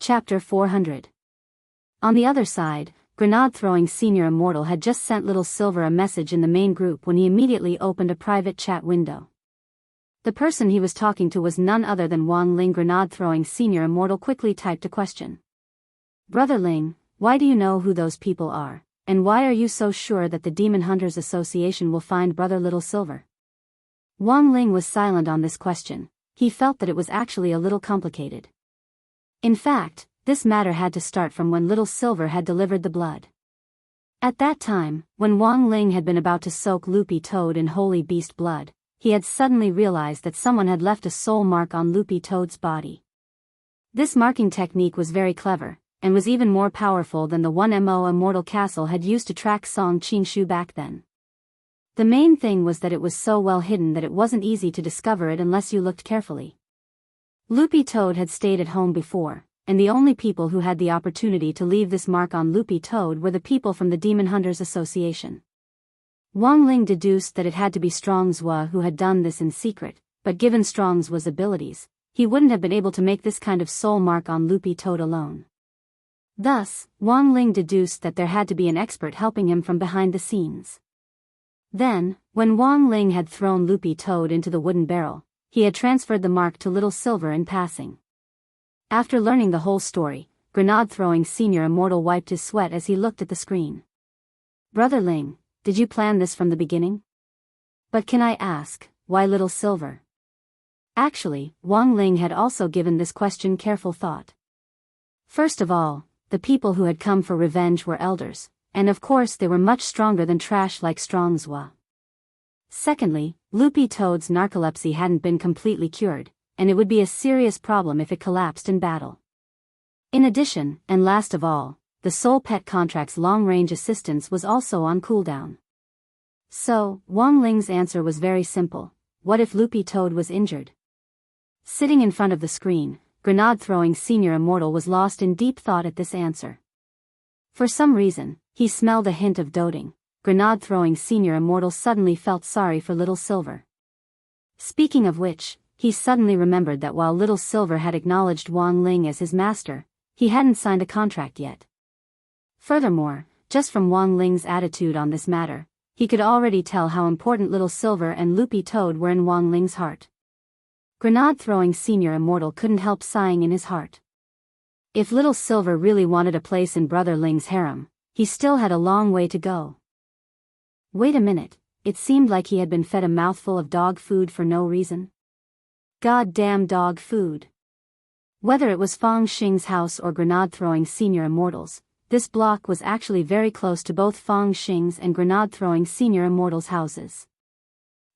Chapter 400. On the other side, grenade-throwing Senior Immortal had just sent Little Silver a message in the main group when he immediately opened a private chat window. The person he was talking to was none other than Wang Ling. Grenade-throwing Senior Immortal quickly typed a question. Brother Ling, why do you know who those people are, and why are you so sure that the Demon Hunters Association will find Brother Little Silver? Wang Ling was silent on this question. He felt that it was actually a little complicated. In fact, this matter had to start from when Little Silver had delivered the blood. At that time, when Wang Ling had been about to soak Loopy Toad in holy beast blood, he had suddenly realized that someone had left a soul mark on Loopy Toad's body. This marking technique was very clever, and was even more powerful than the 1MO Immortal Castle had used to track Song Qingshu back then. The main thing was that it was so well hidden that it wasn't easy to discover it unless you looked carefully. Loopy Toad had stayed at home before, and the only people who had the opportunity to leave this mark on Loopy Toad were the people from the Demon Hunters Association. Wang Ling deduced that it had to be Strongzwa who had done this in secret, but given Strongzwa's abilities, he wouldn't have been able to make this kind of soul mark on Loopy Toad alone. Thus, Wang Ling deduced that there had to be an expert helping him from behind the scenes. Then, when Wang Ling had thrown Loopy Toad into the wooden barrel, he had transferred the mark to Little Silver in passing. After learning the whole story, grenade-throwing Senior Immortal wiped his sweat as he looked at the screen. Brother Ling, did you plan this from the beginning? But can I ask, why Little Silver? Actually, Wang Ling had also given this question careful thought. First of all, the people who had come for revenge were elders, and of course they were much stronger than trash like Strongzwa. Secondly, Loopy Toad's narcolepsy hadn't been completely cured, and it would be a serious problem if it collapsed in battle. In addition, and last of all, the Soul Pet contract's long-range assistance was also on cooldown. So, Wang Ling's answer was very simple. What if Loopy Toad was injured? Sitting in front of the screen, grenade-throwing Senior Immortal was lost in deep thought at this answer. For some reason, he smelled a hint of doting. Grenade-throwing Senior Immortal suddenly felt sorry for Little Silver. Speaking of which, he suddenly remembered that while Little Silver had acknowledged Wang Ling as his master, he hadn't signed a contract yet. Furthermore, just from Wang Ling's attitude on this matter, he could already tell how important Little Silver and Loopy Toad were in Wang Ling's heart. Grenade-throwing Senior Immortal couldn't help sighing in his heart. If Little Silver really wanted a place in Brother Ling's harem, he still had a long way to go. Wait a minute, it seemed like he had been fed a mouthful of dog food for no reason. Goddamn dog food. Whether it was Fang Xing's house or grenade-throwing Senior Immortal's, this block was actually very close to both Fang Xing's and grenade-throwing Senior Immortal's houses.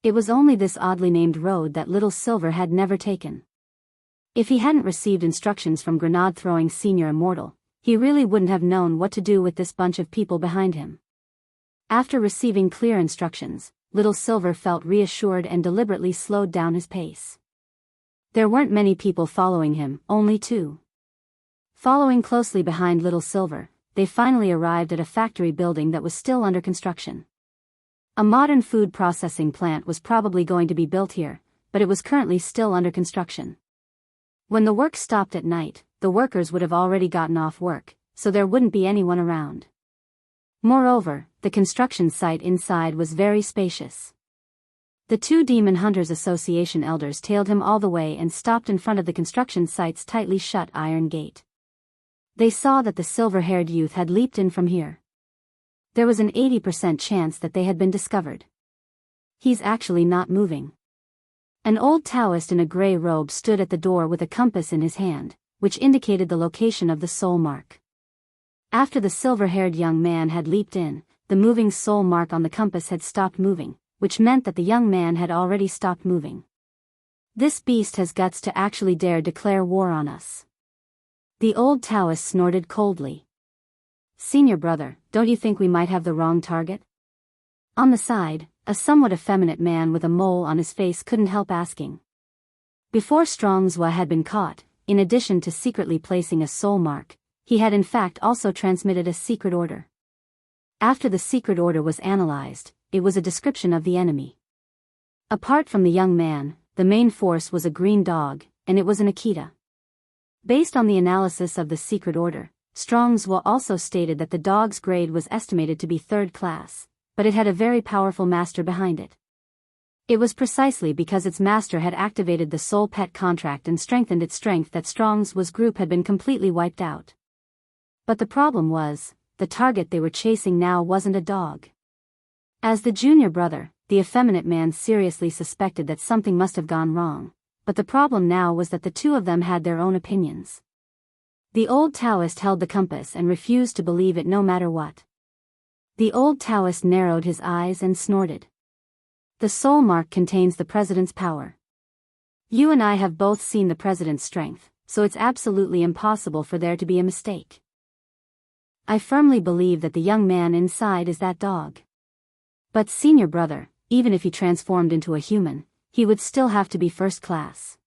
It was only this oddly named road that Little Silver had never taken. If he hadn't received instructions from grenade-throwing Senior Immortal, he really wouldn't have known what to do with this bunch of people behind him. After receiving clear instructions, Little Silver felt reassured and deliberately slowed down his pace. There weren't many people following him, only 2. Following closely behind Little Silver, they finally arrived at a factory building that was still under construction. A modern food processing plant was probably going to be built here, but it was currently still under construction. When the work stopped at night, the workers would have already gotten off work, so there wouldn't be anyone around. Moreover, the construction site inside was very spacious. The 2 Demon Hunters Association elders tailed him all the way and stopped in front of the construction site's tightly shut iron gate. They saw that the silver-haired youth had leaped in from here. There was an 80% chance that they had been discovered. He's actually not moving. An old Taoist in a gray robe stood at the door with a compass in his hand, which indicated the location of the soul mark. After the silver-haired young man had leaped in, the moving soul mark on the compass had stopped moving, which meant that the young man had already stopped moving. This beast has guts to actually dare declare war on us. The old Taoist snorted coldly. Senior brother, don't you think we might have the wrong target? On the side, a somewhat effeminate man with a mole on his face couldn't help asking. Before Strongzwa had been caught, in addition to secretly placing a soul mark, he had in fact also transmitted a secret order. After the secret order was analyzed, it was a description of the enemy. Apart from the young man, the main force was a green dog, and it was an Akita. Based on the analysis of the secret order, Strong's will also stated that the dog's grade was estimated to be third class, but it had a very powerful master behind it. It was precisely because its master had activated the soul pet contract and strengthened its strength that Strong's was group had been completely wiped out. But the problem was, the target they were chasing now wasn't a dog. As the junior brother, the effeminate man seriously suspected that something must have gone wrong, but the problem now was that the two of them had their own opinions. The old Taoist held the compass and refused to believe it no matter what. The old Taoist narrowed his eyes and snorted. The soul mark contains the president's power. You and I have both seen the president's strength, so it's absolutely impossible for there to be a mistake. I firmly believe that the young man inside is that dog. But senior brother, even if he transformed into a human, he would still have to be first class.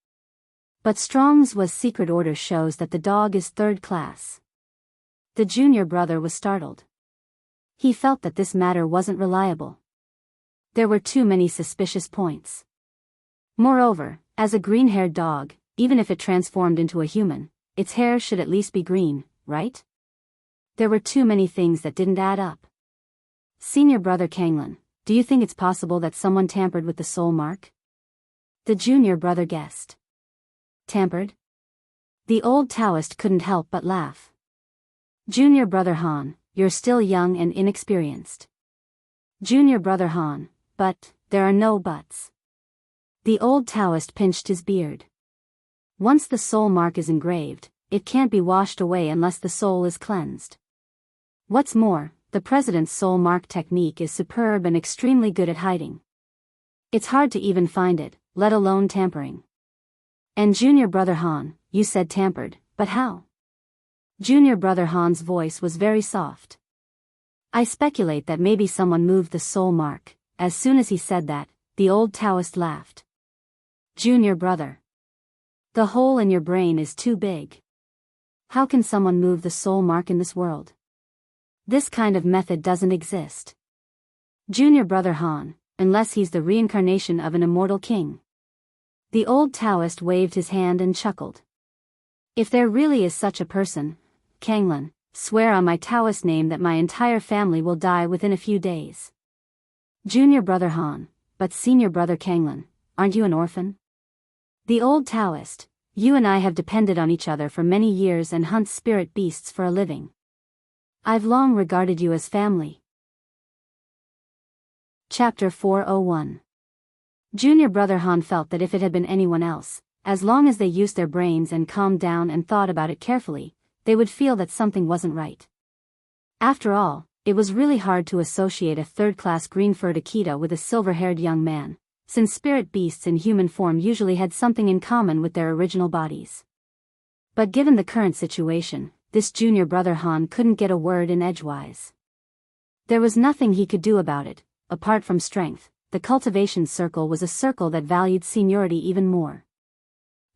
But Strong's was secret order shows that the dog is third class. The junior brother was startled. He felt that this matter wasn't reliable. There were too many suspicious points. Moreover, as a green-haired dog, even if it transformed into a human, its hair should at least be green, right? There were too many things that didn't add up. Senior brother Kanglin, do you think it's possible that someone tampered with the soul mark? The junior brother guessed. Tampered? The old Taoist couldn't help but laugh. Junior brother Han, you're still young and inexperienced. Junior brother Han, but, there are no buts. The old Taoist pinched his beard. Once the soul mark is engraved, it can't be washed away unless the soul is cleansed. What's more, the president's soul mark technique is superb and extremely good at hiding. It's hard to even find it, let alone tampering. And junior brother Han, you said tampered, but how? Junior brother Han's voice was very soft. I speculate that maybe someone moved the soul mark. As soon as he said that, the old Taoist laughed. Junior brother. The hole in your brain is too big. How can someone move the soul mark in this world? This kind of method doesn't exist. Junior brother Han, unless he's the reincarnation of an immortal king. The old Taoist waved his hand and chuckled. If there really is such a person, Kanglin, swear on my Taoist name that my entire family will die within a few days. Junior brother Han, but senior brother Kanglin, aren't you an orphan? The old Taoist, you and I have depended on each other for many years and hunt spirit beasts for a living. I've long regarded you as family. Chapter 401. Junior brother Han felt that if it had been anyone else, as long as they used their brains and calmed down and thought about it carefully, they would feel that something wasn't right. After all, it was really hard to associate a third-class green-furred Akita with a silver-haired young man, since spirit beasts in human form usually had something in common with their original bodies. But given the current situation, this junior brother Han couldn't get a word in edgewise. There was nothing he could do about it, apart from strength. The cultivation circle was a circle that valued seniority even more.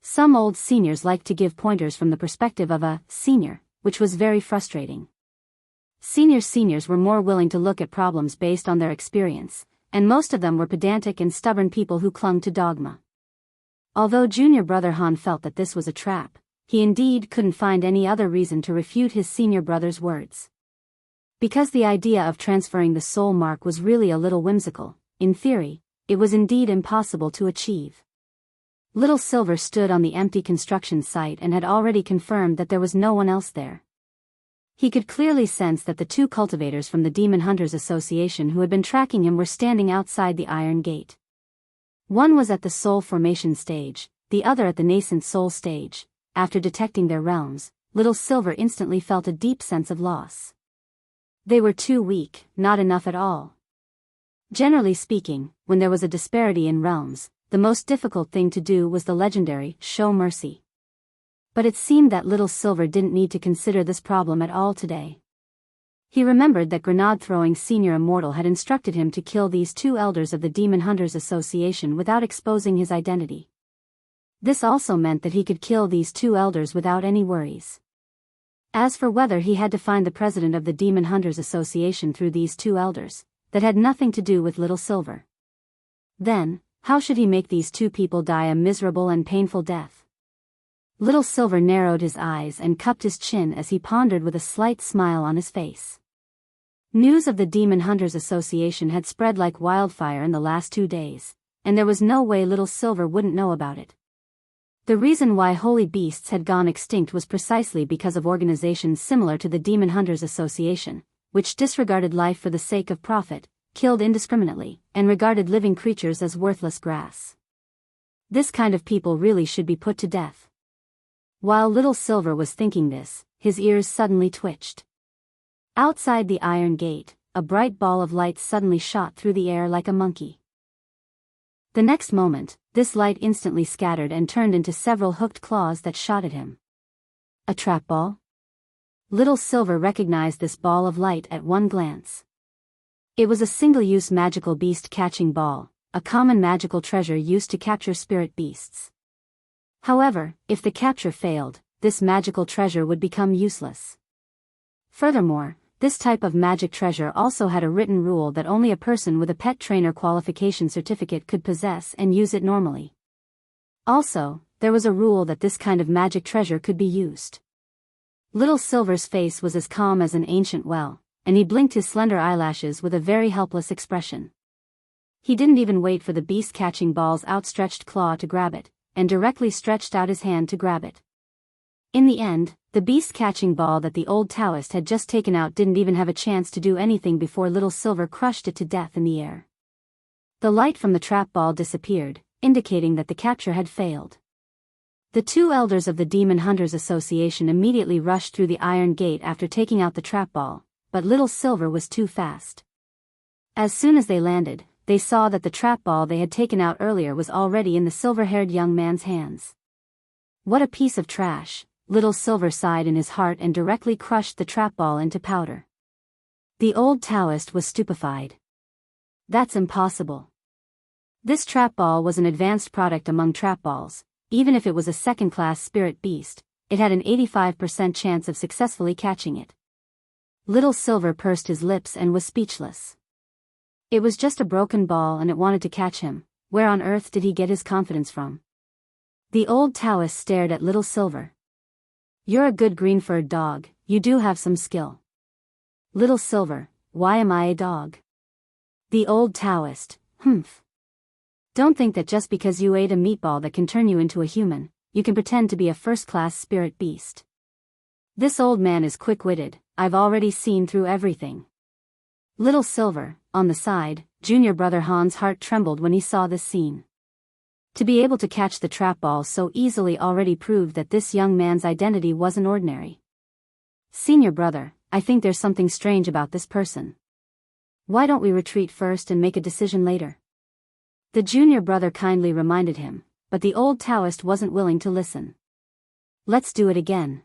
Some old seniors liked to give pointers from the perspective of a senior, which was very frustrating. Seniors were more willing to look at problems based on their experience, and most of them were pedantic and stubborn people who clung to dogma. Although junior brother Han felt that this was a trap, he indeed couldn't find any other reason to refute his senior brother's words. Because the idea of transferring the soul mark was really a little whimsical, in theory, it was indeed impossible to achieve. Little Silver stood on the empty construction site and had already confirmed that there was no one else there. He could clearly sense that the two cultivators from the Demon Hunters Association who had been tracking him were standing outside the Iron Gate. One was at the soul formation stage, the other at the nascent soul stage. After detecting their realms, Little Silver instantly felt a deep sense of loss. They were too weak, not enough at all. Generally speaking, when there was a disparity in realms, the most difficult thing to do was the legendary show mercy. But it seemed that Little Silver didn't need to consider this problem at all today. He remembered that grenade-throwing Senior Immortal had instructed him to kill these two elders of the Demon Hunters Association without exposing his identity. This also meant that he could kill these two elders without any worries. As for whether he had to find the president of the Demon Hunters Association through these two elders, that had nothing to do with Little Silver. Then, how should he make these two people die a miserable and painful death? Little Silver narrowed his eyes and cupped his chin as he pondered with a slight smile on his face. News of the Demon Hunters Association had spread like wildfire in the last 2 days, and there was no way Little Silver wouldn't know about it. The reason why holy beasts had gone extinct was precisely because of organizations similar to the Demon Hunters Association, which disregarded life for the sake of profit, killed indiscriminately, and regarded living creatures as worthless grass. This kind of people really should be put to death. While Little Silver was thinking this, his ears suddenly twitched. Outside the iron gate, a bright ball of light suddenly shot through the air like a monkey. The next moment, this light instantly scattered and turned into several hooked claws that shot at him. A trap ball? Little Silver recognized this ball of light at one glance. It was a single-use magical beast catching ball, a common magical treasure used to capture spirit beasts. However, if the capture failed, this magical treasure would become useless. Furthermore, this type of magic treasure also had a written rule that only a person with a pet trainer qualification certificate could possess and use it normally. Also, there was a rule that this kind of magic treasure could be used. Little Silver's face was as calm as an ancient well, and he blinked his slender eyelashes with a very helpless expression. He didn't even wait for the beast catching ball's outstretched claw to grab it, and directly stretched out his hand to grab it. In the end, the beast-catching ball that the old Taoist had just taken out didn't even have a chance to do anything before Little Silver crushed it to death in the air. The light from the trap ball disappeared, indicating that the capture had failed. The 2 elders of the Demon Hunters Association immediately rushed through the iron gate after taking out the trap ball, but Little Silver was too fast. As soon as they landed, they saw that the trap ball they had taken out earlier was already in the silver-haired young man's hands. What a piece of trash, Little Silver sighed in his heart and directly crushed the trap ball into powder. The old Taoist was stupefied. That's impossible. This trap ball was an advanced product among trap balls. Even if it was a second-class spirit beast, it had an 85% chance of successfully catching it. Little Silver pursed his lips and was speechless. It was just a broken ball and it wanted to catch him. Where on earth did he get his confidence from? The old Taoist stared at Little Silver. You're a good green-furred dog, you do have some skill. Little Silver, why am I a dog? The old Taoist, humph. Don't think that just because you ate a meatball that can turn you into a human, you can pretend to be a first-class spirit beast. This old man is quick-witted, I've already seen through everything. Little Silver, on the side, junior brother Han's heart trembled when he saw this scene. To be able to catch the trap ball so easily already proved that this young man's identity wasn't ordinary. Senior brother, I think there's something strange about this person. Why don't we retreat first and make a decision later? The junior brother kindly reminded him, but the old Taoist wasn't willing to listen. Let's do it again.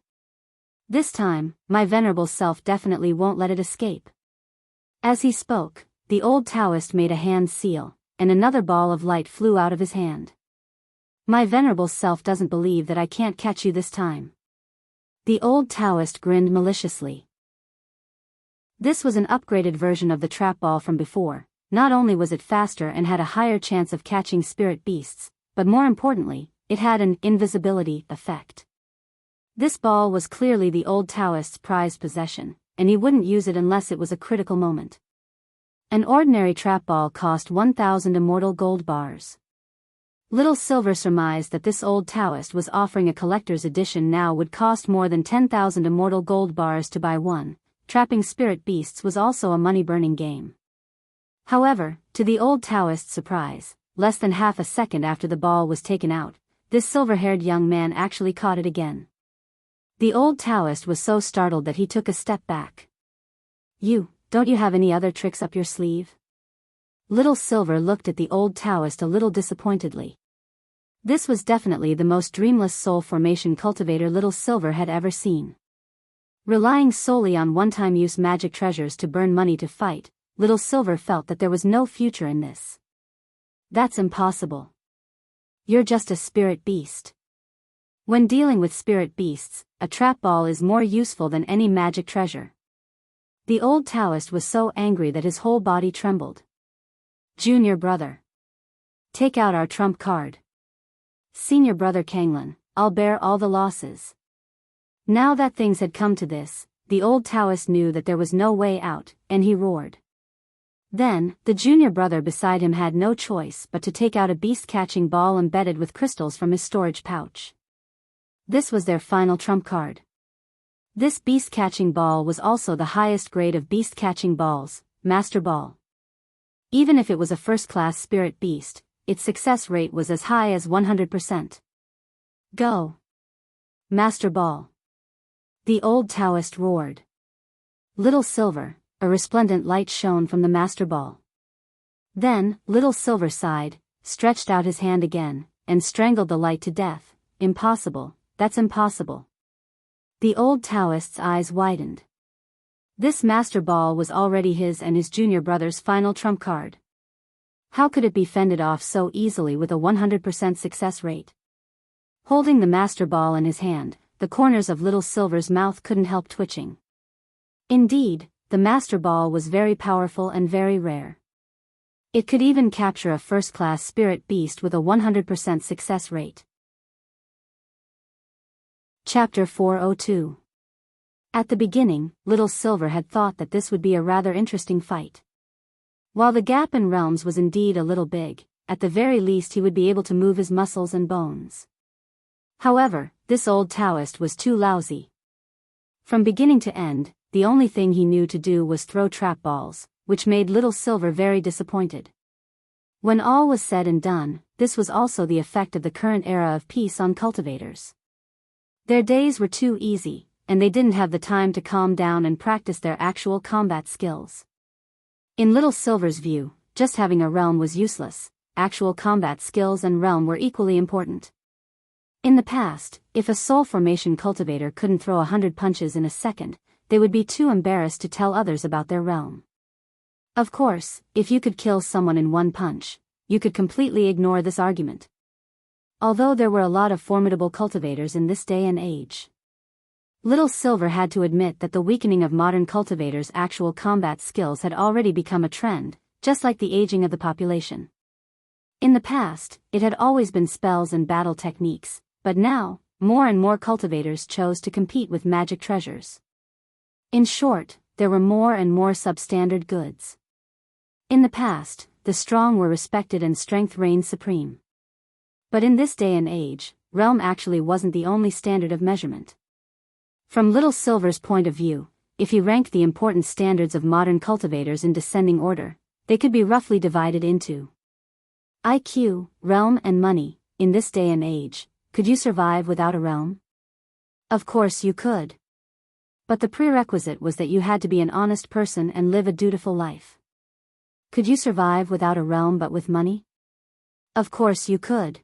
This time, my venerable self definitely won't let it escape. As he spoke, the old Taoist made a hand seal, and another ball of light flew out of his hand. My venerable self doesn't believe that I can't catch you this time. The old Taoist grinned maliciously. This was an upgraded version of the trap ball from before. Not only was it faster and had a higher chance of catching spirit beasts, but more importantly, it had an invisibility effect. This ball was clearly the old Taoist's prized possession, and he wouldn't use it unless it was a critical moment. An ordinary trap ball cost 1,000 immortal gold bars. Little Silver surmised that this old Taoist was offering a collector's edition now would cost more than 10,000 immortal gold bars to buy one. Trapping spirit beasts was also a money-burning game. However, to the old Taoist's surprise, less than half a second after the ball was taken out, this silver-haired young man actually caught it again. The old Taoist was so startled that he took a step back. Don't you have any other tricks up your sleeve? Little Silver looked at the old Taoist a little disappointedly. This was definitely the most dreamless soul formation cultivator Little Silver had ever seen. Relying solely on one-time use magic treasures to burn money to fight, Little Silver felt that there was no future in this. That's impossible. You're just a spirit beast. When dealing with spirit beasts, a trap ball is more useful than any magic treasure. The old Taoist was so angry that his whole body trembled. Junior brother. Take out our trump card. Senior brother Kanglin, I'll bear all the losses. Now that things had come to this, the old Taoist knew that there was no way out, and he roared. Then, the junior brother beside him had no choice but to take out a beast-catching ball embedded with crystals from his storage pouch. This was their final trump card. This beast-catching ball was also the highest grade of beast-catching balls, Master Ball. Even if it was a first-class spirit beast, its success rate was as high as 100%. Go! Master Ball! The old Taoist roared. Little Silver, a resplendent light shone from the Master Ball. Then, Little Silver sighed, stretched out his hand again, and strangled the light to death. Impossible, that's impossible. The old Taoist's eyes widened. This Master Ball was already his and his junior brother's final trump card. How could it be fended off so easily with a 100% success rate? Holding the Master Ball in his hand, the corners of Little Silver's mouth couldn't help twitching. Indeed, the Master Ball was very powerful and very rare. It could even capture a first-class spirit beast with a 100% success rate. Chapter 402. At the beginning, Little Silver had thought that this would be a rather interesting fight. While the gap in realms was indeed a little big, at the very least he would be able to move his muscles and bones. However, this old Taoist was too lousy. From beginning to end, the only thing he knew to do was throw trap balls, which made Little Silver very disappointed. When all was said and done, this was also the effect of the current era of peace on cultivators. Their days were too easy, and they didn't have the time to calm down and practice their actual combat skills. In Little Silver's view, just having a realm was useless. Actual combat skills and realm were equally important. In the past, if a soul formation cultivator couldn't throw 100 punches in a second, they would be too embarrassed to tell others about their realm. Of course, if you could kill someone in one punch, you could completely ignore this argument. Although there were a lot of formidable cultivators in this day and age, Little Silver had to admit that the weakening of modern cultivators' actual combat skills had already become a trend, just like the aging of the population. In the past, it had always been spells and battle techniques, but now, more and more cultivators chose to compete with magic treasures. In short, there were more and more substandard goods. In the past, the strong were respected and strength reigned supreme. But in this day and age, realm actually wasn't the only standard of measurement. From Little Silver's point of view, if he ranked the important standards of modern cultivators in descending order, they could be roughly divided into IQ, realm and money. In this day and age, could you survive without a realm? Of course you could. But the prerequisite was that you had to be an honest person and live a dutiful life. Could you survive without a realm but with money? Of course you could.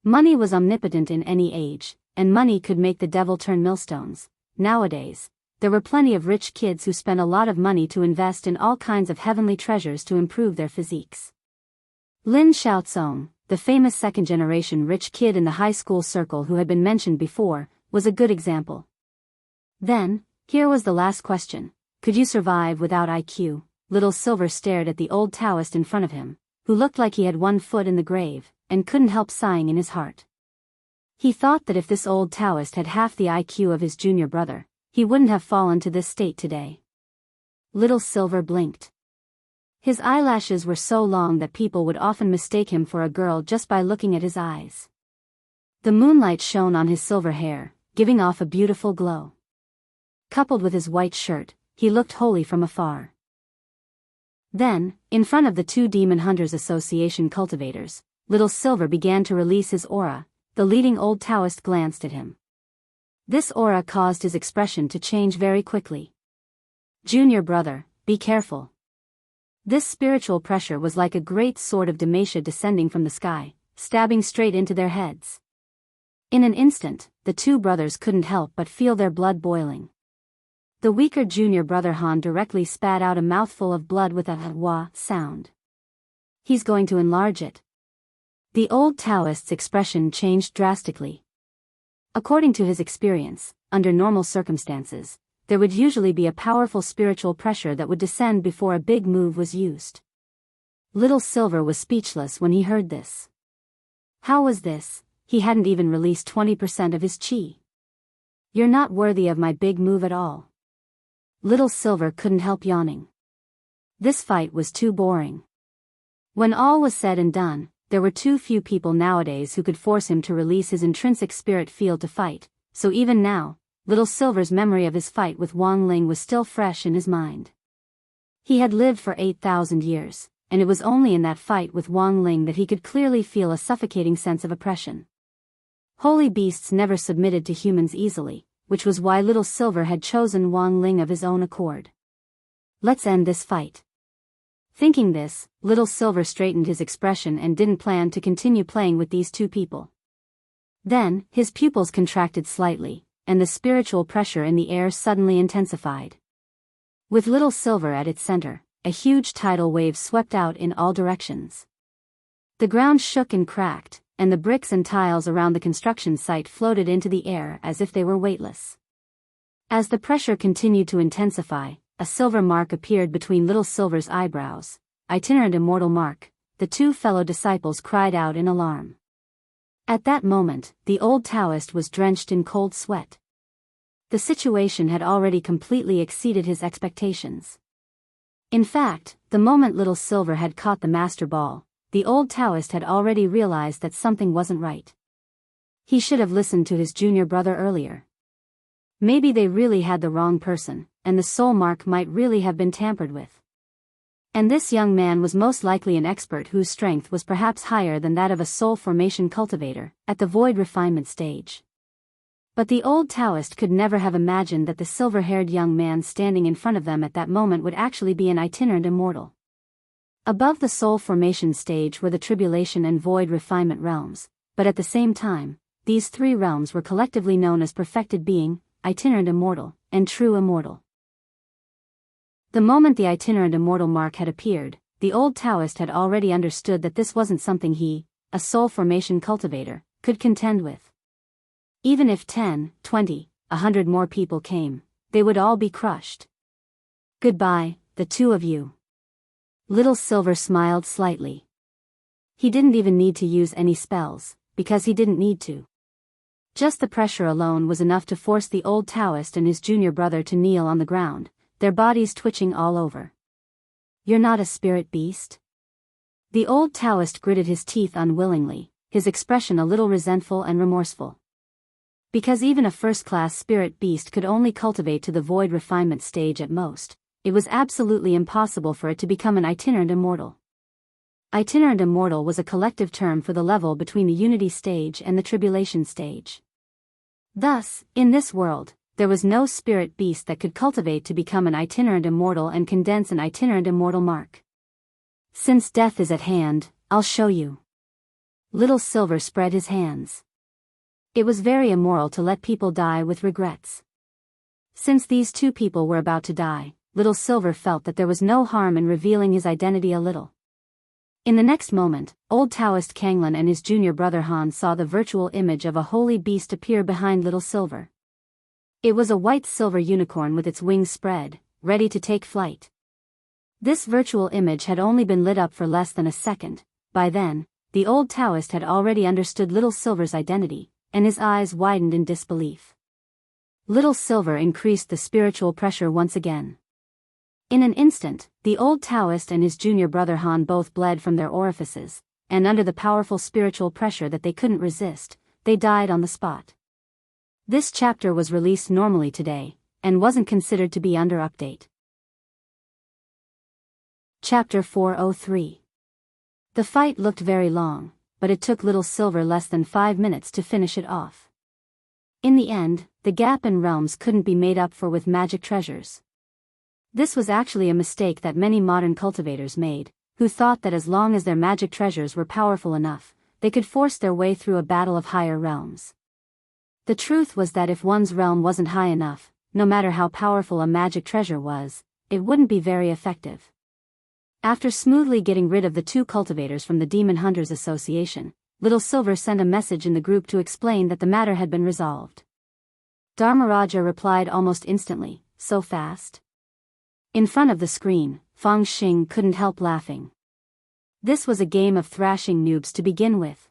Money was omnipotent in any age, and money could make the devil turn millstones. Nowadays, there were plenty of rich kids who spent a lot of money to invest in all kinds of heavenly treasures to improve their physiques. Lin Xiaozong, the famous second-generation rich kid in the high school circle who had been mentioned before, was a good example. Then, here was the last question. Could you survive without IQ? Little Silver stared at the old Taoist in front of him, who looked like he had one foot in the grave, and couldn't help sighing in his heart. He thought that if this old Taoist had half the IQ of his junior brother, he wouldn't have fallen to this state today. Little Silver blinked. His eyelashes were so long that people would often mistake him for a girl just by looking at his eyes. The moonlight shone on his silver hair, giving off a beautiful glow. Coupled with his white shirt, he looked holy from afar. Then, in front of the two Demon Hunters Association cultivators, Little Silver began to release his aura. The leading old Taoist glanced at him. This aura caused his expression to change very quickly. Junior brother, be careful. This spiritual pressure was like a great sword of Demacia descending from the sky, stabbing straight into their heads. In an instant, the two brothers couldn't help but feel their blood boiling. The weaker junior brother Han directly spat out a mouthful of blood with a wah sound. He's going to enlarge it. The old Taoist's expression changed drastically. According to his experience, under normal circumstances, there would usually be a powerful spiritual pressure that would descend before a big move was used. Little Silver was speechless when he heard this. How was this? he hadn't even released 20% of his chi. You're not worthy of my big move at all. Little Silver couldn't help yawning. This fight was too boring. When all was said and done, there were too few people nowadays who could force him to release his intrinsic spirit field to fight, so even now, Little Silver's memory of his fight with Wang Ling was still fresh in his mind. He had lived for 8,000 years, and it was only in that fight with Wang Ling that he could clearly feel a suffocating sense of oppression. Holy beasts never submitted to humans easily, which was why Little Silver had chosen Wang Ling of his own accord. Let's end this fight. Thinking this, Little Silver straightened his expression and didn't plan to continue playing with these two people. Then, his pupils contracted slightly, and the spiritual pressure in the air suddenly intensified. With Little Silver at its center, a huge tidal wave swept out in all directions. The ground shook and cracked, and the bricks and tiles around the construction site floated into the air as if they were weightless. As the pressure continued to intensify, a silver mark appeared between Little Silver's eyebrows. Itinerant Immortal Mark. The two fellow disciples cried out in alarm. At that moment, the old Taoist was drenched in cold sweat. The situation had already completely exceeded his expectations. In fact, the moment Little Silver had caught the master ball, the old Taoist had already realized that something wasn't right. He should have listened to his junior brother earlier. Maybe they really had the wrong person, and the soul mark might really have been tampered with. And this young man was most likely an expert whose strength was perhaps higher than that of a soul formation cultivator, at the void refinement stage. But the old Taoist could never have imagined that the silver-haired young man standing in front of them at that moment would actually be an itinerant immortal. Above the soul formation stage were the tribulation and void refinement realms, but at the same time, these three realms were collectively known as perfected being, itinerant immortal, and true immortal. The moment the itinerant immortal mark had appeared, the old Taoist had already understood that this wasn't something he, a soul formation cultivator, could contend with. Even if 10, 20, 100 more people came, they would all be crushed. Goodbye, the two of you. Little Silver smiled slightly. He didn't even need to use any spells, because he didn't need to. Just the pressure alone was enough to force the old Taoist and his junior brother to kneel on the ground, their bodies twitching all over. You're not a spirit beast? The old Taoist gritted his teeth unwillingly, his expression a little resentful and remorseful. Because even a first-class spirit beast could only cultivate to the void refinement stage at most, it was absolutely impossible for it to become an itinerant immortal. Itinerant immortal was a collective term for the level between the unity stage and the tribulation stage. Thus, in this world, there was no spirit beast that could cultivate to become an itinerant immortal and condense an itinerant immortal mark. Since death is at hand, I'll show you. Little Silver spread his hands. It was very immoral to let people die with regrets. Since these two people were about to die, Little Silver felt that there was no harm in revealing his identity a little. In the next moment, old Taoist Kanglin and his junior brother Han saw the virtual image of a holy beast appear behind Little Silver. It was a white silver unicorn with its wings spread, ready to take flight. This virtual image had only been lit up for less than a second. By then, the old Taoist had already understood Little Silver's identity, and his eyes widened in disbelief. Little Silver increased the spiritual pressure once again. In an instant, the old Taoist and his junior brother Han both bled from their orifices, and under the powerful spiritual pressure that they couldn't resist, they died on the spot. This chapter was released normally today, and wasn't considered to be under update. Chapter 403. The fight looked very long, but it took Little Silver less than 5 minutes to finish it off. In the end, the gap in realms couldn't be made up for with magic treasures. This was actually a mistake that many modern cultivators made, who thought that as long as their magic treasures were powerful enough, they could force their way through a battle of higher realms. The truth was that if one's realm wasn't high enough, no matter how powerful a magic treasure was, it wouldn't be very effective. After smoothly getting rid of the two cultivators from the Demon Hunters Association, Little Silver sent a message in the group to explain that the matter had been resolved. Dharmaraja replied almost instantly, so fast. In front of the screen, Fang Xing couldn't help laughing. This was a game of thrashing noobs to begin with.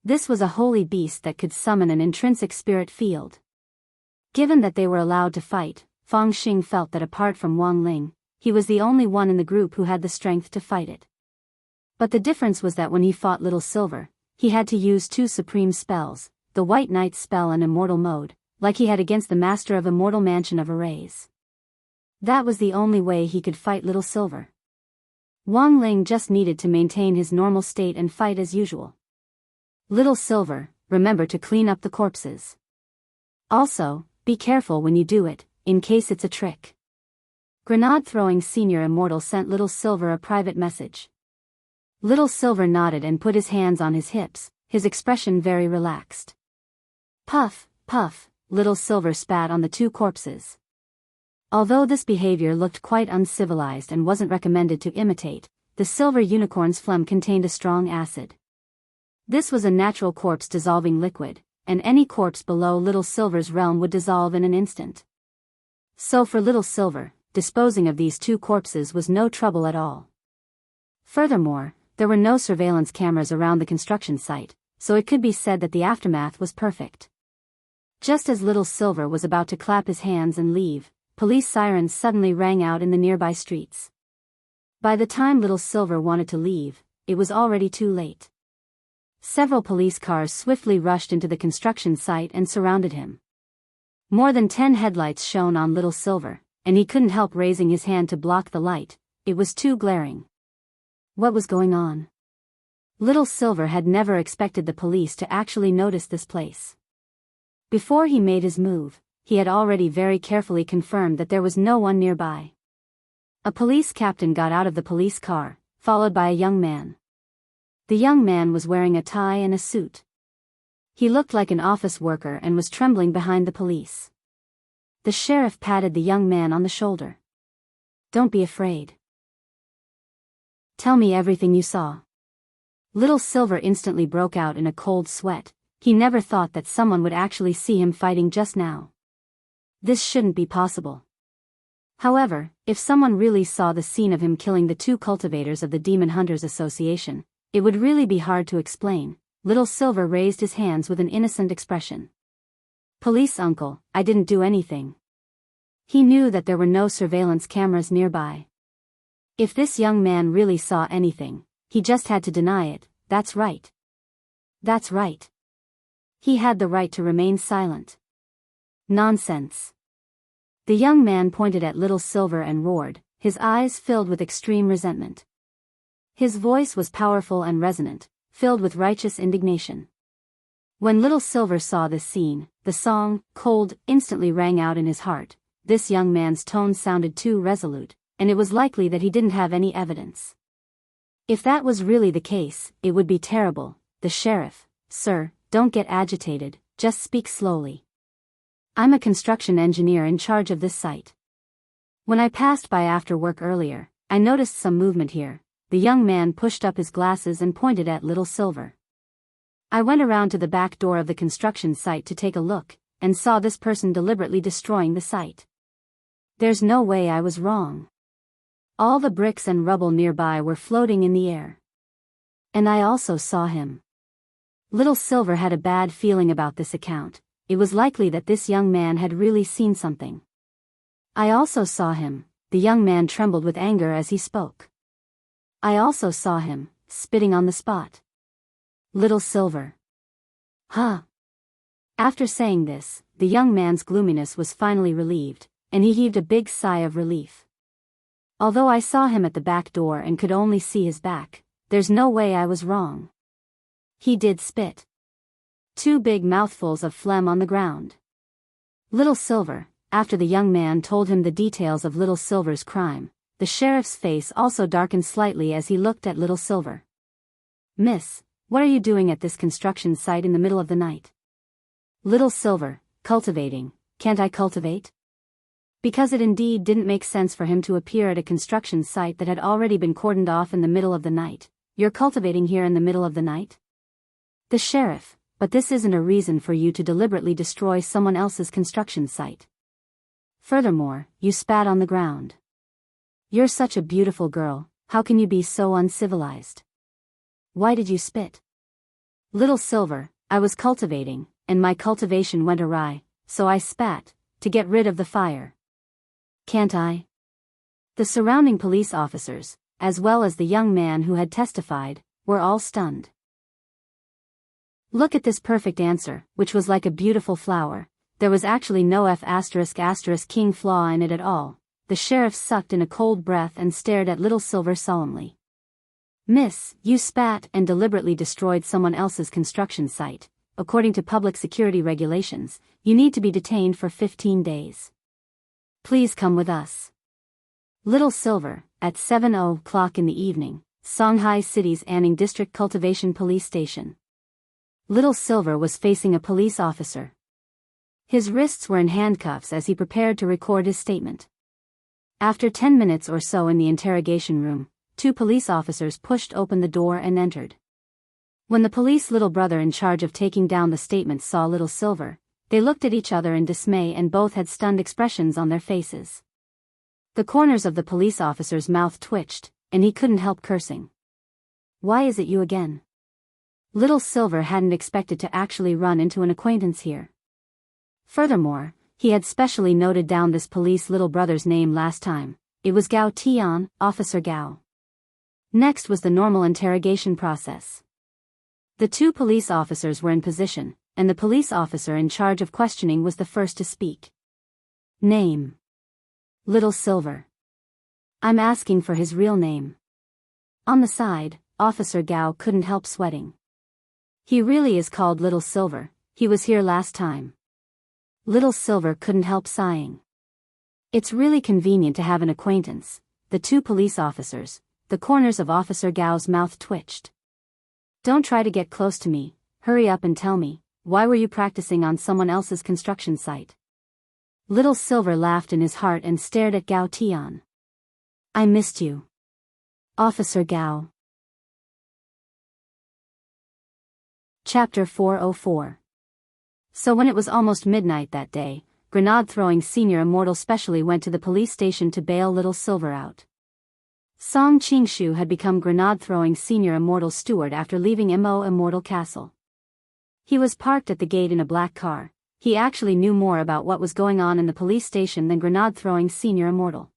This was a holy beast that could summon an intrinsic spirit field. Given that they were allowed to fight, Fang Xing felt that apart from Wang Ling, he was the only one in the group who had the strength to fight it. But the difference was that when he fought Little Silver, he had to use two supreme spells, the White Knight spell and Immortal mode, like he had against the Master of Immortal Mansion of Arrays. That was the only way he could fight Little Silver. Wang Ling just needed to maintain his normal state and fight as usual. Little Silver, remember to clean up the corpses. Also, be careful when you do it, in case it's a trick. Grenade-throwing Senior Immortal sent Little Silver a private message. Little Silver nodded and put his hands on his hips, his expression very relaxed. Puff, puff, Little Silver spat on the two corpses. Although this behavior looked quite uncivilized and wasn't recommended to imitate, the silver unicorn's phlegm contained a strong acid. This was a natural corpse-dissolving liquid, and any corpse below Little Silver's realm would dissolve in an instant. So for Little Silver, disposing of these two corpses was no trouble at all. Furthermore, there were no surveillance cameras around the construction site, so it could be said that the aftermath was perfect. Just as Little Silver was about to clap his hands and leave, police sirens suddenly rang out in the nearby streets. By the time Little Silver wanted to leave, it was already too late. Several police cars swiftly rushed into the construction site and surrounded him. More than 10 headlights shone on Little Silver, and he couldn't help raising his hand to block the light. It was too glaring. What was going on? Little Silver had never expected the police to actually notice this place. Before he made his move, he had already very carefully confirmed that there was no one nearby. A police captain got out of the police car, followed by a young man. The young man was wearing a tie and a suit. He looked like an office worker and was trembling behind the police. The sheriff patted the young man on the shoulder. "Don't be afraid. Tell me everything you saw." Little Silver instantly broke out in a cold sweat. He never thought that someone would actually see him fighting just now. This shouldn't be possible. However, if someone really saw the scene of him killing the two cultivators of the Demon Hunters Association, it would really be hard to explain. Little Silver raised his hands with an innocent expression. "Police uncle, I didn't do anything." He knew that there were no surveillance cameras nearby. If this young man really saw anything, he just had to deny it. That's right. That's right. He had the right to remain silent. Nonsense. The young man pointed at Little Silver and roared, his eyes filled with extreme resentment. His voice was powerful and resonant, filled with righteous indignation. When Little Silver saw this scene, the song, "Cold," instantly rang out in his heart. This young man's tone sounded too resolute, and it was likely that he didn't have any evidence. If that was really the case, it would be terrible. The sheriff, "Sir, don't get agitated, just speak slowly. I'm a construction engineer in charge of this site. When I passed by after work earlier, I noticed some movement here." The young man pushed up his glasses and pointed at Little Silver. "I went around to the back door of the construction site to take a look, and saw this person deliberately destroying the site. There's no way I was wrong. All the bricks and rubble nearby were floating in the air. And I also saw him." Little Silver had a bad feeling about this account. It was likely that this young man had really seen something. "I also saw him." The young man trembled with anger as he spoke. "I also saw him, spitting on the spot." Little Silver. Huh. After saying this, the young man's gloominess was finally relieved, and he heaved a big sigh of relief. "Although I saw him at the back door and could only see his back, there's no way I was wrong. He did spit. 2 big mouthfuls of phlegm on the ground." Little Silver, after the young man told him the details of Little Silver's crime, the sheriff's face also darkened slightly as he looked at Little Silver. "Miss, what are you doing at this construction site in the middle of the night?" Little Silver, "Cultivating. Can't I cultivate?" Because it indeed didn't make sense for him to appear at a construction site that had already been cordoned off in the middle of the night. "You're cultivating here in the middle of the night?" The sheriff, "But this isn't a reason for you to deliberately destroy someone else's construction site. Furthermore, you spat on the ground. You're such a beautiful girl, how can you be so uncivilized? Why did you spit?" Little Silver, I was cultivating, and my cultivation went awry, so I spat, to get rid of the fire. Can't I? The surrounding police officers, as well as the young man who had testified, were all stunned. Look at this perfect answer, which was like a beautiful flower. There was actually no **** flaw in it at all. The sheriff sucked in a cold breath and stared at Little Silver solemnly. Miss, you spat and deliberately destroyed someone else's construction site. According to public security regulations, you need to be detained for 15 days. Please come with us. Little Silver, at 7:00 in the evening, Songhai City's Anning District Cultivation Police Station. Little Silver was facing a police officer. His wrists were in handcuffs as he prepared to record his statement. After 10 minutes or so in the interrogation room, 2 police officers pushed open the door and entered. When the police little brother in charge of taking down the statement saw Little Silver, they looked at each other in dismay and both had stunned expressions on their faces. The corners of the police officer's mouth twitched, and he couldn't help cursing. Why is it you again? Little Silver hadn't expected to actually run into an acquaintance here. Furthermore, he had specially noted down this police little brother's name last time. It was Gao Tian, Officer Gao. Next was the normal interrogation process. The 2 police officers were in position, and the police officer in charge of questioning was the first to speak. Name. Little Silver. I'm asking for his real name. On the side, Officer Gao couldn't help sweating. He really is called Little Silver. He was here last time. Little Silver couldn't help sighing. It's really convenient to have an acquaintance. The 2 police officers, the corners of Officer Gao's mouth twitched. Don't try to get close to me, hurry up and tell me, why were you practicing on someone else's construction site? Little Silver laughed in his heart and stared at Gao Tian. I missed you. Officer Gao. Chapter 404. So when it was almost midnight that day, grenade-throwing Senior Immortal specially went to the police station to bail Little Silver out. Song Qingshu had become grenade-throwing Senior Immortal steward after leaving Immortal Castle. He was parked at the gate in a black car. He actually knew more about what was going on in the police station than grenade-throwing Senior Immortal.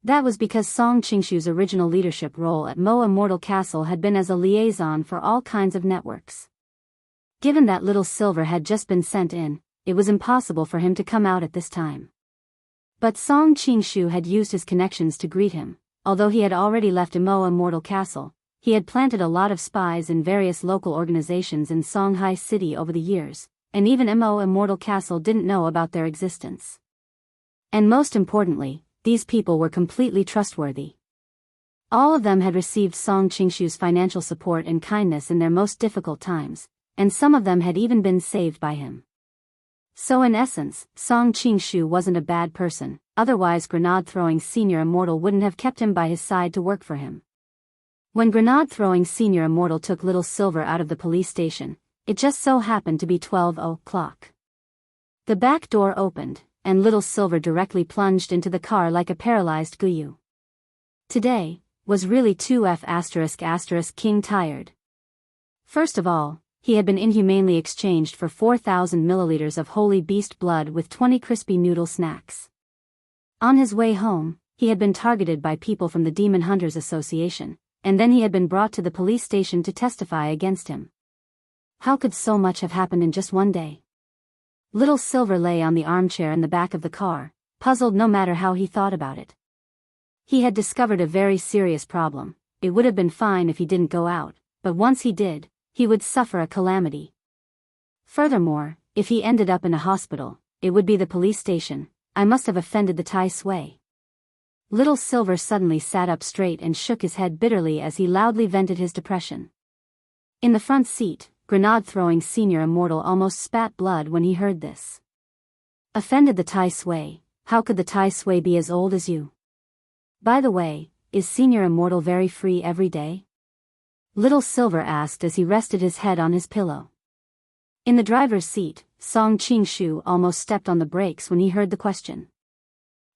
That was because Song Qingshu's original leadership role at Immortal Castle had been as a liaison for all kinds of networks. Given that Little Silver had just been sent in, it was impossible for him to come out at this time. But Song Qingshu had used his connections to greet him. Although he had already left Immortal Castle, he had planted a lot of spies in various local organizations in Songhai City over the years, and even Immortal Castle didn't know about their existence. And most importantly, these people were completely trustworthy. All of them had received Song Qingshu's financial support and kindness in their most difficult times, and some of them had even been saved by him. So in essence, Song Qingshu wasn't a bad person, otherwise grenade-throwing Senior Immortal wouldn't have kept him by his side to work for him. When grenade-throwing Senior Immortal took Little Silver out of the police station, it just so happened to be 12:00. The back door opened, and Little Silver directly plunged into the car like a paralyzed Guyu. Today was really 2F*** king tired. First of all, he had been inhumanely exchanged for 4,000 milliliters of holy beast blood with 20 crispy noodle snacks. On his way home, he had been targeted by people from the Demon Hunters Association, and then he had been brought to the police station to testify against him. How could so much have happened in just one day? Little Silver lay on the armchair in the back of the car, puzzled no matter how he thought about it. He had discovered a very serious problem. It would have been fine if he didn't go out, but once he did, he would suffer a calamity. Furthermore, if he ended up in a hospital, it would be the police station. I must have offended the Tai Sui. Little Silver suddenly sat up straight and shook his head bitterly as he loudly vented his depression. In the front seat, grenade-throwing Senior Immortal almost spat blood when he heard this. Offended the Tai Sui? How could the Tai Sui be as old as you? By the way, is Senior Immortal very free every day? Little Silver asked as he rested his head on his pillow. In the driver's seat, Song Qingshu almost stepped on the brakes when he heard the question.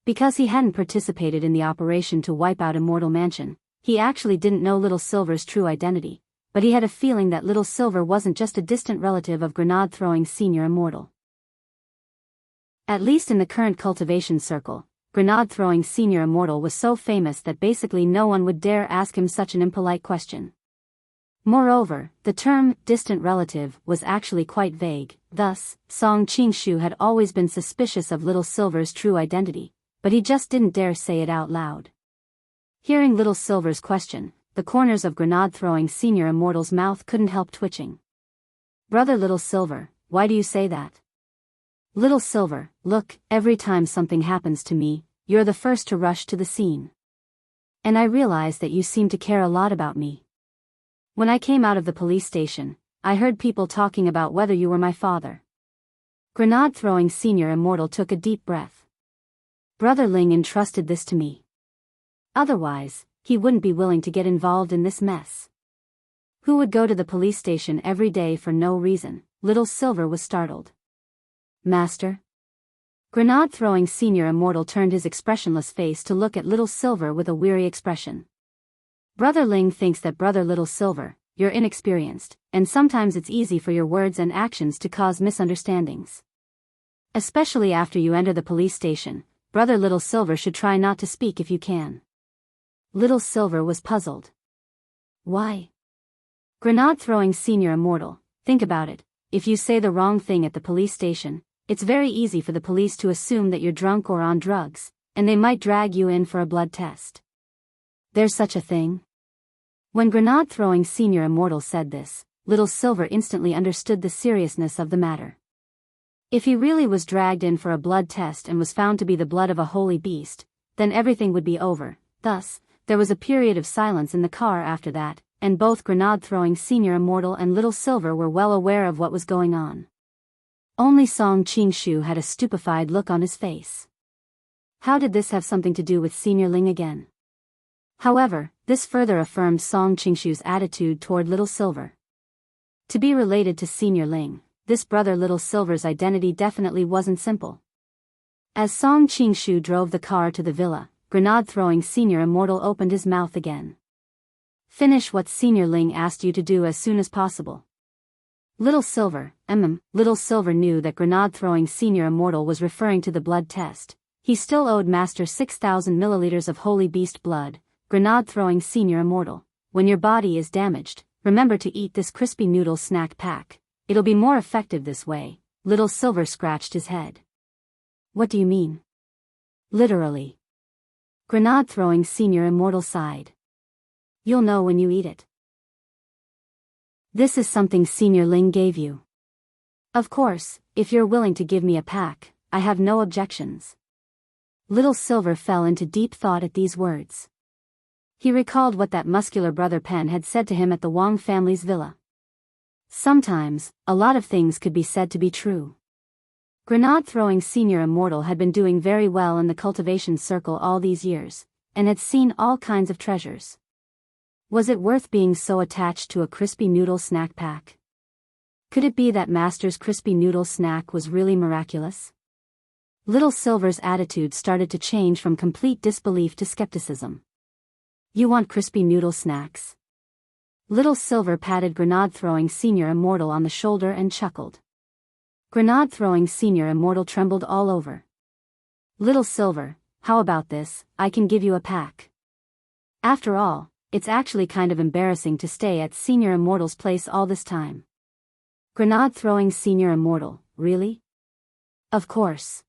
Because he hadn't participated in the operation to wipe out Immortal Mansion, he actually didn't know Little Silver's true identity, but he had a feeling that Little Silver wasn't just a distant relative of grenade-throwing Senior Immortal. At least in the current cultivation circle, grenade-throwing Senior Immortal was so famous that basically no one would dare ask him such an impolite question. Moreover, the term distant relative was actually quite vague, thus, Song Qingshu had always been suspicious of Little Silver's true identity, but he just didn't dare say it out loud. Hearing Little Silver's question, the corners of grenade-throwing Senior Immortal's mouth couldn't help twitching. "Brother Little Silver, why do you say that?" "Little Silver, look, every time something happens to me, you're the first to rush to the scene. And I realize that you seem to care a lot about me. When I came out of the police station, I heard people talking about whether you were my father." Grenade-throwing Senior Immortal took a deep breath. "Brother Ling entrusted this to me. Otherwise, he wouldn't be willing to get involved in this mess. Who would go to the police station every day for no reason?" Little Silver was startled. "Master?" Grenade-throwing Senior Immortal turned his expressionless face to look at Little Silver with a weary expression. "Brother Ling thinks that Brother Little Silver, you're inexperienced, and sometimes it's easy for your words and actions to cause misunderstandings. Especially after you enter the police station, Brother Little Silver should try not to speak if you can." Little Silver was puzzled. "Why?" Grenade-throwing Senior Immortal, think about it, if you say the wrong thing at the police station, it's very easy for the police to assume that you're drunk or on drugs, and they might drag you in for a blood test. There's such a thing? When Grenade-throwing Senior Immortal said this, Little Silver instantly understood the seriousness of the matter. If he really was dragged in for a blood test and was found to be the blood of a holy beast, then everything would be over. Thus, there was a period of silence in the car after that, and both Grenade-throwing Senior Immortal and Little Silver were well aware of what was going on. Only Song Qingshu had a stupefied look on his face. How did this have something to do with Senior Ling again? However, this further affirmed Song Qingshu's attitude toward Little Silver. To be related to Senior Ling, this brother Little Silver's identity definitely wasn't simple. As Song Qingshu drove the car to the villa, Grenade-throwing Senior Immortal opened his mouth again. "Finish what Senior Ling asked you to do as soon as possible." Little Silver, Little Silver knew that Grenade-throwing Senior Immortal was referring to the blood test. He still owed Master 6,000 milliliters of holy beast blood. Grenade-throwing Senior Immortal, when your body is damaged, remember to eat this crispy noodle snack pack. It'll be more effective this way. Little Silver scratched his head. "What do you mean?" "Literally." Grenade-throwing Senior Immortal sighed. "You'll know when you eat it. This is something Senior Ling gave you. Of course, if you're willing to give me a pack, I have no objections." Little Silver fell into deep thought at these words. He recalled what that muscular brother Pen had said to him at the Wang family's villa. Sometimes, a lot of things could be said to be true. Grenade-throwing Senior Immortal had been doing very well in the cultivation circle all these years, and had seen all kinds of treasures. Was it worth being so attached to a crispy noodle snack pack? Could it be that Master's crispy noodle snack was really miraculous? Little Silver's attitude started to change from complete disbelief to skepticism. "You want crispy noodle snacks?" Little Silver patted Grenade-throwing Senior Immortal on the shoulder and chuckled. Grenade-throwing Senior Immortal trembled all over. "Little Silver, how about this? I can give you a pack. After all, it's actually kind of embarrassing to stay at Senior Immortal's place all this time." Grenade-throwing Senior Immortal, really? "Of course.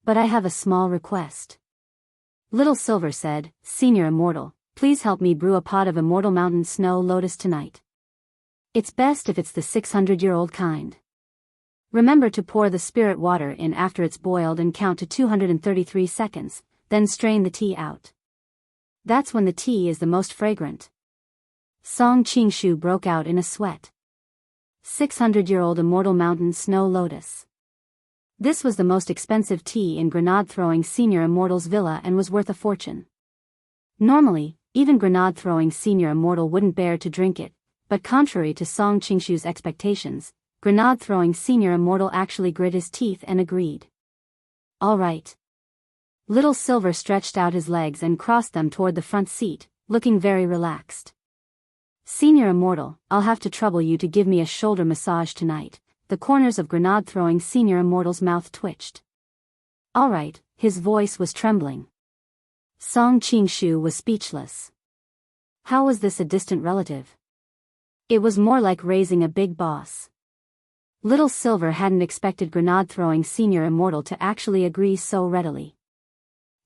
But I have a small request." Little Silver said, "Senior Immortal, please help me brew a pot of Immortal Mountain Snow Lotus tonight. It's best if it's the 600-year-old kind. Remember to pour the spirit water in after it's boiled and count to 233 seconds, then strain the tea out. That's when the tea is the most fragrant." Song Qingshu broke out in a sweat. 600-year-old Immortal Mountain Snow Lotus. This was the most expensive tea in Grenade-throwing Senior Immortal's villa and was worth a fortune. Normally, even Grenade-throwing Senior Immortal wouldn't bear to drink it, but contrary to Song Qingshu's expectations, Grenade-throwing Senior Immortal actually grit his teeth and agreed. "All right." Little Silver stretched out his legs and crossed them toward the front seat, looking very relaxed. Senior Immortal, I'll have to trouble you to give me a shoulder massage tonight. The corners of grenade-throwing Senior Immortal's mouth twitched. All right, his voice was trembling. Song Qing-shu was speechless. How was this a distant relative? It was more like raising a big boss. Little Silver hadn't expected grenade-throwing Senior Immortal to actually agree so readily.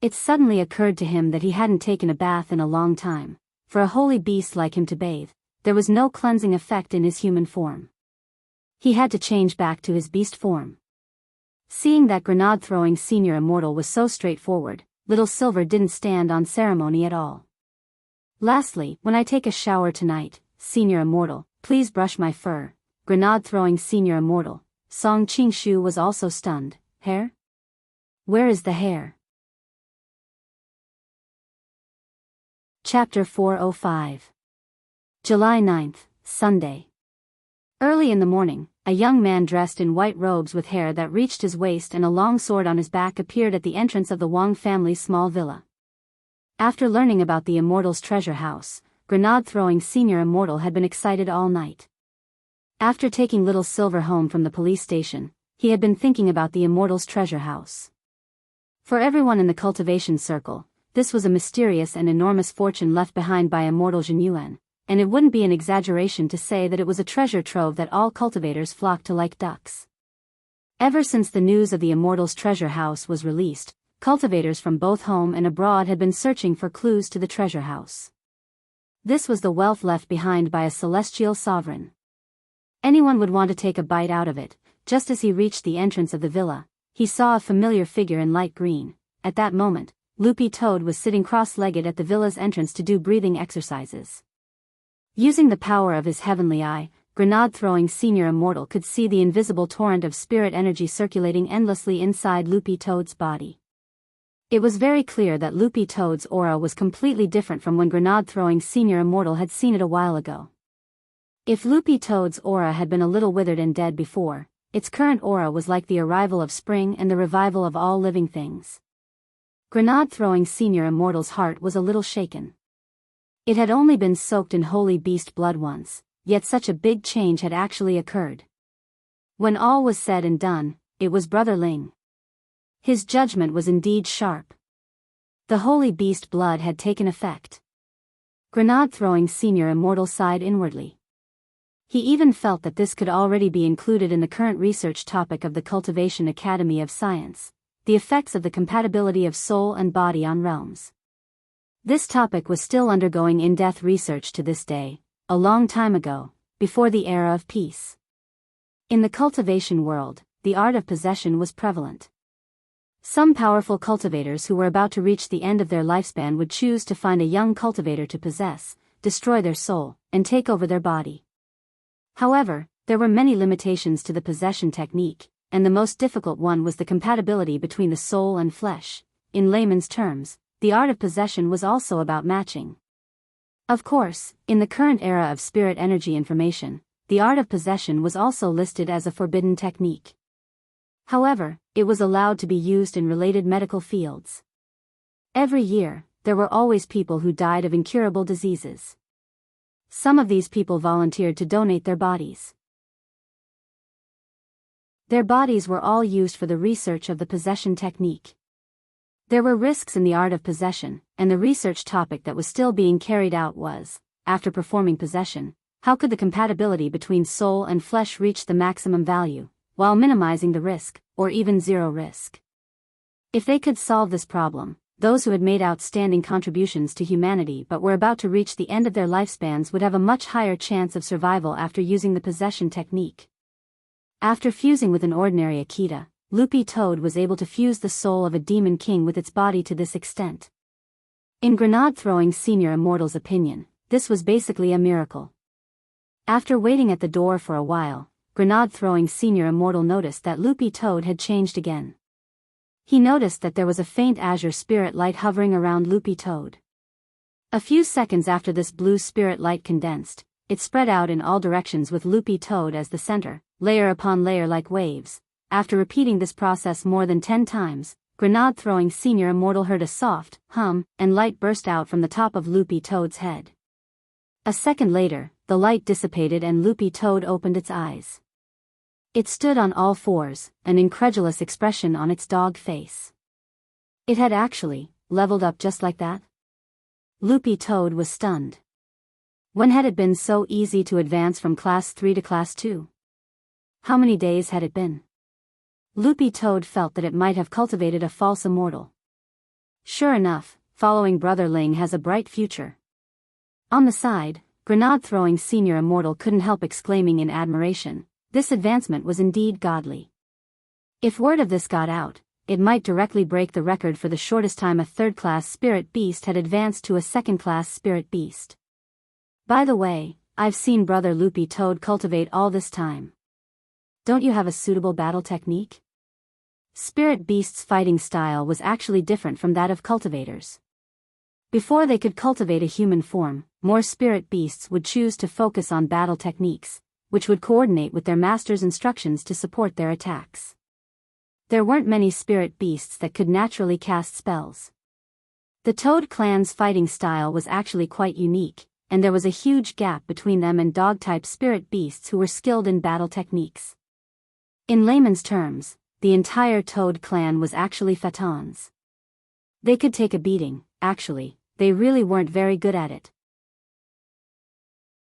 It suddenly occurred to him that he hadn't taken a bath in a long time. For a holy beast like him to bathe, there was no cleansing effect in his human form. He had to change back to his beast form. Seeing that grenade-throwing Senior Immortal was so straightforward, Little Silver didn't stand on ceremony at all. Lastly, when I take a shower tonight, Senior Immortal, please brush my fur. Grenade-throwing Senior Immortal. Song Qing-shu was also stunned. Hair? Where is the hair? Chapter 405. July 9th, Sunday. Early in the morning, a young man dressed in white robes with hair that reached his waist and a long sword on his back appeared at the entrance of the Wang family's small villa. After learning about the Immortal's treasure house, grenade-throwing Senior Immortal had been excited all night. After taking Little Silver home from the police station, he had been thinking about the Immortal's treasure house. For everyone in the cultivation circle, this was a mysterious and enormous fortune left behind by Immortal Jinyuan, and it wouldn't be an exaggeration to say that it was a treasure trove that all cultivators flocked to like ducks. Ever since the news of the Immortal's treasure house was released, cultivators from both home and abroad had been searching for clues to the treasure house. This was the wealth left behind by a celestial sovereign. Anyone would want to take a bite out of it. Just as he reached the entrance of the villa, he saw a familiar figure in light green. At that moment, Loopy Toad was sitting cross-legged at the villa's entrance to do breathing exercises. Using the power of his heavenly eye, grenade-throwing Senior Immortal could see the invisible torrent of spirit energy circulating endlessly inside Loopy Toad's body. It was very clear that Loopy Toad's aura was completely different from when grenade-throwing Senior Immortal had seen it a while ago. If Loopy Toad's aura had been a little withered and dead before, its current aura was like the arrival of spring and the revival of all living things. Grenade-throwing Senior Immortal's heart was a little shaken. It had only been soaked in holy beast blood once, yet such a big change had actually occurred. When all was said and done, it was Brother Ling. His judgment was indeed sharp. The holy beast blood had taken effect. Grenade-throwing Senior Immortal sighed inwardly. He even felt that this could already be included in the current research topic of the Cultivation Academy of Science, the effects of the compatibility of soul and body on realms. This topic was still undergoing in-depth research to this day, a long time ago, before the era of peace. In the cultivation world, the art of possession was prevalent. Some powerful cultivators who were about to reach the end of their lifespan would choose to find a young cultivator to possess, destroy their soul, and take over their body. However, there were many limitations to the possession technique, and the most difficult one was the compatibility between the soul and flesh. In layman's terms, the art of possession was also about matching. Of course, in the current era of spirit energy information, the art of possession was also listed as a forbidden technique. However, it was allowed to be used in related medical fields. Every year, there were always people who died of incurable diseases. Some of these people volunteered to donate their bodies. Their bodies were all used for the research of the possession technique. There were risks in the art of possession, and the research topic that was still being carried out was, after performing possession, how could the compatibility between soul and flesh reach the maximum value, while minimizing the risk, or even zero risk? If they could solve this problem, those who had made outstanding contributions to humanity but were about to reach the end of their lifespans would have a much higher chance of survival after using the possession technique. After fusing with an ordinary Akita, Loopy Toad was able to fuse the soul of a demon king with its body to this extent. In grenade-throwing Senior Immortal's opinion, this was basically a miracle. After waiting at the door for a while, grenade-throwing Senior Immortal noticed that Loopy Toad had changed again. He noticed that there was a faint azure spirit light hovering around Loopy Toad. A few seconds after this blue spirit light condensed, it spread out in all directions with Loopy Toad as the center, layer upon layer like waves. After repeating this process more than 10 times, grenade-throwing Senior Immortal heard a soft hum, and light burst out from the top of Loopy Toad's head. A second later, the light dissipated and Loopy Toad opened its eyes. It stood on all fours, an incredulous expression on its dog face. It had actually leveled up just like that? Loopy Toad was stunned. When had it been so easy to advance from Class 3 to Class 2? How many days had it been? Loopy Toad felt that it might have cultivated a false immortal. Sure enough, following Brother Ling has a bright future. On the side, grenade-throwing senior immortal couldn't help exclaiming in admiration, this advancement was indeed godly. If word of this got out, it might directly break the record for the shortest time a third-class spirit beast had advanced to a second-class spirit beast. By the way, I've seen Brother Loopy Toad cultivate all this time. Don't you have a suitable battle technique? Spirit Beast's fighting style was actually different from that of cultivators. Before they could cultivate a human form, more Spirit Beasts would choose to focus on battle techniques, which would coordinate with their master's instructions to support their attacks. There weren't many Spirit Beasts that could naturally cast spells. The Toad clan's fighting style was actually quite unique, and there was a huge gap between them and dog-type Spirit Beasts who were skilled in battle techniques. In layman's terms, the entire Toad clan was actually Phaetons. They could take a beating, actually, they really weren't very good at it.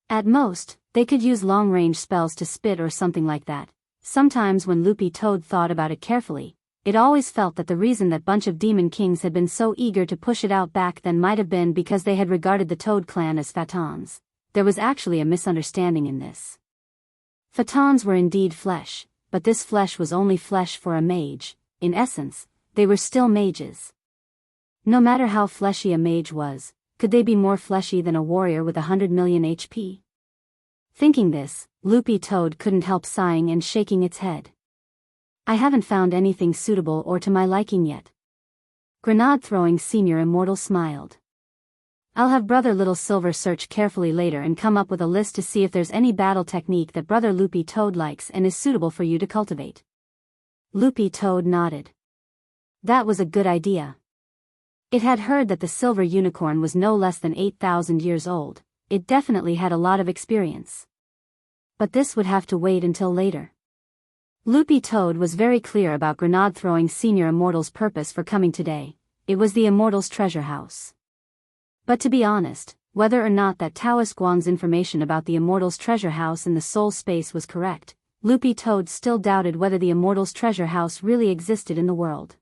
At most, they could use long-range spells to spit or something like that. Sometimes when Loopy Toad thought about it carefully, it always felt that the reason that bunch of demon kings had been so eager to push it out back then might have been because they had regarded the Toad clan as Phaetons. There was actually a misunderstanding in this. Phaetons were indeed flesh, but this flesh was only flesh for a mage. In essence, they were still mages. No matter how fleshy a mage was, could they be more fleshy than a warrior with 100 million HP? Thinking this, Loopy Toad couldn't help sighing and shaking its head. I haven't found anything suitable or to my liking yet. Grenade-throwing senior immortal smiled. I'll have Brother Little Silver search carefully later and come up with a list to see if there's any battle technique that Brother Loopy Toad likes and is suitable for you to cultivate. Loopy Toad nodded. That was a good idea. It had heard that the silver unicorn was no less than 8,000 years old. It definitely had a lot of experience. But this would have to wait until later. Loopy Toad was very clear about grenade-throwing senior immortal's purpose for coming today. It was the immortal's treasure house. But to be honest, whether or not that Taoist Guang's information about the immortal's treasure house in the soul space was correct, Loopy Toad still doubted whether the immortal's treasure house really existed in the world.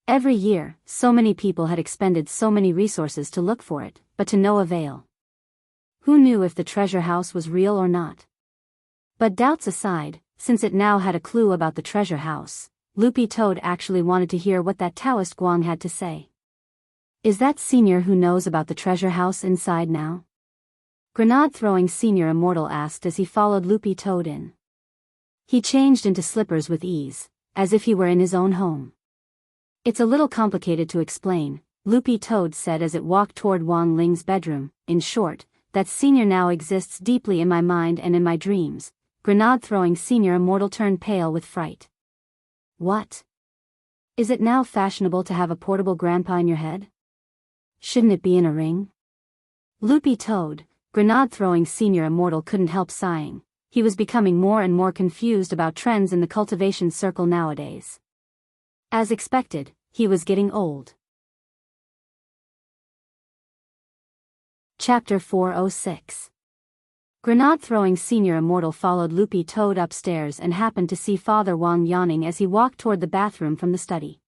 Every year, so many people had expended so many resources to look for it, but to no avail. Who knew if the treasure house was real or not? But doubts aside, since it now had a clue about the treasure house, Loopy Toad actually wanted to hear what that Taoist Guang had to say. Is that senior who knows about the treasure house inside now? Grenade-throwing senior immortal asked as he followed Loopy Toad in. He changed into slippers with ease, as if he were in his own home. It's a little complicated to explain, Loopy Toad said as it walked toward Wang Ling's bedroom. In short, that senior now exists deeply in my mind and in my dreams. Grenade-throwing senior immortal turned pale with fright. What? Is it now fashionable to have a portable grandpa in your head? Shouldn't it be in a ring? Loopy Toad, grenade-throwing senior immortal couldn't help sighing. He was becoming more and more confused about trends in the cultivation circle nowadays. As expected, he was getting old. Chapter 406. Grenade-throwing senior immortal followed Loopy Toad upstairs and happened to see Father Wang yawning as he walked toward the bathroom from the study.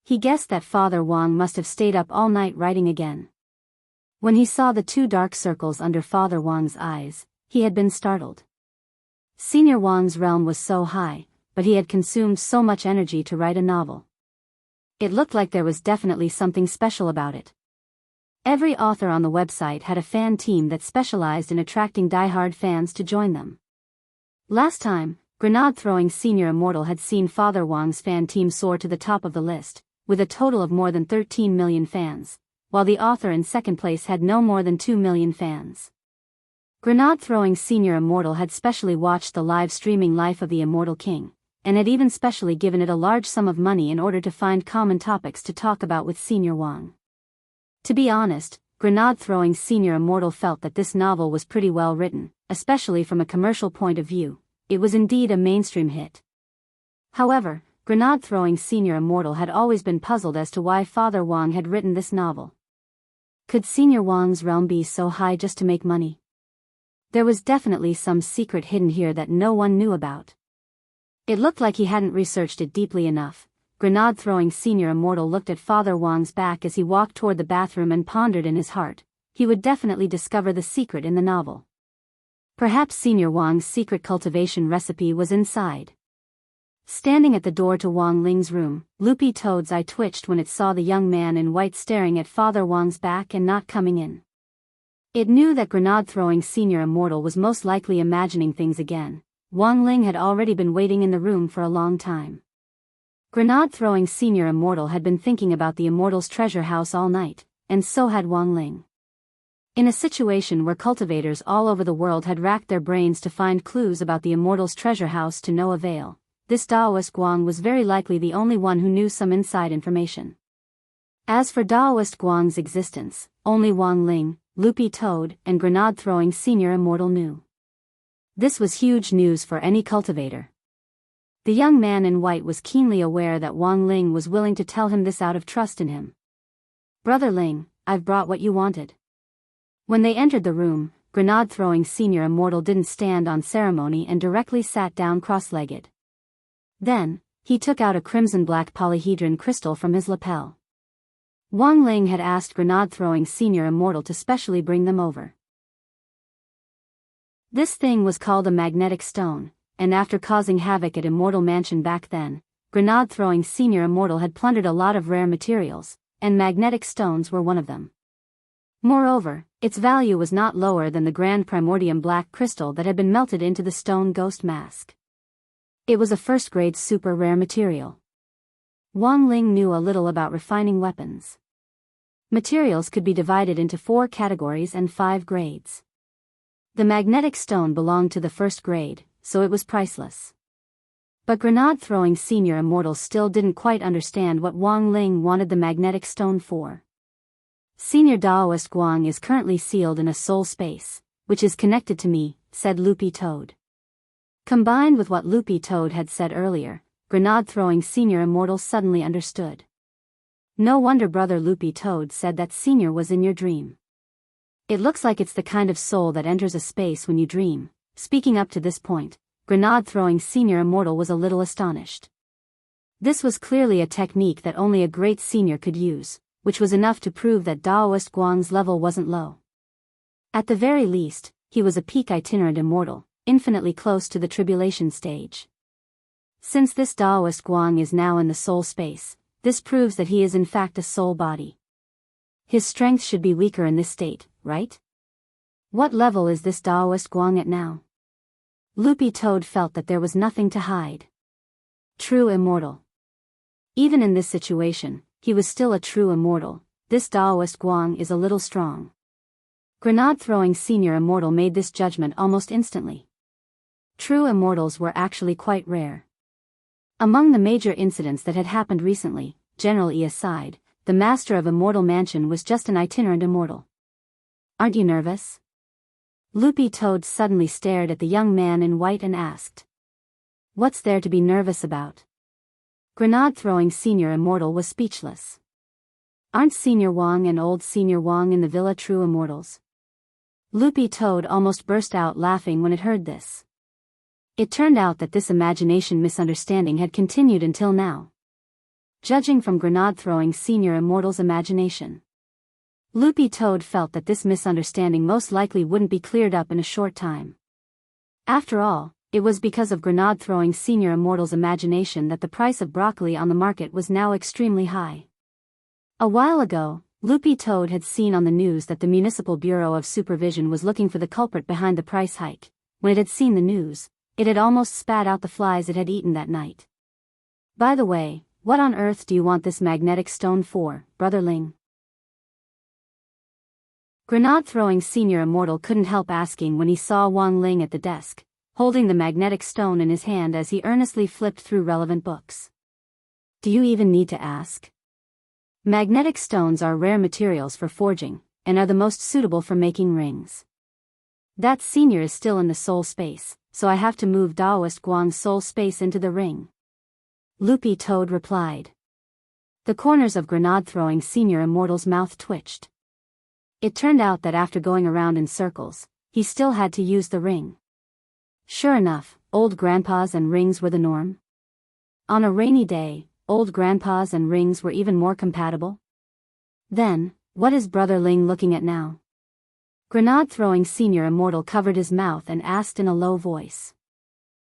He guessed that Father Wang must have stayed up all night writing again. When he saw the two dark circles under Father Wang's eyes, he had been startled. Senior Wang's realm was so high, but he had consumed so much energy to write a novel. It looked like there was definitely something special about it. Every author on the website had a fan team that specialized in attracting die-hard fans to join them. Last time, grenade-throwing senior immortal had seen Father Wang's fan team soar to the top of the list, with a total of more than 13 million fans, while the author in second place had no more than 2 million fans. Grenade-throwing senior immortal had specially watched the live streaming life of the Immortal King, and had even specially given it a large sum of money in order to find common topics to talk about with Senior Wang. To be honest, grenade-throwing senior immortal felt that this novel was pretty well written, especially from a commercial point of view. It was indeed a mainstream hit. However, grenade-throwing senior immortal had always been puzzled as to why Father Wang had written this novel. Could Senior Wang's realm be so high just to make money? There was definitely some secret hidden here that no one knew about. It looked like he hadn't researched it deeply enough. Grenade-throwing senior immortal looked at Father Wang's back as he walked toward the bathroom and pondered in his heart. He would definitely discover the secret in the novel. Perhaps Senior Wang's secret cultivation recipe was inside. Standing at the door to Wang Ling's room, Loopy Toad's eye twitched when it saw the young man in white staring at Father Wang's back and not coming in. It knew that grenade-throwing senior immortal was most likely imagining things again. Wang Ling had already been waiting in the room for a long time. Grenade-throwing senior immortal had been thinking about the immortal's treasure house all night, and so had Wang Ling. In a situation where cultivators all over the world had racked their brains to find clues about the immortal's treasure house to no avail, this Daoist Guang was very likely the only one who knew some inside information. As for Daoist Guang's existence, only Wang Ling, Loopy Toad, and grenade-throwing senior immortal knew. This was huge news for any cultivator. The young man in white was keenly aware that Wang Ling was willing to tell him this out of trust in him. "Brother Ling, I've brought what you wanted." When they entered the room, grenade-throwing senior immortal didn't stand on ceremony and directly sat down cross-legged. Then, he took out a crimson-black polyhedron crystal from his lapel. Wang Ling had asked grenade-throwing senior immortal to specially bring them over. This thing was called a magnetic stone, and after causing havoc at Immortal Mansion back then, grenade-throwing senior immortal had plundered a lot of rare materials, and magnetic stones were one of them. Moreover, its value was not lower than the grand primordium black crystal that had been melted into the stone ghost mask. It was a first-grade super rare material. Wang Ling knew a little about refining weapons. Materials could be divided into 4 categories and 5 grades. The magnetic stone belonged to the first grade, so it was priceless. But grenade-throwing senior immortal still didn't quite understand what Wang Ling wanted the magnetic stone for. Senior Daoist Guang is currently sealed in a soul space, which is connected to me, said Loopy Toad. Combined with what Loopy Toad had said earlier, grenade-throwing senior immortal suddenly understood. No wonder Brother Loopy Toad said that Senior was in your dream. It looks like it's the kind of soul that enters a space when you dream. Speaking up to this point, grenade-throwing senior immortal was a little astonished. This was clearly a technique that only a great senior could use, which was enough to prove that Daoist Guang's level wasn't low. At the very least, he was a peak itinerant immortal, infinitely close to the tribulation stage. Since this Daoist Guang is now in the soul space, this proves that he is in fact a soul body. His strength should be weaker in this state, right? What level is this Daoist Guang at now? Loopy Toad felt that there was nothing to hide. True immortal. Even in this situation, he was still a true immortal. This Daoist Guang is a little strong. Grenade-throwing senior immortal made this judgment almost instantly. True immortals were actually quite rare. Among the major incidents that had happened recently, General E aside, the master of Immortal Mansion was just an itinerant immortal. Aren't you nervous? Loopy Toad suddenly stared at the young man in white and asked. What's there to be nervous about? Grenade-throwing senior immortal was speechless. Aren't Senior Wang and old Senior Wang in the villa true immortals? Loopy Toad almost burst out laughing when it heard this. It turned out that this imagination misunderstanding had continued until now. Judging from grenade-throwing senior immortal's imagination, Loopy Toad felt that this misunderstanding most likely wouldn't be cleared up in a short time. After all, it was because of grenade-throwing senior immortal's imagination that the price of broccoli on the market was now extremely high. A while ago, Loopy Toad had seen on the news that the Municipal Bureau of Supervision was looking for the culprit behind the price hike. When it had seen the news, it had almost spat out the flies it had eaten that night. By the way, what on earth do you want this magnetic stone for, Brother Ling? Grenade-throwing senior immortal couldn't help asking when he saw Wang Ling at the desk, holding the magnetic stone in his hand as he earnestly flipped through relevant books. Do you even need to ask? Magnetic stones are rare materials for forging, and are the most suitable for making rings. That senior is still in the soul space, so I have to move Daoist Guang's soul space into the ring. Loopy Toad replied. The corners of grenade-throwing Senior Immortal's mouth twitched. It turned out that after going around in circles, he still had to use the ring. Sure enough, old grandpas and rings were the norm. On a rainy day, old grandpas and rings were even more compatible. Then, what is Brother Ling looking at now? Grenade-throwing Senior Immortal covered his mouth and asked in a low voice.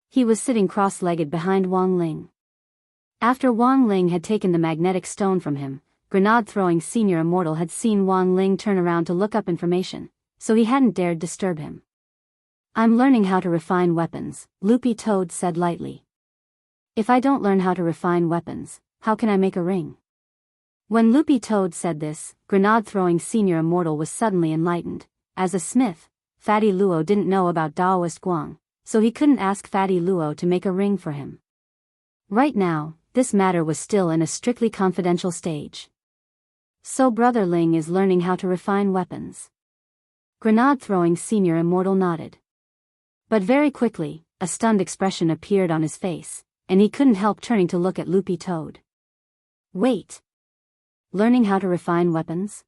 He was sitting cross-legged behind Wang Ling. After Wang Ling had taken the magnetic stone from him, grenade-throwing Senior Immortal had seen Wang Ling turn around to look up information, so he hadn't dared disturb him. I'm learning how to refine weapons, Loopy Toad said lightly. If I don't learn how to refine weapons, how can I make a ring? When Loopy Toad said this, grenade-throwing Senior Immortal was suddenly enlightened. As a smith, Fatty Luo didn't know about Daoist Guang, so he couldn't ask Fatty Luo to make a ring for him. Right now, this matter was still in a strictly confidential stage. So Brother Ling is learning how to refine weapons. Grenade-throwing Senior Immortal nodded. But very quickly, a stunned expression appeared on his face, and he couldn't help turning to look at Loopy Toad. Wait! Learning how to refine weapons?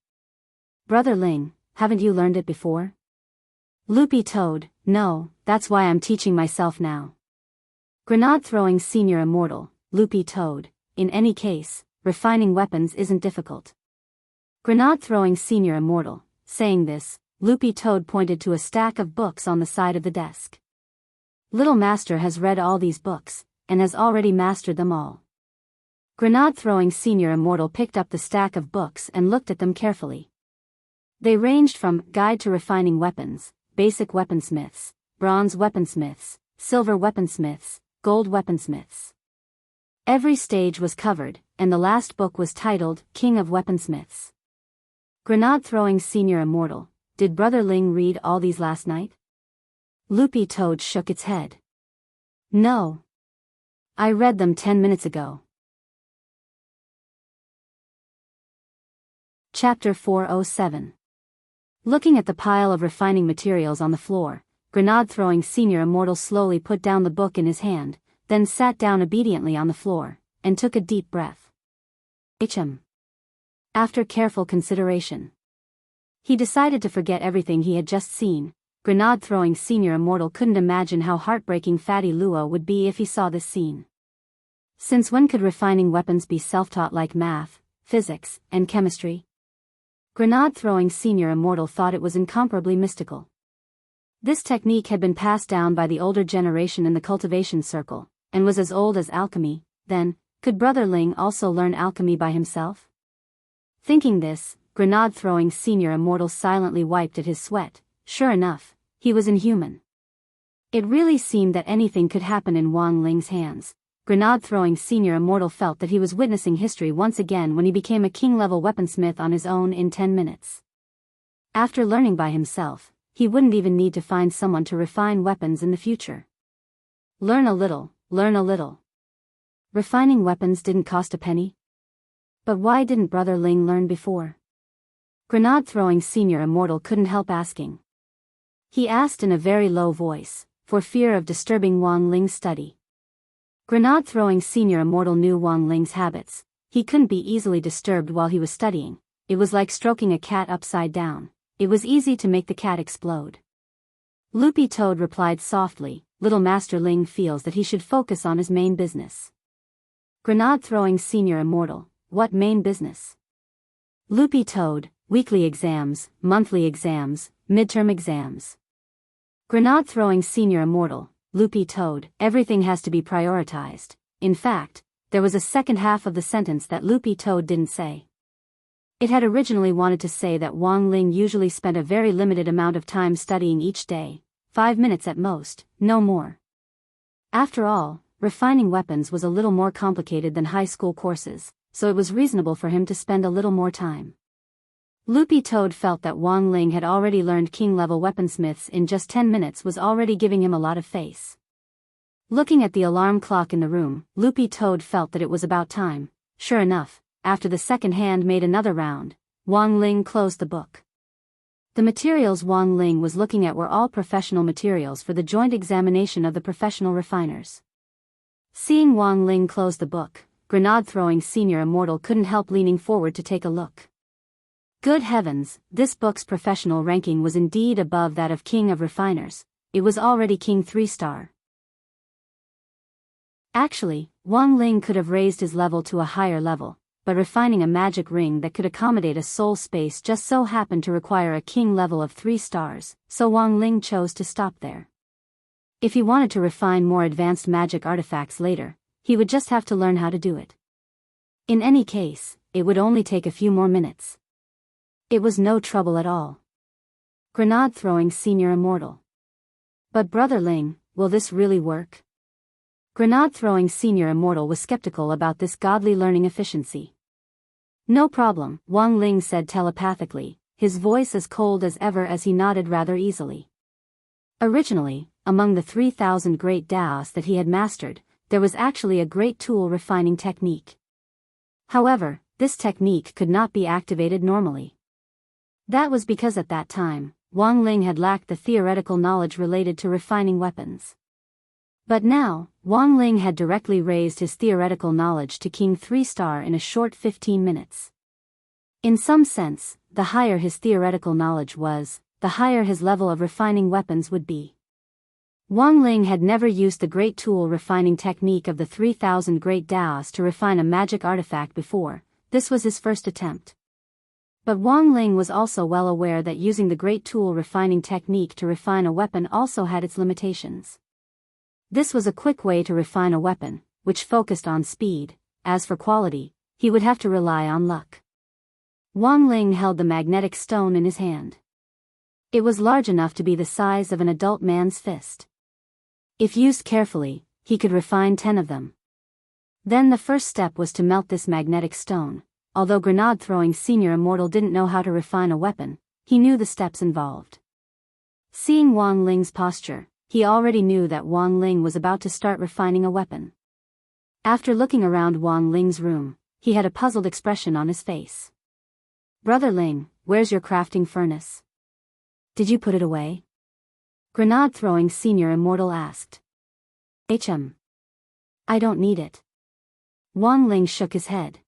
Brother Ling, haven't you learned it before? Loopy Toad, no, that's why I'm teaching myself now. Grenade-throwing Senior Immortal, Loopy Toad, in any case, refining weapons isn't difficult. Grenade-throwing Senior Immortal, saying this, Loopy Toad pointed to a stack of books on the side of the desk. Little Master has read all these books, and has already mastered them all. Grenade-throwing Senior Immortal picked up the stack of books and looked at them carefully. They ranged from Guide to Refining Weapons, Basic Weaponsmiths, Bronze Weaponsmiths, Silver Weaponsmiths, Gold Weaponsmiths. Every stage was covered, and the last book was titled King of Weaponsmiths. Grenade-throwing Senior Immortal, did Brother Ling read all these last night? Loopy Toad shook its head. No. I read them 10 minutes ago. Chapter 407. Looking at the pile of refining materials on the floor, grenade-throwing Senior Immortal slowly put down the book in his hand, then sat down obediently on the floor, and took a deep breath. After careful consideration, he decided to forget everything he had just seen. Grenade-throwing Senior Immortal couldn't imagine how heartbreaking Fatty Luo would be if he saw this scene. Since when could refining weapons be self-taught like math, physics, and chemistry? Grenade-throwing Senior Immortal thought it was incomparably mystical. This technique had been passed down by the older generation in the cultivation circle, and was as old as alchemy. Then, could Brother Ling also learn alchemy by himself? Thinking this, grenade-throwing Senior Immortal silently wiped at his sweat. Sure enough, he was inhuman. It really seemed that anything could happen in Wang Ling's hands. Grenade-throwing Senior Immortal felt that he was witnessing history once again when he became a king-level weaponsmith on his own in 10 minutes. After learning by himself, he wouldn't even need to find someone to refine weapons in the future. Learn a little, learn a little. Refining weapons didn't cost a penny. But why didn't Brother Ling learn before? Grenade-throwing Senior Immortal couldn't help asking. He asked in a very low voice, for fear of disturbing Wang Ling's study. Grenade-throwing Senior Immortal knew Wang Ling's habits. He couldn't be easily disturbed while he was studying. It was like stroking a cat upside down. It was easy to make the cat explode. Loopy Toad replied softly, Little Master Ling feels that he should focus on his main business. Grenade-throwing Senior Immortal, what main business? Loopy Toad, weekly exams, monthly exams, midterm exams. Grenade-throwing Senior Immortal, Loopy Toad, everything has to be prioritized. In fact, there was a second half of the sentence that Loopy Toad didn't say. It had originally wanted to say that Wang Ling usually spent a very limited amount of time studying each day, 5 minutes at most, no more. After all, refining weapons was a little more complicated than high school courses, so it was reasonable for him to spend a little more time. Loopy Toad felt that Wang Ling had already learned king-level weaponsmiths in just 10 minutes was already giving him a lot of face. Looking at the alarm clock in the room, Loopy Toad felt that it was about time. Sure enough, after the second hand made another round, Wang Ling closed the book. The materials Wang Ling was looking at were all professional materials for the joint examination of the professional refiners. Seeing Wang Ling close the book, grenade-throwing senior immortal couldn't help leaning forward to take a look. Good heavens, this book's professional ranking was indeed above that of King of Refiners. It was already King 3-star. Actually, Wang Ling could have raised his level to a higher level, but refining a magic ring that could accommodate a soul space just so happened to require a king level of 3 stars, so Wang Ling chose to stop there. If he wanted to refine more advanced magic artifacts later, he would just have to learn how to do it. In any case, it would only take a few more minutes. It was no trouble at all. Grenade-throwing senior immortal. But Brother Ling, will this really work? Grenade-throwing senior immortal was skeptical about this godly learning efficiency. No problem, Wang Ling said telepathically, his voice as cold as ever as he nodded rather easily. Originally, among the 3,000 great Daos that he had mastered, there was actually a great tool refining technique. However, this technique could not be activated normally. That was because at that time, Wang Ling had lacked the theoretical knowledge related to refining weapons. But now, Wang Ling had directly raised his theoretical knowledge to King 3-star in a short 15 minutes. In some sense, the higher his theoretical knowledge was, the higher his level of refining weapons would be. Wang Ling had never used the great tool refining technique of the 3,000 great Daos to refine a magic artifact before. This was his first attempt. But Wang Ling was also well aware that using the great tool refining technique to refine a weapon also had its limitations. This was a quick way to refine a weapon, which focused on speed. As for quality, he would have to rely on luck. Wang Ling held the magnetic stone in his hand. It was large enough to be the size of an adult man's fist. If used carefully, he could refine 10 of them. Then the first step was to melt this magnetic stone. Although grenade-throwing senior immortal didn't know how to refine a weapon, he knew the steps involved. Seeing Wang Ling's posture, he already knew that Wang Ling was about to start refining a weapon. After looking around Wang Ling's room, he had a puzzled expression on his face. Brother Ling, where's your crafting furnace? Did you put it away? Grenade-throwing senior immortal asked. I don't need it. Wang Ling shook his head.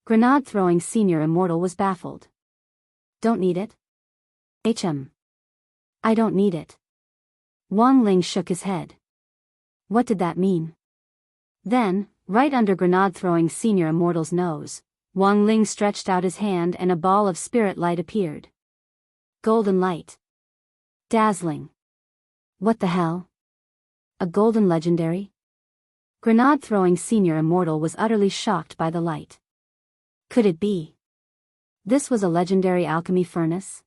Grenade-throwing senior immortal was baffled. Don't need it? I don't need it. Wang Ling shook his head. What did that mean? Then, right under grenade-throwing senior immortal's nose, Wang Ling stretched out his hand and a ball of spirit light appeared. Golden light. Dazzling. What the hell? A golden legendary? Grenade-throwing senior immortal was utterly shocked by the light. Could it be? This was a legendary alchemy furnace?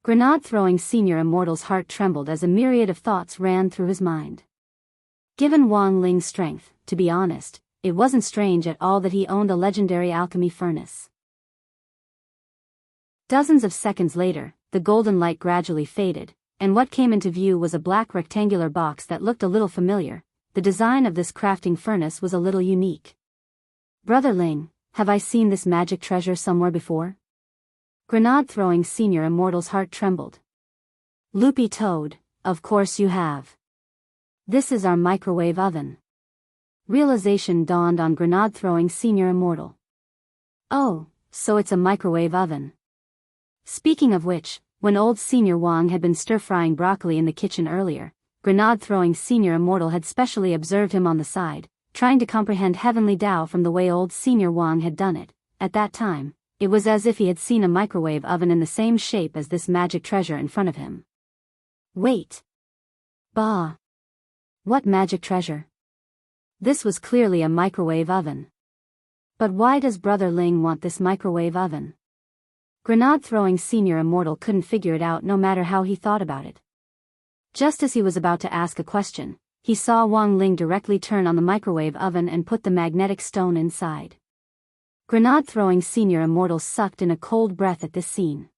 Grenade-throwing senior immortal's heart trembled as a myriad of thoughts ran through his mind. Given Wang Ling's strength, to be honest, it wasn't strange at all that he owned a legendary alchemy furnace. Dozens of seconds later, the golden light gradually faded, and what came into view was a black rectangular box that looked a little familiar. The design of this crafting furnace was a little unique. Brother Ling, have I seen this magic treasure somewhere before? Grenade-throwing senior immortal's heart trembled. Loopy Toad, of course you have. This is our microwave oven. Realization dawned on grenade-throwing senior immortal. Oh, so it's a microwave oven. Speaking of which, when old senior Wang had been stir-frying broccoli in the kitchen earlier, grenade-throwing senior immortal had specially observed him on the side, trying to comprehend heavenly Tao from the way old senior Wang had done it. At that time, it was as if he had seen a microwave oven in the same shape as this magic treasure in front of him. Wait. Bah. What magic treasure? This was clearly a microwave oven. But why does Brother Ling want this microwave oven? Grenade-throwing senior immortal couldn't figure it out no matter how he thought about it. Just as he was about to ask a question, he saw Wang Ling directly turn on the microwave oven and put the magnetic stone inside. Grenade-throwing senior immortal sucked in a cold breath at this scene.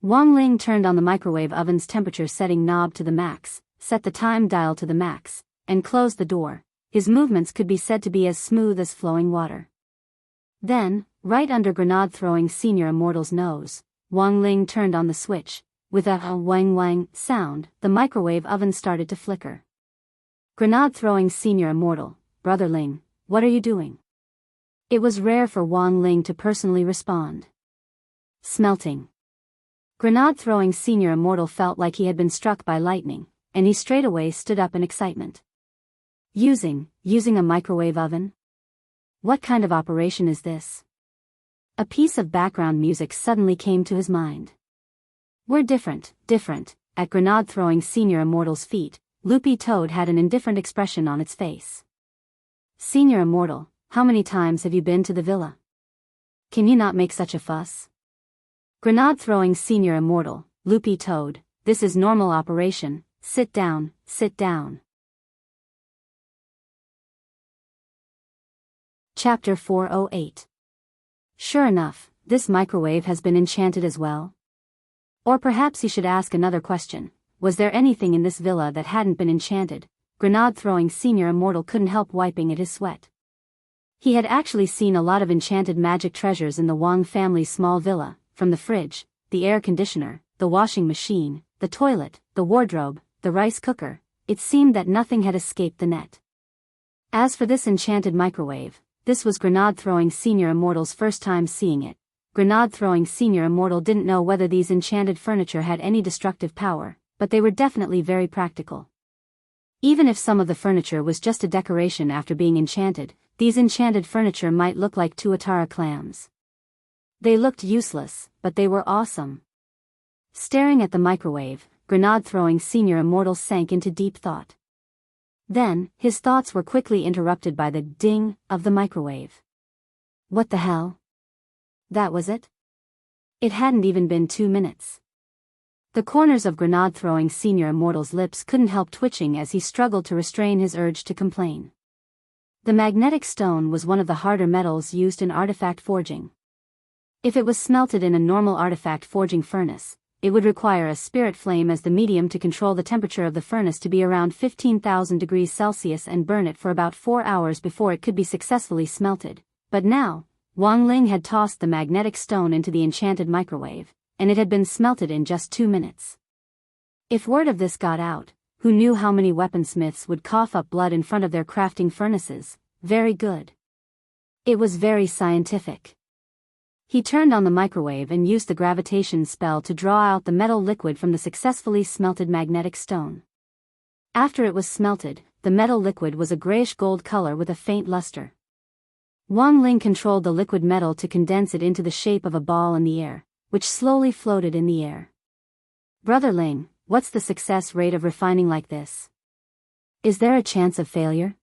Wang Ling turned on the microwave oven's temperature setting knob to the max, set the time dial to the max, and closed the door. His movements could be said to be as smooth as flowing water. Then, right under grenade-throwing senior immortal's nose, Wang Ling turned on the switch. With a wang wang sound, the microwave oven started to flicker. Grenade-throwing senior immortal, Brother Ling, what are you doing? It was rare for Wang Ling to personally respond. Smelting. Grenade-throwing senior immortal felt like he had been struck by lightning, and he straightaway stood up in excitement. Using a microwave oven? What kind of operation is this? A piece of background music suddenly came to his mind. We're different. At grenade-throwing senior immortal's feet, Loopy Toad had an indifferent expression on its face. Senior immortal, how many times have you been to the villa? Can you not make such a fuss? Grenade-throwing senior immortal, Loopy Toad, this is normal operation, sit down. Chapter 408. Sure enough, this microwave has been enchanted as well. Or perhaps he should ask another question. Was there anything in this villa that hadn't been enchanted? Grenade-throwing senior immortal couldn't help wiping at his sweat. He had actually seen a lot of enchanted magic treasures in the Wang family's small villa, from the fridge, the air conditioner, the washing machine, the toilet, the wardrobe, the rice cooker. It seemed that nothing had escaped the net. As for this enchanted microwave, this was Grenade-throwing senior immortal's first time seeing it. Grenade-throwing senior immortal didn't know whether these enchanted furniture had any destructive power, but they were definitely very practical. Even if some of the furniture was just a decoration after being enchanted, these enchanted furniture might look like tuatara clams. They looked useless, but they were awesome. Staring at the microwave, Grenade-throwing senior immortal sank into deep thought. Then, his thoughts were quickly interrupted by the ding of the microwave. What the hell? That was it? It hadn't even been 2 minutes. The corners of Grenade-throwing senior immortal's lips couldn't help twitching as he struggled to restrain his urge to complain. The magnetic stone was one of the harder metals used in artifact forging. If it was smelted in a normal artifact forging furnace, it would require a spirit flame as the medium to control the temperature of the furnace to be around 15,000 degrees Celsius and burn it for about 4 hours before it could be successfully smelted. But now, Wang Ling had tossed the magnetic stone into the enchanted microwave, and it had been smelted in just 2 minutes. If word of this got out, who knew how many weaponsmiths would cough up blood in front of their crafting furnaces? Very good. It was very scientific. He turned on the microwave and used the gravitation spell to draw out the metal liquid from the successfully smelted magnetic stone. After it was smelted, the metal liquid was a grayish-gold color with a faint luster. Wang Ling controlled the liquid metal to condense it into the shape of a ball in the air, which slowly floated in the air. Brother Ling, what's the success rate of refining like this? Is there a chance of failure?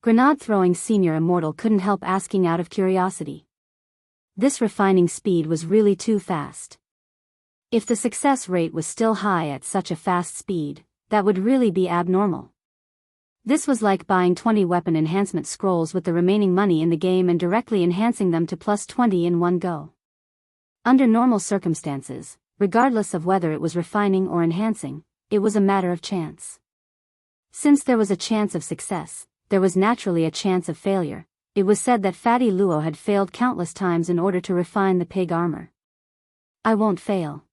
Grenade-throwing senior immortal couldn't help asking out of curiosity. This refining speed was really too fast. If the success rate was still high at such a fast speed, that would really be abnormal. This was like buying 20 weapon enhancement scrolls with the remaining money in the game and directly enhancing them to plus 20 in one go. Under normal circumstances, regardless of whether it was refining or enhancing, it was a matter of chance. Since there was a chance of success, there was naturally a chance of failure. It was said that Fatty Luo had failed countless times in order to refine the pig armor. I won't fail.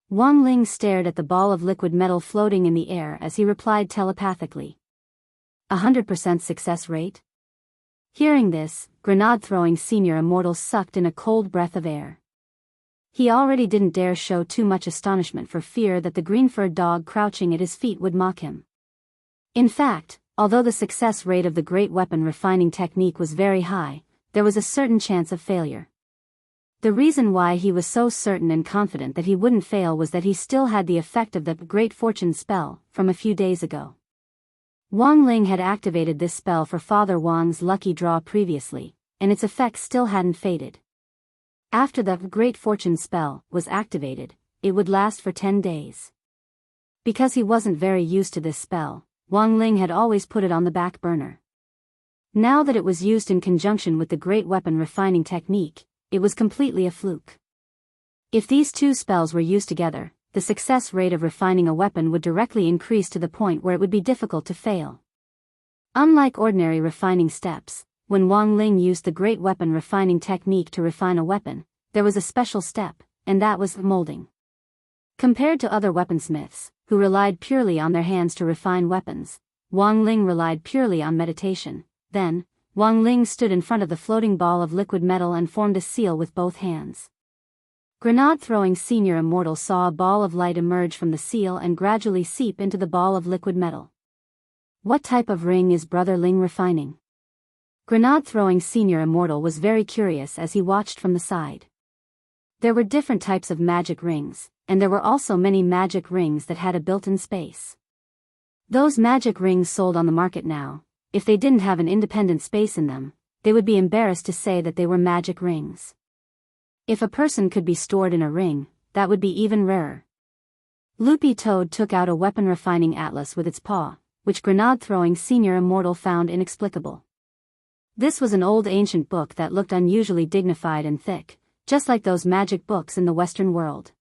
Wang Ling stared at the ball of liquid metal floating in the air as he replied telepathically. 100% success rate? Hearing this, Grenade-throwing senior immortal sucked in a cold breath of air. He already didn't dare show too much astonishment for fear that the green-furred dog crouching at his feet would mock him. In fact, although the success rate of the great weapon refining technique was very high, there was a certain chance of failure. The reason why he was so certain and confident that he wouldn't fail was that he still had the effect of the Great Fortune spell from a few days ago. Wang Ling had activated this spell for Father Wang's lucky draw previously, and its effect still hadn't faded. After the Great Fortune spell was activated, it would last for 10 days. Because he wasn't very used to this spell, Wang Ling had always put it on the back burner. Now that it was used in conjunction with the great weapon refining technique, it was completely a fluke. If these two spells were used together, the success rate of refining a weapon would directly increase to the point where it would be difficult to fail. Unlike ordinary refining steps, when Wang Ling used the great weapon refining technique to refine a weapon, there was a special step, and that was molding. Compared to other weaponsmiths, who relied purely on their hands to refine weapons, Wang Ling relied purely on meditation. Then, Wang Ling stood in front of the floating ball of liquid metal and formed a seal with both hands. Grenade-throwing Senior Immortal saw a ball of light emerge from the seal and gradually seep into the ball of liquid metal. What type of ring is Brother Ling refining? Grenade-throwing Senior Immortal was very curious as he watched from the side. There were different types of magic rings, and there were also many magic rings that had a built-in space. Those magic rings sold on the market now, if they didn't have an independent space in them, they would be embarrassed to say that they were magic rings. If a person could be stored in a ring, that would be even rarer. Loopy Toad took out a weapon refining atlas with its paw, which Grenade-throwing Senior Immortal found inexplicable. This was an old ancient book that looked unusually dignified and thick, just like those magic books in the Western world.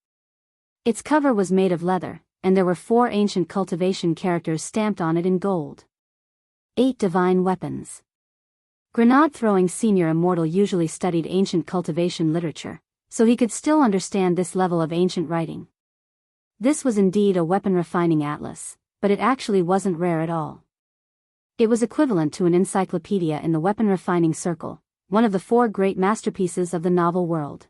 Its cover was made of leather, and there were 4 ancient cultivation characters stamped on it in gold. 8 divine weapons. Grenade-throwing Senior Immortal usually studied ancient cultivation literature, so he could still understand this level of ancient writing. This was indeed a weapon refining atlas, but it actually wasn't rare at all. It was equivalent to an encyclopedia in the weapon refining circle, one of the 4 great masterpieces of the novel world.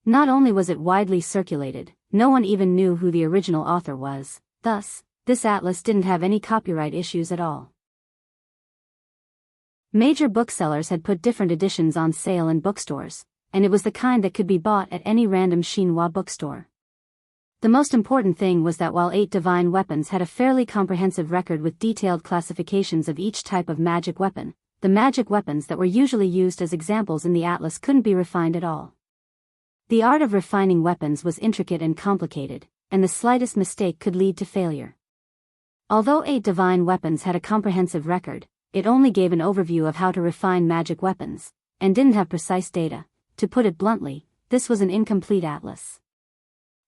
Not only was it widely circulated, no one even knew who the original author was, thus, this atlas didn't have any copyright issues at all. Major booksellers had put different editions on sale in bookstores, and it was the kind that could be bought at any random Xinhua bookstore. The most important thing was that while 8 divine weapons had a fairly comprehensive record with detailed classifications of each type of magic weapon, the magic weapons that were usually used as examples in the atlas couldn't be refined at all. The art of refining weapons was intricate and complicated, and the slightest mistake could lead to failure. Although 8 divine weapons had a comprehensive record, it only gave an overview of how to refine magic weapons, and didn't have precise data. To put it bluntly, this was an incomplete atlas.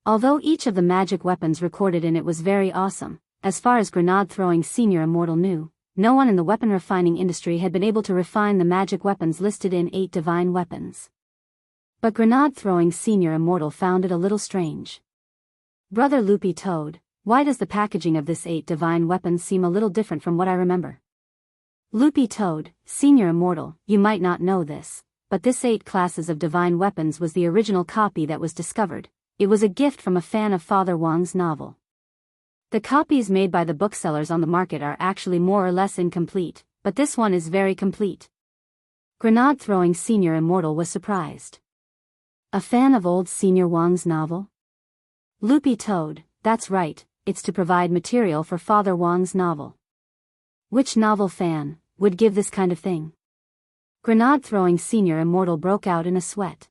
Although each of the magic weapons recorded in it was very awesome, as far as Grenade-throwing Senior Immortal knew, no one in the weapon refining industry had been able to refine the magic weapons listed in 8 divine weapons. But Grenade-throwing Senior Immortal found it a little strange. Brother Loopy Toad, why does the packaging of this 8 divine weapons seem a little different from what I remember? Loopy Toad, Senior Immortal, you might not know this, but this 8 classes of divine weapons was the original copy that was discovered. It was a gift from a fan of Father Wang's novel. The copies made by the booksellers on the market are actually more or less incomplete, but this one is very complete. Grenade-throwing Senior Immortal was surprised. A fan of old Senior Wang's novel? Loopy Toad, that's right, it's to provide material for Father Wang's novel. Which novel fan would give this kind of thing? Grenade-throwing Senior Immortal broke out in a sweat.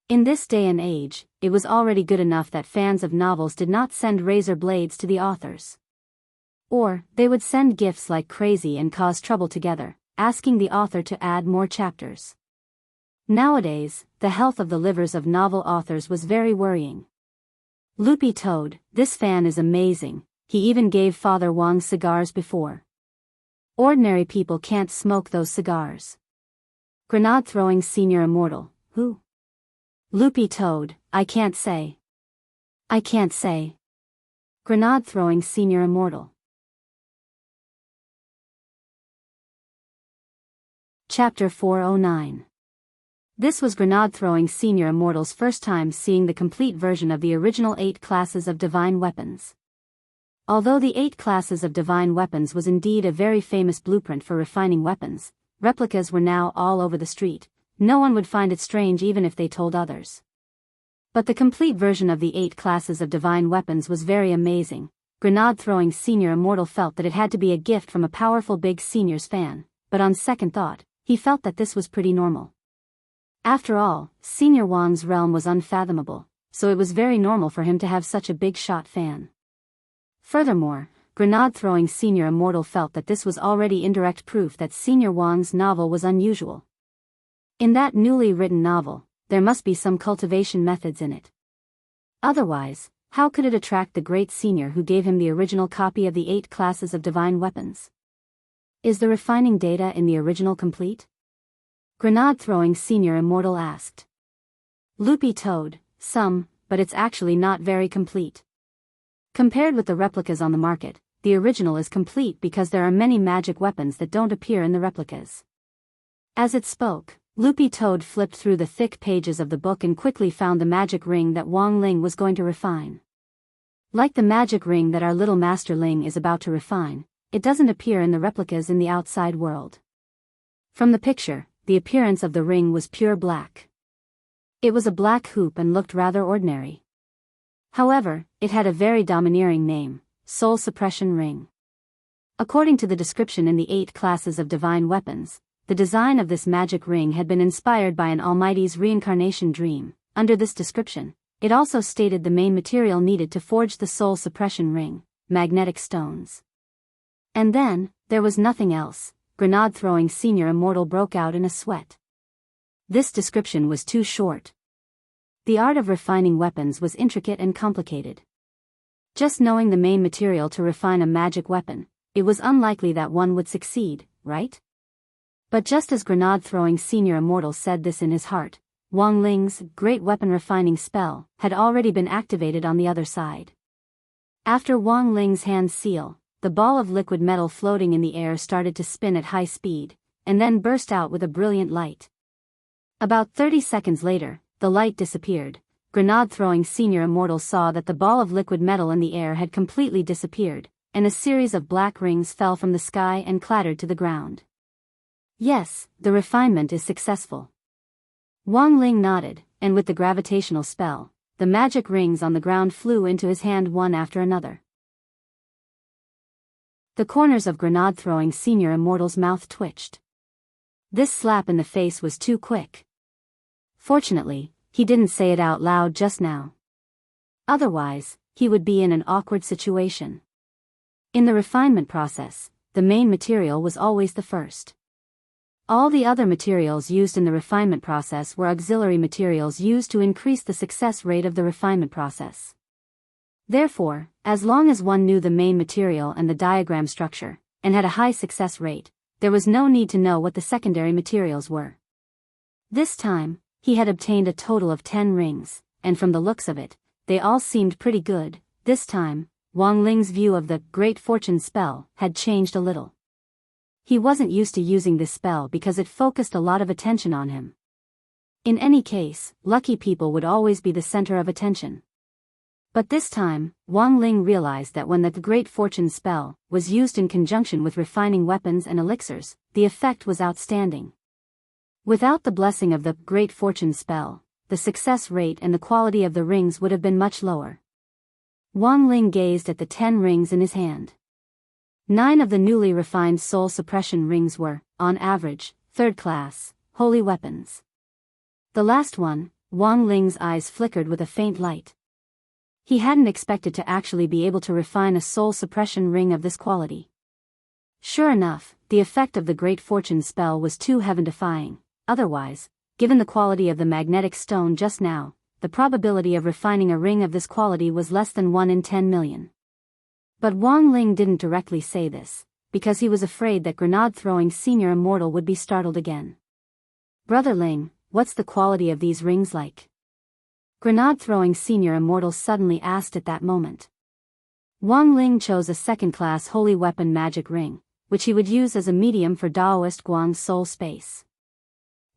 In this day and age, it was already good enough that fans of novels did not send razor blades to the authors. Or, they would send gifts like crazy and cause trouble together, asking the author to add more chapters. Nowadays, the health of the livers of novel authors was very worrying. Loopy Toad, this fan is amazing, he even gave Father Wang cigars before. Ordinary people can't smoke those cigars. Grenade-throwing Senior Immortal, who? Loopy Toad, I can't say. I can't say. Grenade-throwing Senior Immortal. Chapter 409. This was Grenade-throwing Senior Immortal's first time seeing the complete version of the original 8 classes of divine weapons. Although the 8 classes of divine weapons was indeed a very famous blueprint for refining weapons, replicas were now all over the street. No one would find it strange even if they told others. But the complete version of the 8 classes of divine weapons was very amazing. Grenade-throwing Senior Immortal felt that it had to be a gift from a powerful big seniors fan, but on second thought, he felt that this was pretty normal. After all, Senior Wang's realm was unfathomable, so it was very normal for him to have such a big shot fan. Furthermore, Grenade-throwing Senior Immortal felt that this was already indirect proof that Senior Wang's novel was unusual. In that newly written novel, there must be some cultivation methods in it. Otherwise, how could it attract the great senior who gave him the original copy of the 8 classes of divine weapons? Is the refining data in the original complete? Grenade-throwing Senior Immortal asked. Loopy toad, some, but it's actually not very complete. Compared with the replicas on the market, the original is complete because there are many magic weapons that don't appear in the replicas. As it spoke, Loopy Toad flipped through the thick pages of the book and quickly found the magic ring that Wang Ling was going to refine. Like the magic ring that our little Master Ling is about to refine, it doesn't appear in the replicas in the outside world. From the picture, the appearance of the ring was pure black. It was a black hoop and looked rather ordinary. However, it had a very domineering name, Soul Suppression Ring. According to the description in the 8 classes of divine weapons, the design of this magic ring had been inspired by an Almighty's reincarnation dream. Under this description, it also stated the main material needed to forge the Soul Suppression Ring, magnetic stones. And then, there was nothing else. Grenade-throwing Senior Immortal broke out in a sweat. This description was too short. The art of refining weapons was intricate and complicated. Just knowing the main material to refine a magic weapon, it was unlikely that one would succeed, right? But just as Grenade-throwing Senior Immortal said this in his heart, Wang Ling's great weapon refining spell had already been activated on the other side. After Wang Ling's hand seal, the ball of liquid metal floating in the air started to spin at high speed, and then burst out with a brilliant light. About 30 seconds later, the light disappeared. Grenade-throwing Senior Immortal saw that the ball of liquid metal in the air had completely disappeared, and a series of black rings fell from the sky and clattered to the ground. Yes, the refinement is successful. Wang Ling nodded, and with the gravitational spell, the magic rings on the ground flew into his hand one after another. The corners of Grenade-throwing Senior Immortal's mouth twitched. This slap in the face was too quick. Fortunately, he didn't say it out loud just now. Otherwise, he would be in an awkward situation. In the refinement process, the main material was always the first. All the other materials used in the refinement process were auxiliary materials used to increase the success rate of the refinement process. Therefore, as long as one knew the main material and the diagram structure, and had a high success rate, there was no need to know what the secondary materials were. This time, he had obtained a total of 10 rings, and from the looks of it, they all seemed pretty good. This time, Wang Ling's view of the Great Fortune spell had changed a little. He wasn't used to using this spell because it focused a lot of attention on him. In any case, lucky people would always be the center of attention. But this time, Wang Ling realized that when the Great Fortune spell was used in conjunction with refining weapons and elixirs, the effect was outstanding. Without the blessing of the Great Fortune spell, the success rate and the quality of the rings would have been much lower. Wang Ling gazed at the 10 rings in his hand. 9 of the newly refined soul suppression rings were, on average, 3rd class, holy weapons. The last one, Wang Ling's eyes flickered with a faint light. He hadn't expected to actually be able to refine a soul suppression ring of this quality. Sure enough, the effect of the Great Fortune spell was too heaven-defying. Otherwise, given the quality of the magnetic stone just now, the probability of refining a ring of this quality was less than 1 in 10 million. But Wang Ling didn't directly say this, because he was afraid that Grenade-throwing Senior Immortal would be startled again. Brother Ling, what's the quality of these rings like? Grenade-throwing Senior Immortal suddenly asked at that moment. Wang Ling chose a 2nd-class holy weapon magic ring, which he would use as a medium for Daoist Guang's soul space.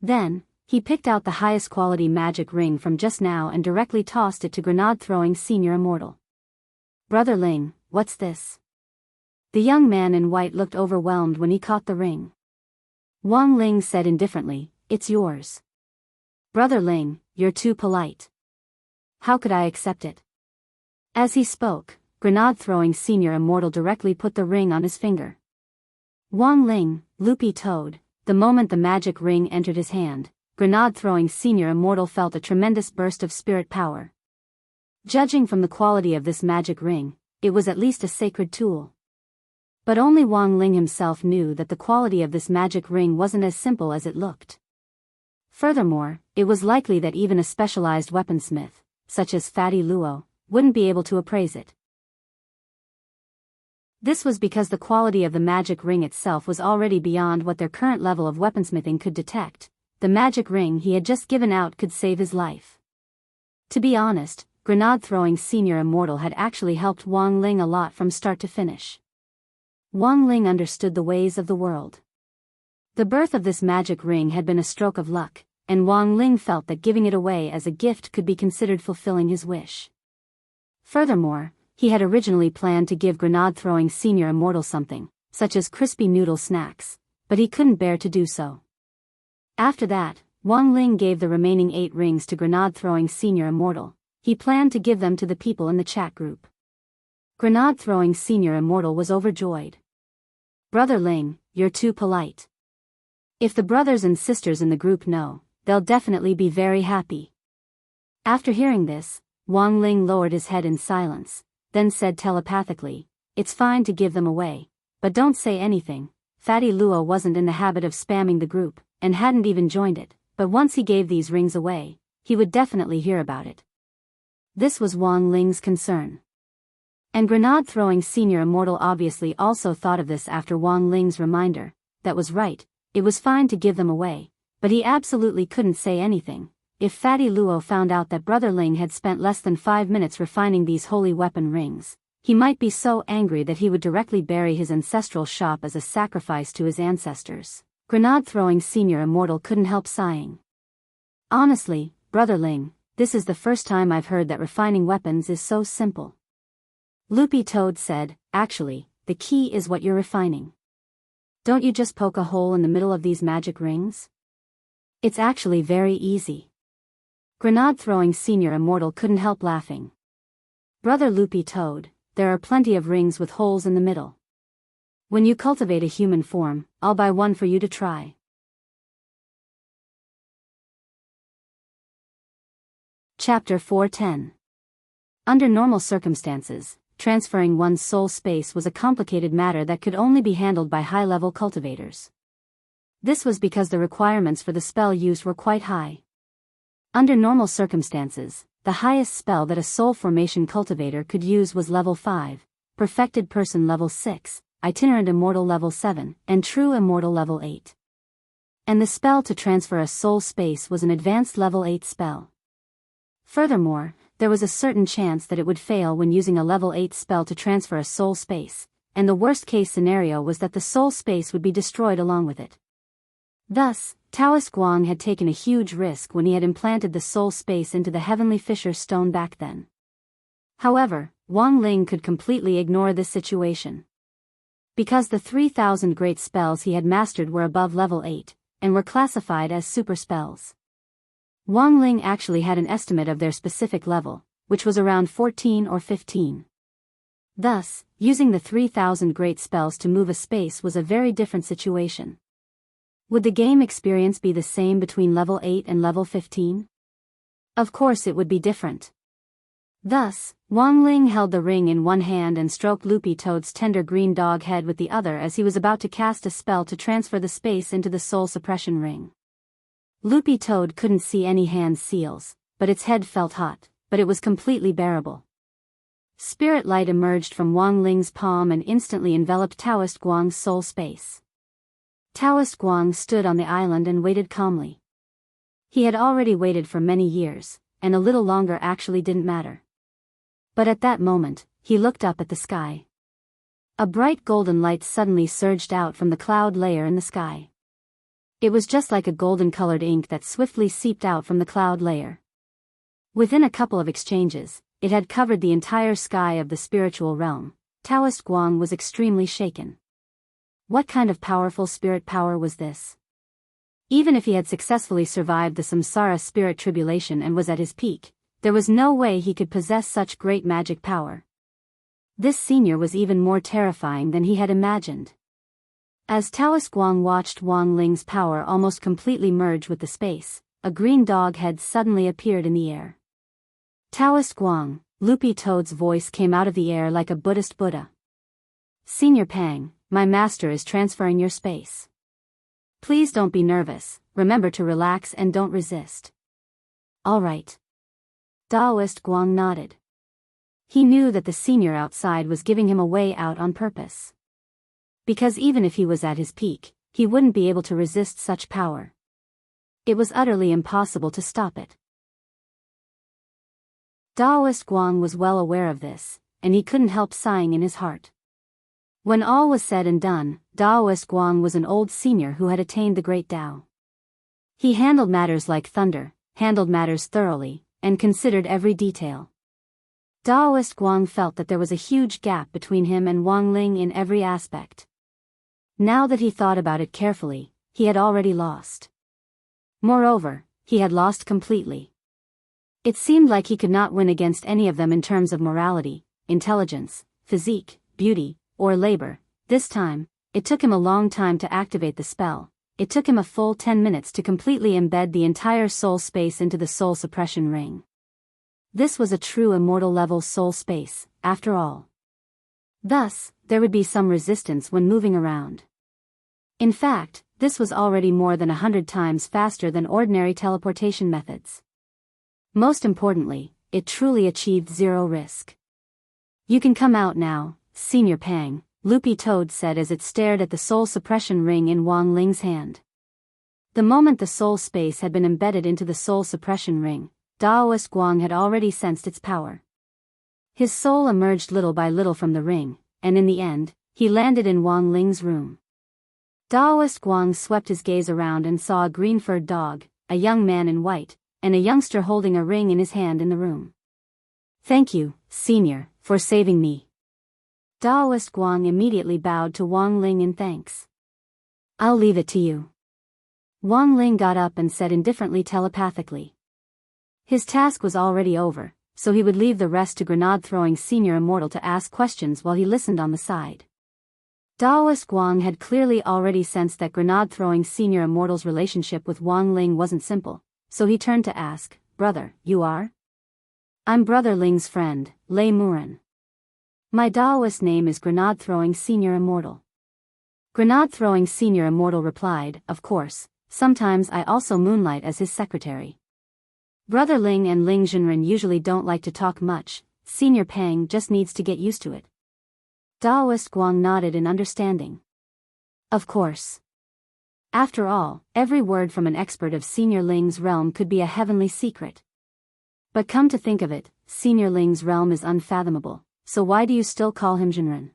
Then, he picked out the highest quality magic ring from just now and directly tossed it to Grenade-throwing Senior Immortal. Brother Ling, what's this? The young man in white looked overwhelmed when he caught the ring. Wang Ling said indifferently, "It's yours." Brother Ling, you're too polite. How could I accept it? As he spoke, Grenade-throwing Senior Immortal directly put the ring on his finger. Wang Ling, Loopy Toad, the moment the magic ring entered his hand, Grenade-throwing Senior Immortal felt a tremendous burst of spirit power. Judging from the quality of this magic ring, it was at least a sacred tool. But only Wang Ling himself knew that the quality of this magic ring wasn't as simple as it looked. Furthermore, it was likely that even a specialized weaponsmith, such as Fatty Luo, wouldn't be able to appraise it. This was because the quality of the magic ring itself was already beyond what their current level of weaponsmithing could detect. The magic ring he had just given out could save his life. To be honest, grenade-throwing senior immortal had actually helped Wang Ling a lot from start to finish. Wang Ling understood the ways of the world. The birth of this magic ring had been a stroke of luck, and Wang Ling felt that giving it away as a gift could be considered fulfilling his wish. Furthermore, he had originally planned to give grenade-throwing senior immortal something, such as crispy noodle snacks, but he couldn't bear to do so. After that, Wang Ling gave the remaining 8 rings to grenade-throwing senior immortal. He planned to give them to the people in the chat group. Grenade-throwing senior immortal was overjoyed. "Brother Ling, you're too polite. If the brothers and sisters in the group know, they'll definitely be very happy." After hearing this, Wang Ling lowered his head in silence, then said telepathically, "It's fine to give them away, but don't say anything." Fatty Luo wasn't in the habit of spamming the group, and hadn't even joined it, but once he gave these rings away, he would definitely hear about it. This was Wang Ling's concern. And grenade-throwing senior immortal obviously also thought of this after Wang Ling's reminder. That was right, it was fine to give them away, but he absolutely couldn't say anything. If Fatty Luo found out that Brother Ling had spent less than 5 minutes refining these holy weapon rings, he might be so angry that he would directly bury his ancestral shop as a sacrifice to his ancestors. Grenade-throwing senior immortal couldn't help sighing. "Honestly, Brother Ling, this is the first time I've heard that refining weapons is so simple." Loopy Toad said, "Actually, the key is what you're refining. Don't you just poke a hole in the middle of these magic rings? It's actually very easy." Grenade-throwing senior immortal couldn't help laughing. "Brother Loopy Toad, there are plenty of rings with holes in the middle. When you cultivate a human form, I'll buy one for you to try." Chapter 410. Under normal circumstances, transferring one's soul space was a complicated matter that could only be handled by high-level cultivators. This was because the requirements for the spell used were quite high. Under normal circumstances, the highest spell that a soul formation cultivator could use was level 5, perfected person level 6, itinerant immortal level 7, and true immortal level 8. And the spell to transfer a soul space was an advanced level 8 spell. Furthermore, there was a certain chance that it would fail when using a level 8 spell to transfer a soul space, and the worst-case scenario was that the soul space would be destroyed along with it. Thus, Taoist Guang had taken a huge risk when he had implanted the soul space into the heavenly fissure stone back then. However, Wang Ling could completely ignore this situation. Because the 3,000 great spells he had mastered were above level 8, and were classified as super spells. Wang Ling actually had an estimate of their specific level, which was around 14 or 15. Thus, using the 3,000 great spells to move a space was a very different situation. Would the game experience be the same between level 8 and level 15? Of course it would be different. Thus, Wang Ling held the ring in one hand and stroked Loopy Toad's tender green dog head with the other as he was about to cast a spell to transfer the space into the soul suppression ring. Loopy Toad couldn't see any hand seals, but its head felt hot, but it was completely bearable. Spirit light emerged from Wang Ling's palm and instantly enveloped Taoist Guang's soul space. Taoist Guang stood on the island and waited calmly. He had already waited for many years, and a little longer actually didn't matter. But at that moment, he looked up at the sky. A bright golden light suddenly surged out from the cloud layer in the sky. It was just like a golden-colored ink that swiftly seeped out from the cloud layer. Within a couple of exchanges, it had covered the entire sky of the spiritual realm. Taoist Guang was extremely shaken. What kind of powerful spirit power was this? Even if he had successfully survived the samsara spirit tribulation and was at his peak, there was no way he could possess such great magic power. This senior was even more terrifying than he had imagined. As Taoist Guang watched Wang Ling's power almost completely merge with the space, a green dog head suddenly appeared in the air. "Taoist Guang," Loopy Toad's voice came out of the air like a Buddhist Buddha. "Senior Pang, my master is transferring your space. Please don't be nervous, remember to relax and don't resist." "All right." Taoist Guang nodded. He knew that the senior outside was giving him a way out on purpose. Because even if he was at his peak, he wouldn't be able to resist such power. It was utterly impossible to stop it. Daoist Guang was well aware of this, and he couldn't help sighing in his heart. When all was said and done, Daoist Guang was an old senior who had attained the great Tao. He handled matters like thunder, handled matters thoroughly, and considered every detail. Daoist Guang felt that there was a huge gap between him and Wang Ling in every aspect. Now that he thought about it carefully, he had already lost. Moreover, he had lost completely. It seemed like he could not win against any of them in terms of morality, intelligence, physique, beauty, or labor. This time, it took him a long time to activate the spell. It took him a full 10 minutes to completely embed the entire soul space into the soul suppression ring. This was a true immortal level soul space, after all. Thus, there would be some resistance when moving around. In fact, this was already more than 100 times faster than ordinary teleportation methods. Most importantly, it truly achieved zero risk. "You can come out now, Senior Pang," Loopy Toad said as it stared at the soul suppression ring in Wang Ling's hand. The moment the soul space had been embedded into the soul suppression ring, Daoist Guang had already sensed its power. His soul emerged little by little from the ring, and in the end, he landed in Wang Ling's room. Daoist Guang swept his gaze around and saw a green-furred dog, a young man in white, and a youngster holding a ring in his hand in the room. "Thank you, Senior, for saving me." Daoist Guang immediately bowed to Wang Ling in thanks. "I'll leave it to you." Wang Ling got up and said indifferently telepathically. His task was already over, so he would leave the rest to grenade-throwing Senior Immortal to ask questions while he listened on the side. Daoist Guang had clearly already sensed that grenade-throwing Senior Immortal's relationship with Wang Ling wasn't simple, so he turned to ask, "Brother, you are?" "I'm Brother Ling's friend, Lei Muren. My Daoist name is grenade-throwing Senior Immortal." Grenade-throwing Senior Immortal replied, "Of course, sometimes I also moonlight as his secretary. Brother Ling and Ling Jinren usually don't like to talk much, Senior Pang just needs to get used to it." Daoist Guang nodded in understanding. Of course. After all, every word from an expert of Senior Ling's realm could be a heavenly secret. But come to think of it, Senior Ling's realm is unfathomable, so why do you still call him Jinren?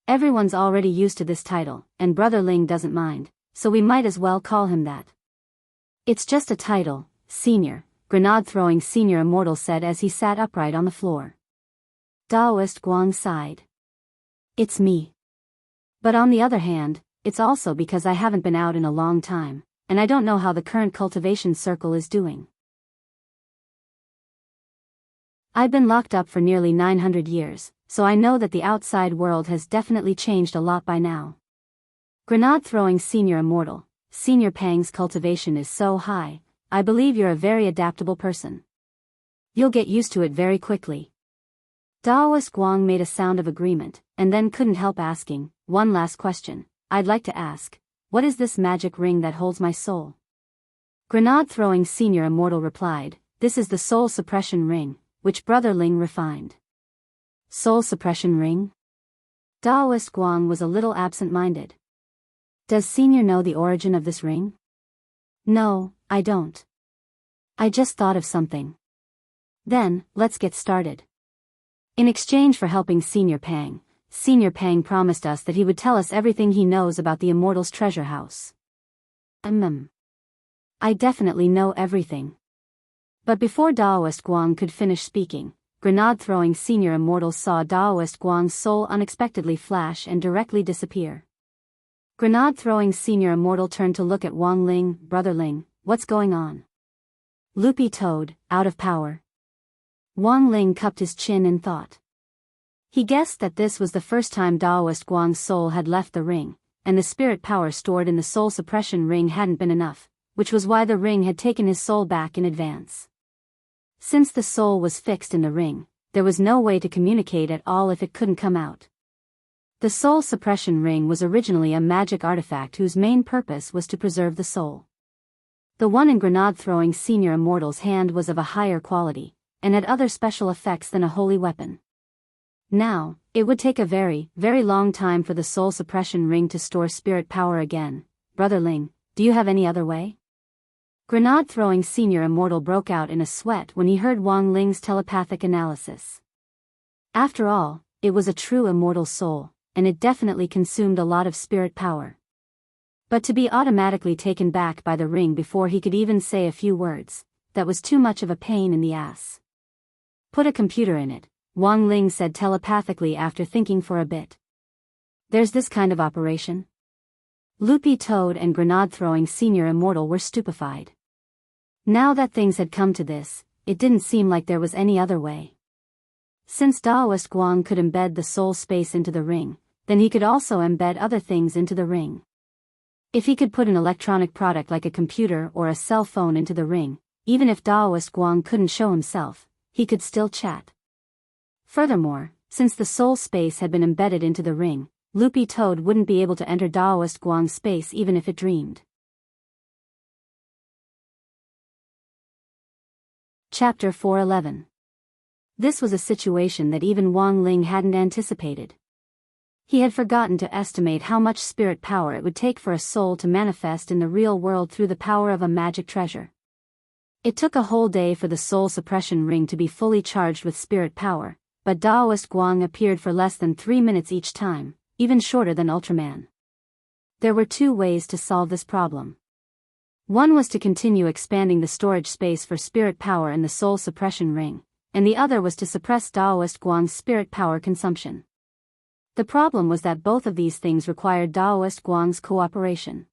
Everyone's already used to this title, and Brother Ling doesn't mind, so we might as well call him that. "It's just a title, Senior," grenade-throwing Senior Immortal said as he sat upright on the floor. Daoist Guang sighed. "It's me. But on the other hand, it's also because I haven't been out in a long time, and I don't know how the current cultivation circle is doing. I've been locked up for nearly 900 years, so I know that the outside world has definitely changed a lot by now. Grenade-throwing Senior Immortal, Senior Pang's cultivation is so high, I believe you're a very adaptable person. You'll get used to it very quickly." Daoist Guang made a sound of agreement, and then couldn't help asking, "One last question, I'd like to ask, what is this magic ring that holds my soul?" Grenade-throwing Senior Immortal replied, "This is the soul suppression ring, which Brother Ling refined." Soul suppression ring? Daoist Guang was a little absent-minded. "Does Senior know the origin of this ring?" "No, I don't. I just thought of something." "Then, let's get started." In exchange for helping Senior Pang promised us that he would tell us everything he knows about the Immortal's treasure house. I definitely know everything." But before Daoist Guang could finish speaking, grenade-throwing Senior Immortal saw Daoist Guang's soul unexpectedly flash and directly disappear. Grenade-throwing Senior Immortal turned to look at Wang Ling. "Brother Ling, what's going on?" "Loopy Toad, out of power." Wang Ling cupped his chin in thought. He guessed that this was the first time Daoist Guang's soul had left the ring, and the spirit power stored in the soul suppression ring hadn't been enough, which was why the ring had taken his soul back in advance. Since the soul was fixed in the ring, there was no way to communicate at all if it couldn't come out. The soul suppression ring was originally a magic artifact whose main purpose was to preserve the soul. The one in grenade-throwing Senior Immortal's hand was of a higher quality, and had other special effects than a holy weapon. Now, it would take a very, very long time for the soul suppression ring to store spirit power again. "Brother Ling, do you have any other way?" Grenade-throwing senior immortal broke out in a sweat when he heard Wang Ling's telepathic analysis. After all, it was a true immortal soul, and it definitely consumed a lot of spirit power. But to be automatically taken back by the ring before he could even say a few words, that was too much of a pain in the ass. Put a computer in it, Wang Ling said telepathically after thinking for a bit. There's this kind of operation? Loopy Toad and Grenade-throwing senior immortal were stupefied. Now that things had come to this, it didn't seem like there was any other way. Since Daoist Guang could embed the soul space into the ring, then he could also embed other things into the ring. If he could put an electronic product like a computer or a cell phone into the ring, even if Daoist Guang couldn't show himself, he could still chat. Furthermore, since the soul space had been embedded into the ring, Loopy Toad wouldn't be able to enter Daoist Guang's space even if it dreamed. Chapter 411. This was a situation that even Wang Ling hadn't anticipated. He had forgotten to estimate how much spirit power it would take for a soul to manifest in the real world through the power of a magic treasure. It took a whole day for the soul suppression ring to be fully charged with spirit power, but Daoist Guang appeared for less than 3 minutes each time, even shorter than Ultraman. There were two ways to solve this problem. One was to continue expanding the storage space for spirit power in the soul suppression ring, and the other was to suppress Daoist Guang's spirit power consumption. The problem was that both of these things required Daoist Guang's cooperation.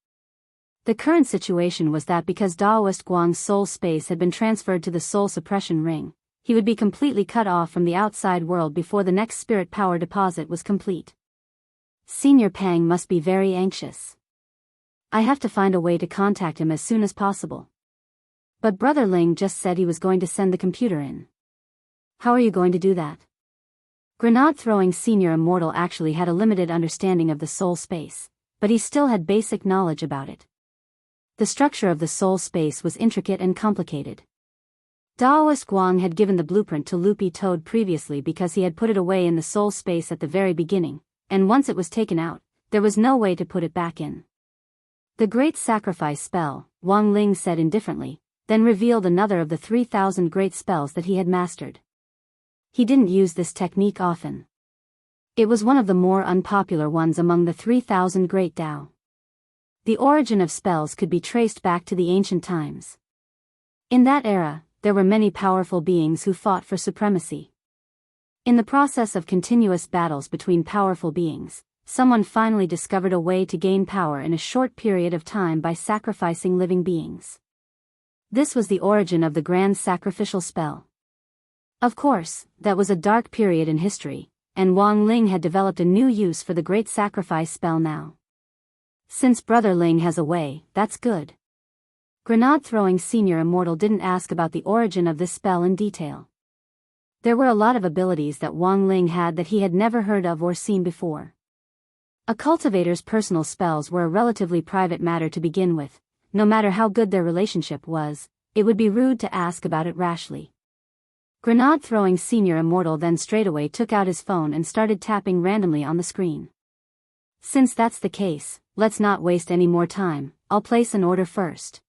The current situation was that because Daoist Guang's soul space had been transferred to the soul suppression ring, he would be completely cut off from the outside world before the next spirit power deposit was complete. Senior Pang must be very anxious. I have to find a way to contact him as soon as possible. But Brother Ling just said he was going to send the computer in. How are you going to do that? Grenade-throwing senior immortal actually had a limited understanding of the soul space, but he still had basic knowledge about it. The structure of the soul space was intricate and complicated. Daoist Guang had given the blueprint to Loopy Toad previously because he had put it away in the soul space at the very beginning, and once it was taken out, there was no way to put it back in. The Great Sacrifice spell, Wang Ling said indifferently, then revealed another of the 3,000 great spells that he had mastered. He didn't use this technique often. It was one of the more unpopular ones among the 3,000 great Dao. The origin of spells could be traced back to the ancient times. In that era, there were many powerful beings who fought for supremacy. In the process of continuous battles between powerful beings, someone finally discovered a way to gain power in a short period of time by sacrificing living beings. This was the origin of the Grand Sacrificial Spell. Of course, that was a dark period in history, and Wang Ling had developed a new use for the Great Sacrifice Spell now. Since Brother Ling has a way, that's good. Grenade-throwing senior immortal didn't ask about the origin of this spell in detail. There were a lot of abilities that Wang Ling had that he had never heard of or seen before. A cultivator's personal spells were a relatively private matter to begin with. No matter how good their relationship was, it would be rude to ask about it rashly. Grenade-throwing senior immortal then straightaway took out his phone and started tapping randomly on the screen. Since that's the case, let's not waste any more time, I'll place an order first.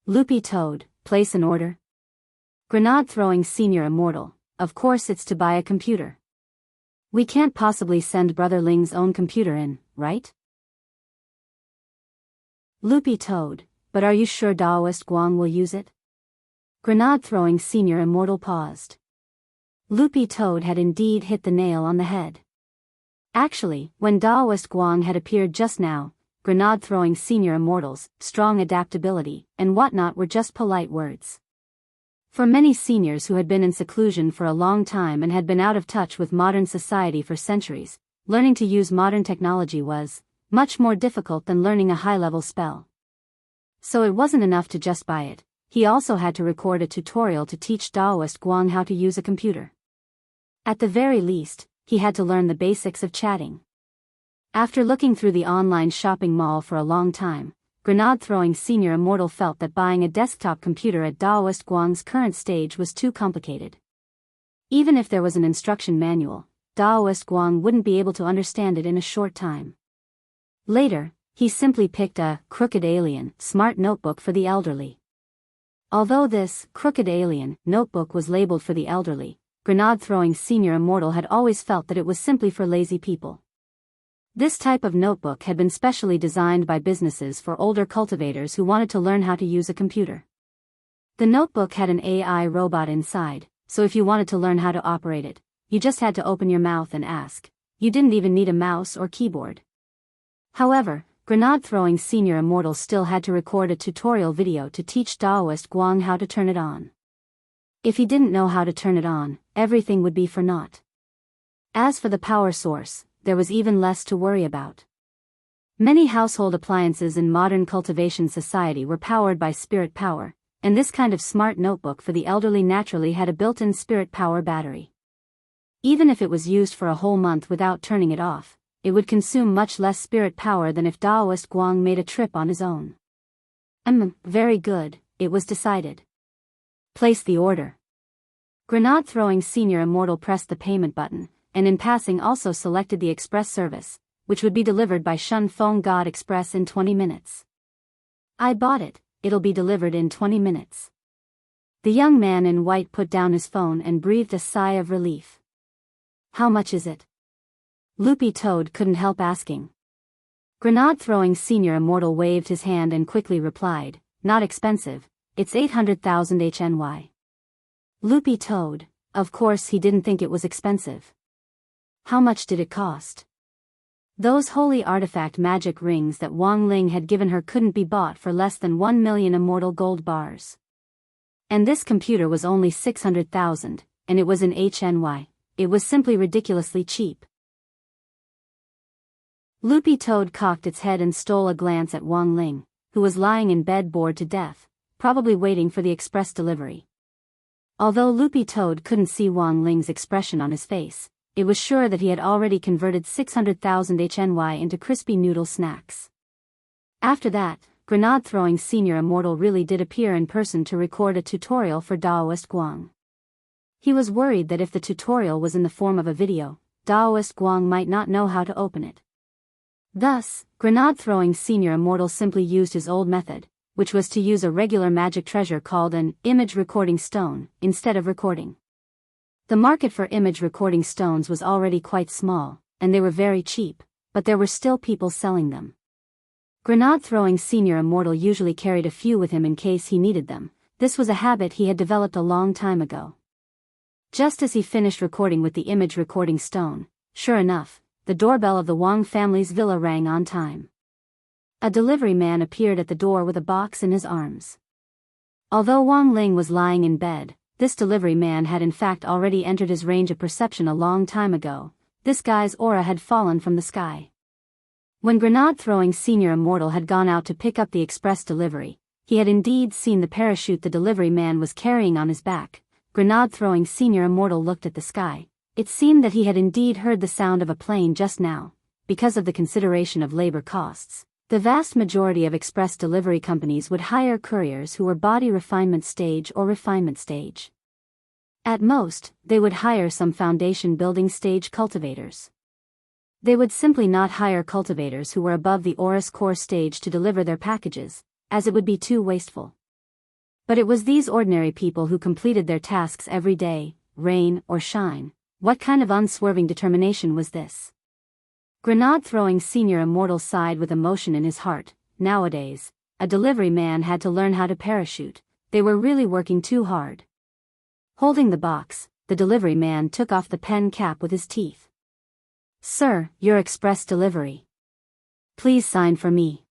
Loopy Toad, place an order? Grenade-throwing senior immortal, of course it's to buy a computer. We can't possibly send Brother Ling's own computer in, right? Loopy Toad, but are you sure Daoist Guang will use it? Grenade-throwing senior immortal paused. Loopy Toad had indeed hit the nail on the head. Actually, when Daoist Guang had appeared just now, Grenade-throwing senior immortals, strong adaptability, and whatnot were just polite words. For many seniors who had been in seclusion for a long time and had been out of touch with modern society for centuries, learning to use modern technology was much more difficult than learning a high-level spell. So it wasn't enough to just buy it, he also had to record a tutorial to teach Daoist Guang how to use a computer. At the very least, he had to learn the basics of chatting. After looking through the online shopping mall for a long time, Grenade-throwing senior immortal felt that buying a desktop computer at Daoist Guang's current stage was too complicated. Even if there was an instruction manual, Daoist Guang wouldn't be able to understand it in a short time. Later, he simply picked a crooked alien smart notebook for the elderly. Although this crooked alien notebook was labeled for the elderly, grenade-throwing senior immortal had always felt that it was simply for lazy people. This type of notebook had been specially designed by businesses for older cultivators who wanted to learn how to use a computer. The notebook had an AI robot inside, so if you wanted to learn how to operate it, you just had to open your mouth and ask. You didn't even need a mouse or keyboard. However, grenade-throwing senior immortal still had to record a tutorial video to teach Daoist Guang how to turn it on. If he didn't know how to turn it on, everything would be for naught. As for the power source, there was even less to worry about. Many household appliances in modern cultivation society were powered by spirit power, and this kind of smart notebook for the elderly naturally had a built-in spirit power battery. Even if it was used for a whole month without turning it off, it would consume much less spirit power than if Daoist Guang made a trip on his own. Very good, it was decided. Place the order. Grenade-throwing senior immortal pressed the payment button, and in passing also selected the express service, which would be delivered by Shun Feng God Express in 20 minutes. I bought it, it'll be delivered in 20 minutes. The young man in white put down his phone and breathed a sigh of relief. How much is it? Loopy Toad couldn't help asking. Grenade-throwing senior immortal waved his hand and quickly replied, not expensive, it's 800,000 HNY. Loopy Toad, of course he didn't think it was expensive. How much did it cost? Those holy artifact magic rings that Wang Ling had given her couldn't be bought for less than 1 million immortal gold bars. And this computer was only 600,000, and it was in HNY. It was simply ridiculously cheap. Loopy Toad cocked its head and stole a glance at Wang Ling, who was lying in bed bored to death, probably waiting for the express delivery. Although Loopy Toad couldn't see Wang Ling's expression on his face, it was sure that he had already converted 600,000 HNY into crispy noodle snacks. After that, grenade-throwing senior immortal really did appear in person to record a tutorial for Daoist Guang. He was worried that if the tutorial was in the form of a video, Daoist Guang might not know how to open it. Thus, grenade-throwing senior immortal simply used his old method, which was to use a regular magic treasure called an image recording stone, instead of recording. The market for image recording stones was already quite small, and they were very cheap, but there were still people selling them. Grenade-throwing senior immortal usually carried a few with him in case he needed them. This was a habit he had developed a long time ago. Just as he finished recording with the image recording stone, sure enough, the doorbell of the Wang family's villa rang on time. A delivery man appeared at the door with a box in his arms. Although Wang Ling was lying in bed, this delivery man had in fact already entered his range of perception a long time ago. This guy's aura had fallen from the sky. When grenade-throwing senior immortal had gone out to pick up the express delivery, he had indeed seen the parachute the delivery man was carrying on his back. Grenade-throwing senior immortal looked at the sky. It seemed that he had indeed heard the sound of a plane just now. Because of the consideration of labor costs, the vast majority of express delivery companies would hire couriers who were body refinement stage or refinement stage. At most, they would hire some foundation building stage cultivators. They would simply not hire cultivators who were above the Oris core stage to deliver their packages, as it would be too wasteful. But it was these ordinary people who completed their tasks every day, rain or shine. What kind of unswerving determination was this? Grenade-throwing senior immortal sighed with emotion in his heart. Nowadays, a delivery man had to learn how to parachute. They were really working too hard. Holding the box, the delivery man took off the pen cap with his teeth. Sir, your express delivery. Please sign for me.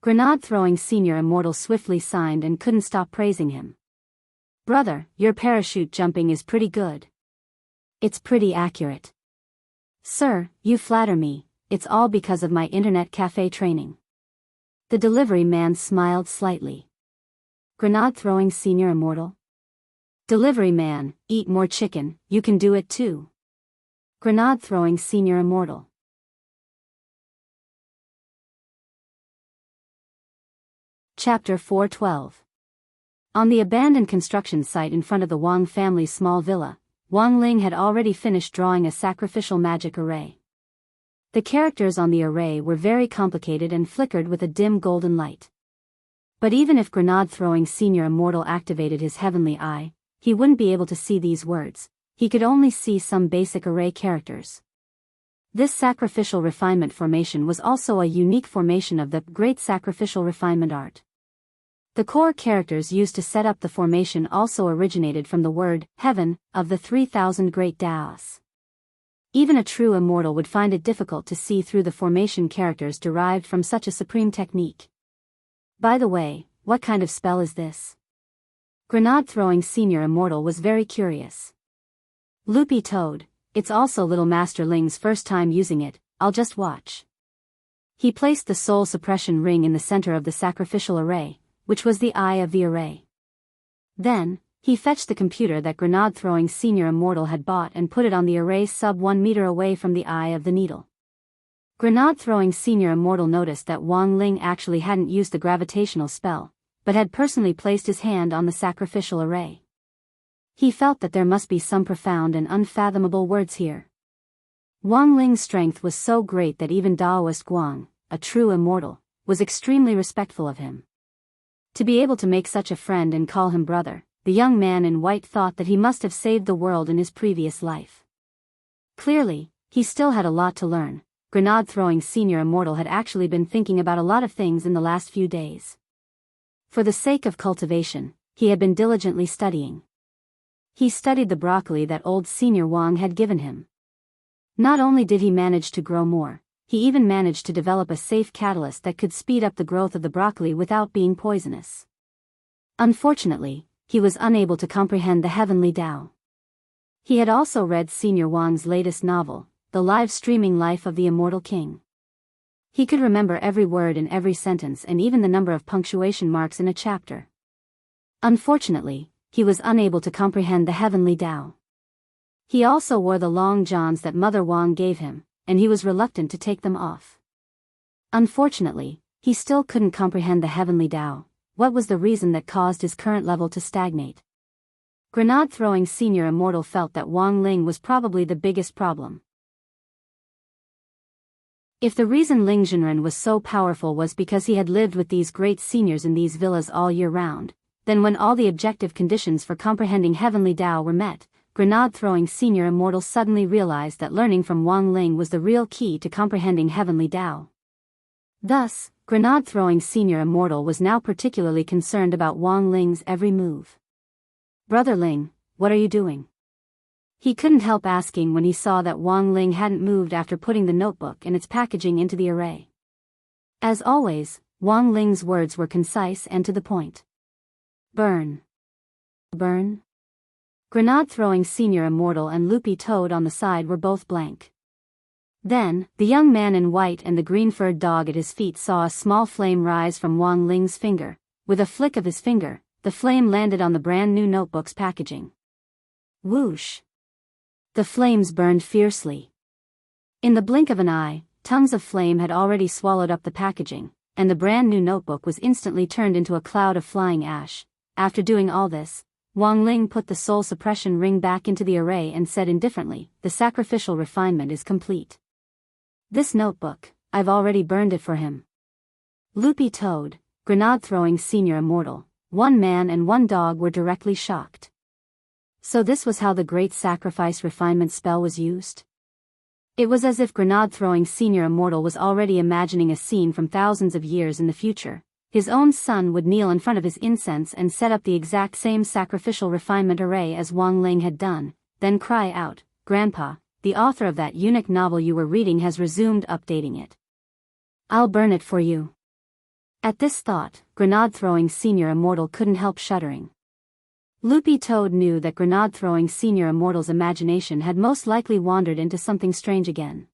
Grenade-throwing senior immortal swiftly signed and couldn't stop praising him. Brother, your parachute jumping is pretty good. It's pretty accurate. Sir, you flatter me, it's all because of my internet cafe training. The delivery man smiled slightly. Grenade-throwing senior immortal? Delivery man, eat more chicken, you can do it too. Grenade-throwing senior immortal. Chapter 412. On the abandoned construction site in front of the Wang family's small villa, Wang Ling had already finished drawing a sacrificial magic array. The characters on the array were very complicated and flickered with a dim golden light. But even if grenade-throwing Senior Immortal activated his heavenly eye, he wouldn't be able to see these words. He could only see some basic array characters. This sacrificial refinement formation was also a unique formation of the Great Sacrificial Refinement art. The core characters used to set up the formation also originated from the word, heaven, of the 3,000 great Daos. Even a true immortal would find it difficult to see through the formation characters derived from such a supreme technique. By the way, what kind of spell is this? Grenade-throwing Senior Immortal was very curious. Loopy Toad, it's also Little Master Ling's first time using it, I'll just watch. He placed the soul suppression ring in the center of the sacrificial array, which was the eye of the array. Then, he fetched the computer that grenade-throwing Senior Immortal had bought and put it on the array sub 1 meter away from the eye of the needle. Grenade-throwing Senior Immortal noticed that Wang Ling actually hadn't used the gravitational spell, but had personally placed his hand on the sacrificial array. He felt that there must be some profound and unfathomable words here. Wang Ling's strength was so great that even Daoist Guang, a true immortal, was extremely respectful of him. To be able to make such a friend and call him brother, the young man in white thought that he must have saved the world in his previous life. Clearly, he still had a lot to learn. Grenade-throwing Senior Immortal had actually been thinking about a lot of things in the last few days. For the sake of cultivation, he had been diligently studying. He studied the broccoli that old Senior Wang had given him. Not only did he manage to grow more, he even managed to develop a safe catalyst that could speed up the growth of the broccoli without being poisonous. Unfortunately, he was unable to comprehend the heavenly Tao. He had also read Senior Wang's latest novel, The Live-Streaming Life of the Immortal King. He could remember every word in every sentence and even the number of punctuation marks in a chapter. Unfortunately, he was unable to comprehend the heavenly Tao. He also wore the long johns that Mother Wang gave him, and he was reluctant to take them off. Unfortunately, he still couldn't comprehend the heavenly Tao. What was the reason that caused his current level to stagnate? Grenade-throwing Senior Immortal felt that Wang Ling was probably the biggest problem. If the reason Ling Zhenren was so powerful was because he had lived with these great seniors in these villas all year round, then when all the objective conditions for comprehending heavenly Tao were met, Grenade-throwing Senior Immortal suddenly realized that learning from Wang Ling was the real key to comprehending heavenly Tao. Thus, Grenade-throwing Senior Immortal was now particularly concerned about Wang Ling's every move. "Brother Ling, what are you doing?" He couldn't help asking when he saw that Wang Ling hadn't moved after putting the notebook and its packaging into the array. As always, Wang Ling's words were concise and to the point. "Burn. Burn?" Grenade-throwing Senior Immortal and Loopy Toad on the side were both blank. Then, the young man in white and the green-furred dog at his feet saw a small flame rise from Wang Ling's finger. With a flick of his finger, the flame landed on the brand-new notebook's packaging. Whoosh! The flames burned fiercely. In the blink of an eye, tongues of flame had already swallowed up the packaging, and the brand-new notebook was instantly turned into a cloud of flying ash. After doing all this, Wang Ling put the soul suppression ring back into the array and said indifferently, "The sacrificial refinement is complete. This notebook, I've already burned it for him." Loopy Toad, Grenade-throwing Senior Immortal, one man and one dog were directly shocked. So this was how the Great Sacrifice Refinement spell was used? It was as if Grenade-throwing Senior Immortal was already imagining a scene from thousands of years in the future. His own son would kneel in front of his incense and set up the exact same sacrificial refinement array as Wang Ling had done, then cry out, "Grandpa, the author of that unique novel you were reading has resumed updating it. I'll burn it for you." At this thought, Grenade-throwing Senior Immortal couldn't help shuddering. Loopy Toad knew that Grenade-throwing Senior Immortal's imagination had most likely wandered into something strange again.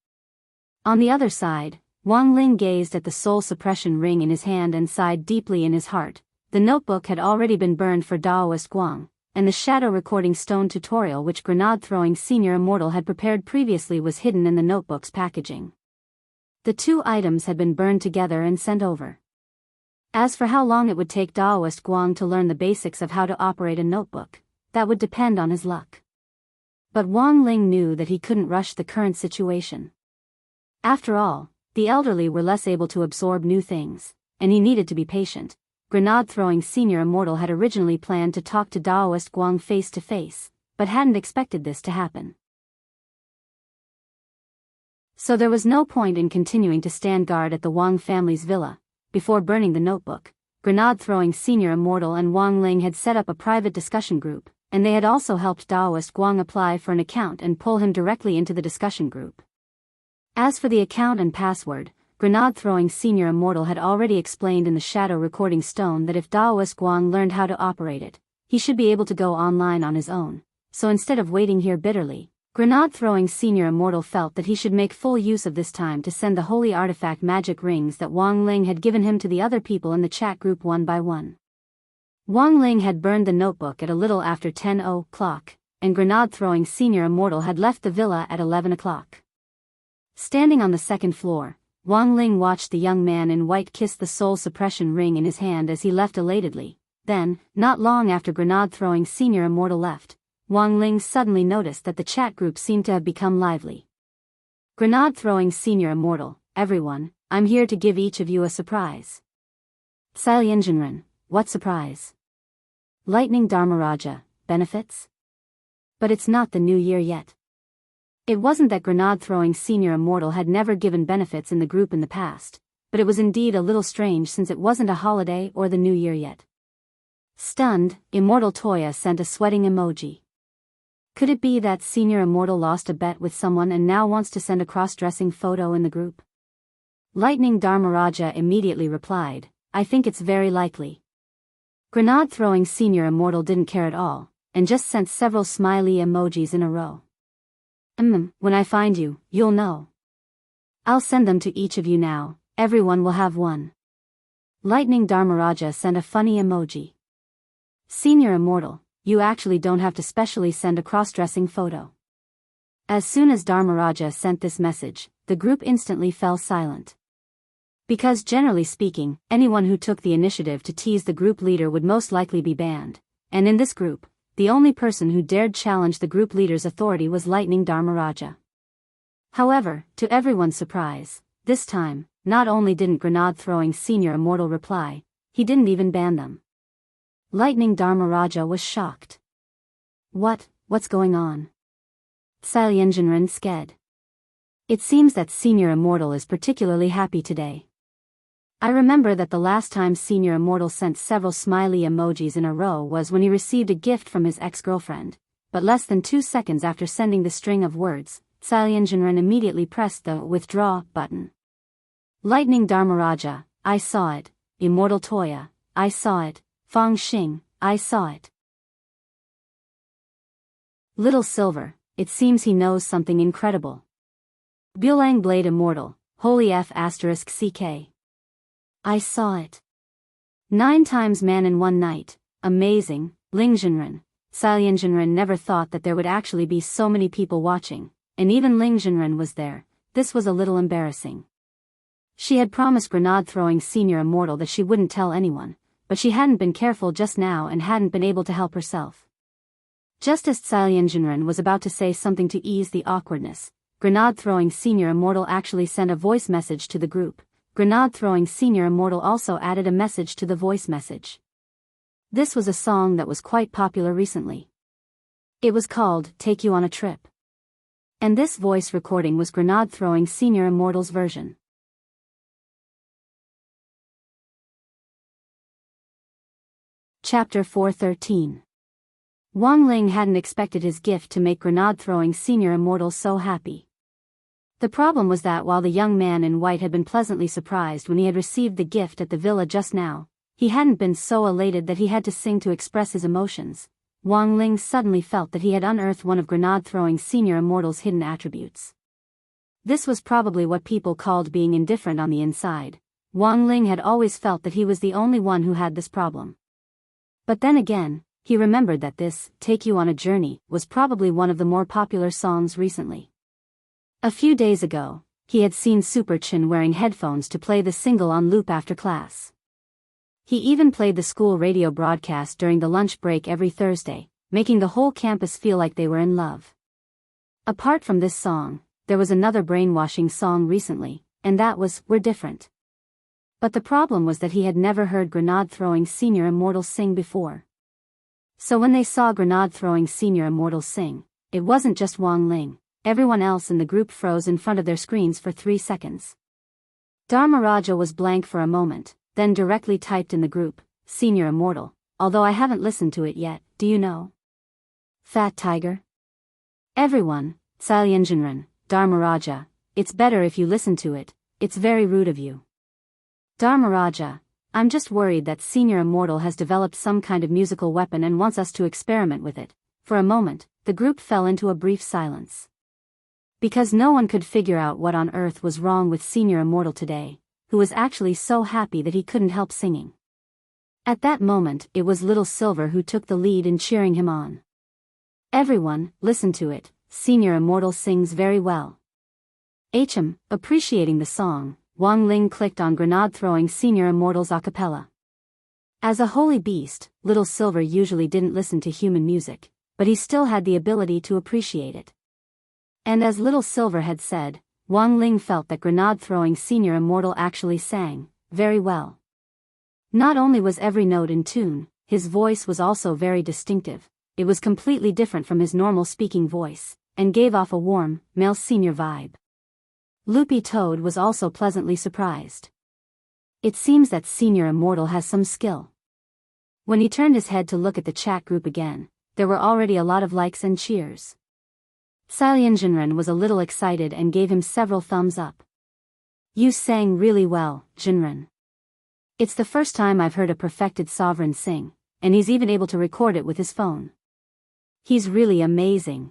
On the other side, Wang Ling gazed at the soul suppression ring in his hand and sighed deeply in his heart. The notebook had already been burned for Daoist Guang, and the shadow recording stone tutorial which Grenade-throwing Senior Immortal had prepared previously was hidden in the notebook's packaging. The two items had been burned together and sent over. As for how long it would take Daoist Guang to learn the basics of how to operate a notebook, that would depend on his luck. But Wang Ling knew that he couldn't rush the current situation. After all, the elderly were less able to absorb new things, and he needed to be patient. grenade-throwing senior immortal had originally planned to talk to Daoist Guang face to face, but hadn't expected this to happen. So there was no point in continuing to stand guard at the Wang family's villa. Before burning the notebook, grenade-throwing senior immortal and Wang Ling had set up a private discussion group, and they had also helped Daoist Guang apply for an account and pull him directly into the discussion group. As for the account and password, grenade-throwing senior immortal had already explained in the shadow recording stone that if Daoist Guang learned how to operate it, he should be able to go online on his own. So instead of waiting here bitterly, grenade-throwing senior immortal felt that he should make full use of this time to send the holy artifact magic rings that Wang Ling had given him to the other people in the chat group one by one. Wang Ling had burned the notebook at a little after 10 o'clock, and grenade-throwing senior immortal had left the villa at 11 o'clock. Standing on the second floor, Wang Ling watched the young man in white kiss the soul suppression ring in his hand as he left elatedly. Then, not long after grenade-throwing senior immortal left, Wang Ling suddenly noticed that the chat group seemed to have become lively. Grenade-throwing senior immortal, everyone, I'm here to give each of you a surprise. Sailyenjinren, what surprise? Lightning Dharmaraja, benefits? But it's not the new year yet. It wasn't that grenade-throwing senior immortal had never given benefits in the group in the past, but it was indeed a little strange since it wasn't a holiday or the new year yet. Stunned, Immortal Toya sent a sweating emoji. Could it be that senior immortal lost a bet with someone and now wants to send a cross-dressing photo in the group? Lightning Dharmaraja immediately replied, I think it's very likely. Grenade-throwing senior immortal didn't care at all, and just sent several smiley emojis in a row. When I find you, you'll know. I'll send them to each of you now, everyone will have one. Lightning Dharmaraja sent a funny emoji. Senior immortal, you actually don't have to specially send a cross-dressing photo. As soon as Dharmaraja sent this message, the group instantly fell silent. Because generally speaking, anyone who took the initiative to tease the group leader would most likely be banned, and in this group, the only person who dared challenge the group leader's authority was Lightning Dharmaraja. However, to everyone's surprise, this time, not only didn't grenade-throwing senior immortal reply, he didn't even ban them. Lightning Dharmaraja was shocked. What's going on? Sailyenjinren sked. It seems that senior immortal is particularly happy today. I remember that the last time senior immortal sent several smiley emojis in a row was when he received a gift from his ex-girlfriend, but less than 2 seconds after sending the string of words, Sailyenjinren immediately pressed the withdraw button. Lightning Dharmaraja, I saw it. Immortal Toya, I saw it. Fang Xing, I saw it. Little Silver, it seems he knows something incredible. Bulang Blade Immortal, Holy F *CK. I saw it. 9 times man in one night, amazing, Lingjinren. Sailyenjinren never thought that there would actually be so many people watching, and even Lingjinren was there. This was a little embarrassing. She had promised grenade-throwing senior immortal that she wouldn't tell anyone, but she hadn't been careful just now and hadn't been able to help herself. Just as Sailyenjinren was about to say something to ease the awkwardness, grenade-throwing senior immortal actually sent a voice message to the group. Grenade-throwing senior immortal also added a message to the voice message. This was a song that was quite popular recently. It was called Take You on a Trip. And this voice recording was grenade-throwing senior immortal's version. Chapter 413. Wang Ling hadn't expected his gift to make grenade-throwing senior immortal so happy. The problem was that while the young man in white had been pleasantly surprised when he had received the gift at the villa just now, he hadn't been so elated that he had to sing to express his emotions. Wang Ling suddenly felt that he had unearthed one of grenade-throwing senior immortal's hidden attributes. This was probably what people called being indifferent on the inside. Wang Ling had always felt that he was the only one who had this problem. But then again, he remembered that this, Take You on a Journey, was probably one of the more popular songs recently. A few days ago, he had seen Super Chin wearing headphones to play the single on loop after class. He even played the school radio broadcast during the lunch break every Thursday, making the whole campus feel like they were in love. Apart from this song, there was another brainwashing song recently, and that was We're Different. But the problem was that he had never heard grenade-throwing senior immortals sing before. So when they saw grenade-throwing senior immortals sing, it wasn't just Wang Ling. Everyone else in the group froze in front of their screens for 3 seconds. Dharmaraja was blank for a moment, then directly typed in the group, Senior Immortal, although I haven't listened to it yet, do you know? Fat Tiger? Everyone, Sailyanjanran, Dharmaraja, it's better if you listen to it, it's very rude of you. Dharmaraja, I'm just worried that Senior Immortal has developed some kind of musical weapon and wants us to experiment with it. For a moment, the group fell into a brief silence. Because no one could figure out what on earth was wrong with Senior Immortal today, who was actually so happy that he couldn't help singing. At that moment, it was Little Silver who took the lead in cheering him on. Everyone, listen to it, Senior Immortal sings very well. Appreciating the song, Wang Ling clicked on grenade-throwing Senior Immortal's a cappella. As a holy beast, Little Silver usually didn't listen to human music, but he still had the ability to appreciate it. And as Little Silver had said, Wang Ling felt that grenade-throwing Senior Immortal actually sang very well. Not only was every note in tune, his voice was also very distinctive. It was completely different from his normal speaking voice, and gave off a warm, male senior vibe. Loopy Toad was also pleasantly surprised. It seems that Senior Immortal has some skill. When he turned his head to look at the chat group again, there were already a lot of likes and cheers. Sailyanjanran was a little excited and gave him several thumbs up. You sang really well, Jinran. It's the first time I've heard a perfected sovereign sing, and he's even able to record it with his phone. He's really amazing.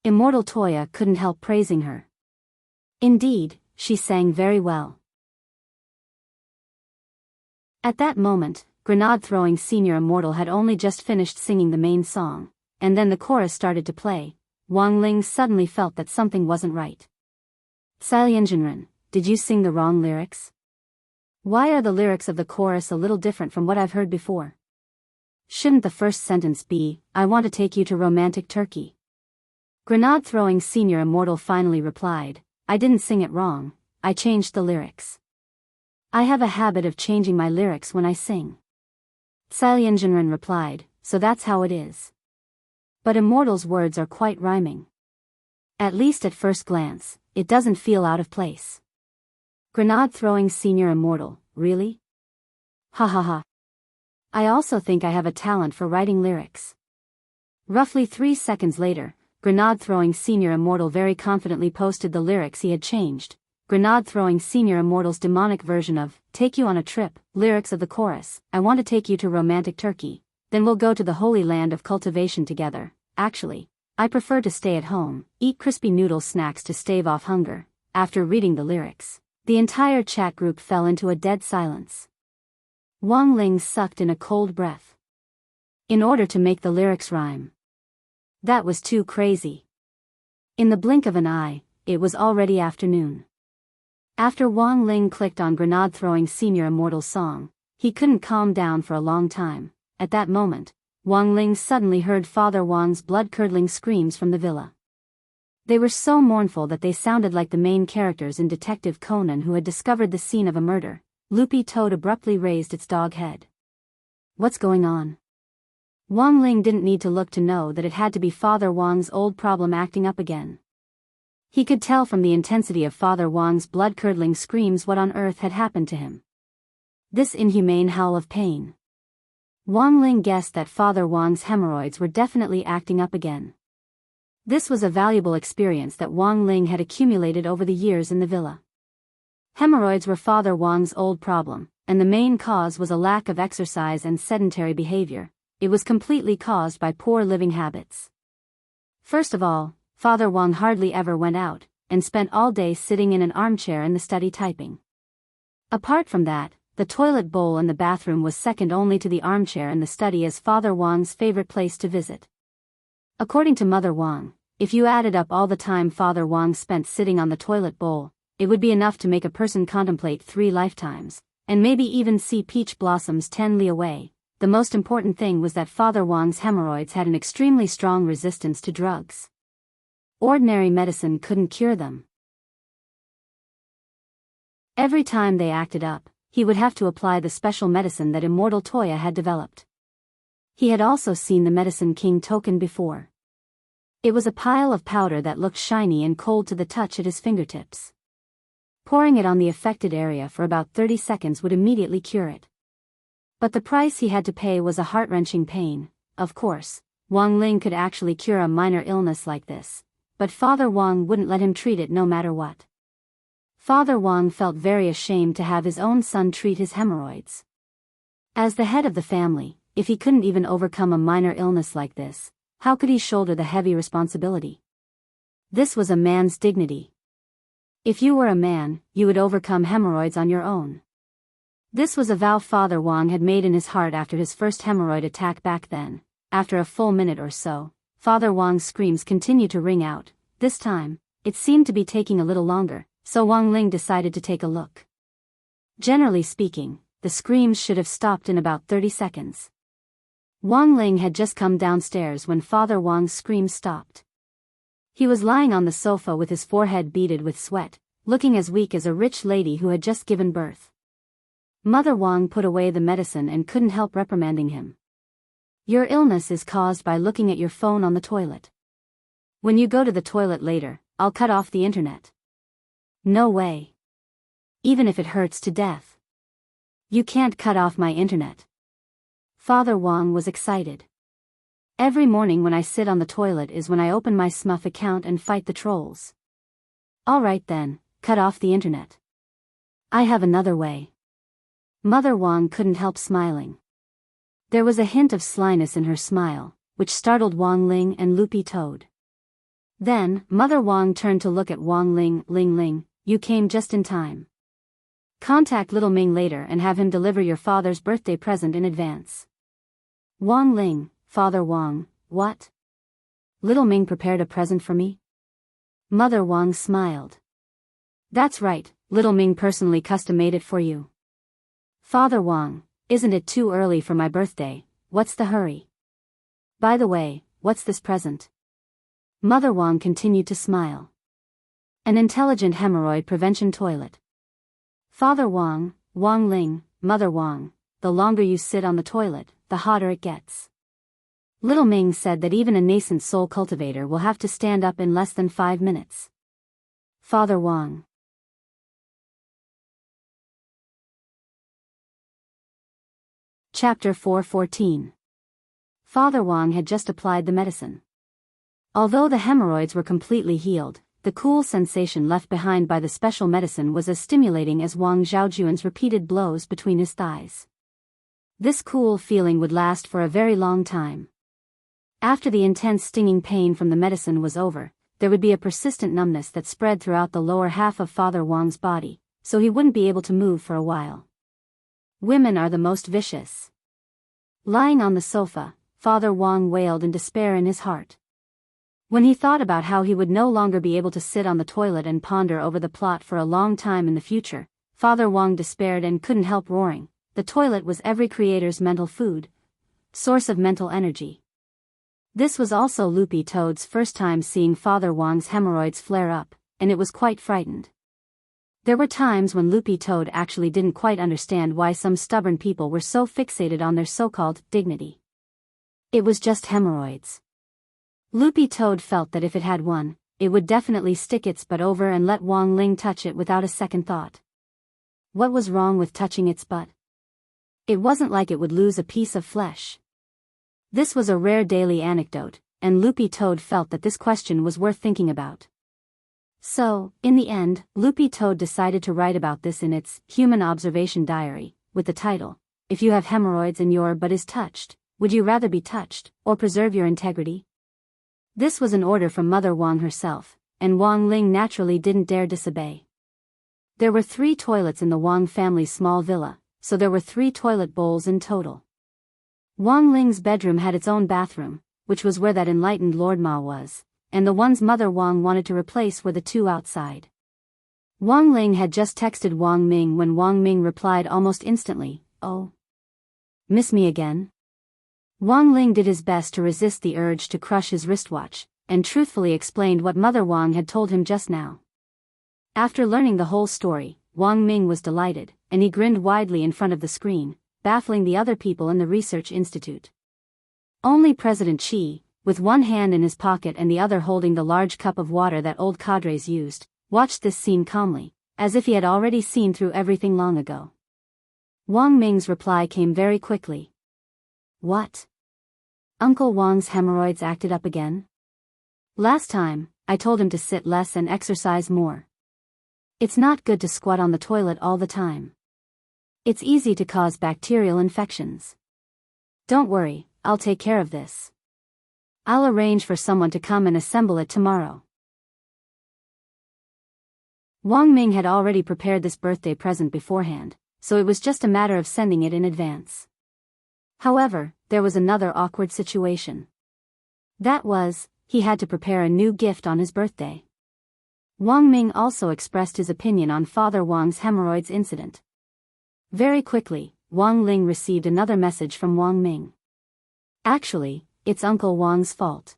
Immortal Toya couldn't help praising her. Indeed, she sang very well. At that moment, grenade-throwing Senior Immortal had only just finished singing the main song, and then the chorus started to play. Wang Ling suddenly felt that something wasn't right. Sailyanjanran, did you sing the wrong lyrics? Why are the lyrics of the chorus a little different from what I've heard before? Shouldn't the first sentence be, I want to take you to romantic Turkey? Grenade-throwing Senior Immortal finally replied, I didn't sing it wrong, I changed the lyrics. I have a habit of changing my lyrics when I sing. Sailyanjanran replied, so that's how it is. But Immortal's words are quite rhyming. At least at first glance, it doesn't feel out of place. Grenade-throwing Senior Immortal, really? Ha ha ha. I also think I have a talent for writing lyrics. Roughly 3 seconds later, grenade-throwing Senior Immortal very confidently posted the lyrics he had changed. Grenade-throwing Senior Immortal's demonic version of, Take You on a Trip, lyrics of the chorus, I want to take you to romantic Turkey, then we'll go to the holy land of cultivation together. Actually, I prefer to stay at home, eat crispy noodle snacks to stave off hunger. After reading the lyrics, the entire chat group fell into a dead silence. Wang Ling sucked in a cold breath. In order to make the lyrics rhyme. That was too crazy. In the blink of an eye, it was already afternoon. After Wang Ling clicked on grenade-throwing Senior Immortal's song, he couldn't calm down for a long time. At that moment, Wang Ling suddenly heard Father Wang's blood-curdling screams from the villa. They were so mournful that they sounded like the main characters in Detective Conan who had discovered the scene of a murder. Loopy Toad abruptly raised its dog head. What's going on? Wang Ling didn't need to look to know that it had to be Father Wang's old problem acting up again. He could tell from the intensity of Father Wang's blood-curdling screams what on earth had happened to him. This inhumane howl of pain. Wang Ling guessed that Father Wang's hemorrhoids were definitely acting up again. This was a valuable experience that Wang Ling had accumulated over the years in the villa. Hemorrhoids were Father Wang's old problem, and the main cause was a lack of exercise and sedentary behavior. It was completely caused by poor living habits. First of all, Father Wang hardly ever went out, and spent all day sitting in an armchair in the study typing. Apart from that, the toilet bowl in the bathroom was second only to the armchair in the study as Father Wang's favorite place to visit. According to Mother Wang, if you added up all the time Father Wang spent sitting on the toilet bowl, it would be enough to make a person contemplate 3 lifetimes, and maybe even see peach blossoms 10 li away. The most important thing was that Father Wang's hemorrhoids had an extremely strong resistance to drugs. Ordinary medicine couldn't cure them. Every time they acted up, he would have to apply the special medicine that Immortal Toya had developed. He had also seen the Medicine King token before. It was a pile of powder that looked shiny and cold to the touch at his fingertips. Pouring it on the affected area for about 30 seconds would immediately cure it. But the price he had to pay was a heart-wrenching pain. Of course, Wang Ling could actually cure a minor illness like this, but Father Wang wouldn't let him treat it no matter what. Father Wang felt very ashamed to have his own son treat his hemorrhoids. As the head of the family, if he couldn't even overcome a minor illness like this, how could he shoulder the heavy responsibility? This was a man's dignity. If you were a man, you would overcome hemorrhoids on your own. This was a vow Father Wang had made in his heart after his first hemorrhoid attack back then. After a full minute or so, Father Wang's screams continued to ring out. This time, it seemed to be taking a little longer, so Wang Ling decided to take a look. Generally speaking, the screams should have stopped in about 30 seconds. Wang Ling had just come downstairs when Father Wang's screams stopped. He was lying on the sofa with his forehead beaded with sweat, looking as weak as a rich lady who had just given birth. Mother Wang put away the medicine and couldn't help reprimanding him. Your illness is caused by looking at your phone on the toilet. When you go to the toilet later, I'll cut off the internet. No way. Even if it hurts to death. You can't cut off my internet. Father Wang was excited. Every morning when I sit on the toilet is when I open my Smurf account and fight the trolls. Alright then, cut off the internet. I have another way. Mother Wang couldn't help smiling. There was a hint of slyness in her smile, which startled Wang Ling and Loopy Toad. Then, Mother Wang turned to look at Wang Ling. Ling, you came just in time. Contact Little Ming later and have him deliver your father's birthday present in advance. Wang Ling, Father Wang, what? Little Ming prepared a present for me? Mother Wang smiled. That's right, Little Ming personally custom-made it for you. Father Wang, isn't it too early for my birthday? What's the hurry? By the way, what's this present? Mother Wang continued to smile. An intelligent hemorrhoid prevention toilet. Father Wang, Wang Ling, Mother Wang, the longer you sit on the toilet, the hotter it gets. Little Ming said that even a nascent soul cultivator will have to stand up in less than 5 minutes. Father Wang. Chapter 4:14. Father Wang had just applied the medicine. Although the hemorrhoids were completely healed, the cool sensation left behind by the special medicine was as stimulating as Wang Zhaojuan's repeated blows between his thighs. This cool feeling would last for a very long time. After the intense stinging pain from the medicine was over, there would be a persistent numbness that spread throughout the lower half of Father Wang's body, so he wouldn't be able to move for a while. Women are the most vicious. Lying on the sofa, Father Wang wailed in despair in his heart. When he thought about how he would no longer be able to sit on the toilet and ponder over the plot for a long time in the future, Father Wang despaired and couldn't help roaring. The toilet was every creator's mental food, source of mental energy. This was also Loopy Toad's first time seeing Father Wang's hemorrhoids flare up, and it was quite frightened. There were times when Loopy Toad actually didn't quite understand why some stubborn people were so fixated on their so-called dignity. It was just hemorrhoids. Loopy Toad felt that if it had one, it would definitely stick its butt over and let Wang Ling touch it without a second thought. What was wrong with touching its butt? It wasn't like it would lose a piece of flesh. This was a rare daily anecdote, and Loopy Toad felt that this question was worth thinking about. So, in the end, Loopy Toad decided to write about this in its Human Observation Diary, with the title, If You Have Hemorrhoids and Your Butt Is Touched, Would You Rather Be Touched, or Preserve Your Integrity? This was an order from Mother Wang herself, and Wang Ling naturally didn't dare disobey. There were 3 toilets in the Wang family's small villa, so there were 3 toilet bowls in total. Wang Ling's bedroom had its own bathroom, which was where that enlightened Lord Ma was, and the ones Mother Wang wanted to replace were the 2 outside. Wang Ling had just texted Wang Ming when Wang Ming replied almost instantly, "Oh. Miss me again?" Wang Ling did his best to resist the urge to crush his wristwatch, and truthfully explained what Mother Wang had told him just now. After learning the whole story, Wang Ming was delighted, and he grinned widely in front of the screen, baffling the other people in the research institute. Only President Qi, with one hand in his pocket and the other holding the large cup of water that old cadres used, watched this scene calmly, as if he had already seen through everything long ago. Wang Ming's reply came very quickly. What? Uncle Wang's hemorrhoids acted up again? Last time, I told him to sit less and exercise more. It's not good to squat on the toilet all the time. It's easy to cause bacterial infections. Don't worry, I'll take care of this. I'll arrange for someone to come and assemble it tomorrow. Wang Ming had already prepared this birthday present beforehand, so it was just a matter of sending it in advance. However, there was another awkward situation. That was, he had to prepare a new gift on his birthday. Wang Ming also expressed his opinion on Father Wang's hemorrhoids incident. Very quickly, Wang Ling received another message from Wang Ming. Actually, it's Uncle Wang's fault.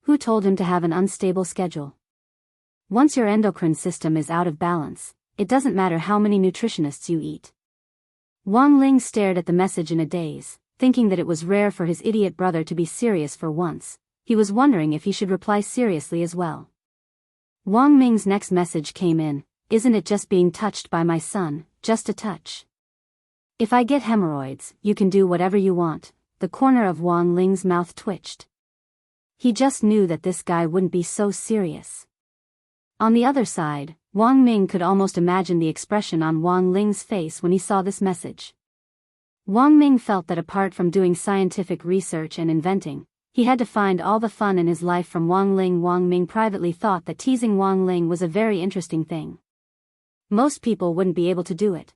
Who told him to have an unstable schedule? Once your endocrine system is out of balance, it doesn't matter how many nutritionists you eat. Wang Ling stared at the message in a daze, thinking that it was rare for his idiot brother to be serious for once. He was wondering if he should reply seriously as well. Wang Ming's next message came in, isn't it just being touched by my son, just a touch? If I get hemorrhoids, you can do whatever you want. The corner of Wang Ling's mouth twitched. He just knew that this guy wouldn't be so serious. On the other side, Wang Ming could almost imagine the expression on Wang Ling's face when he saw this message. Wang Ming felt that apart from doing scientific research and inventing, he had to find all the fun in his life from Wang Ling. Wang Ming privately thought that teasing Wang Ling was a very interesting thing. Most people wouldn't be able to do it.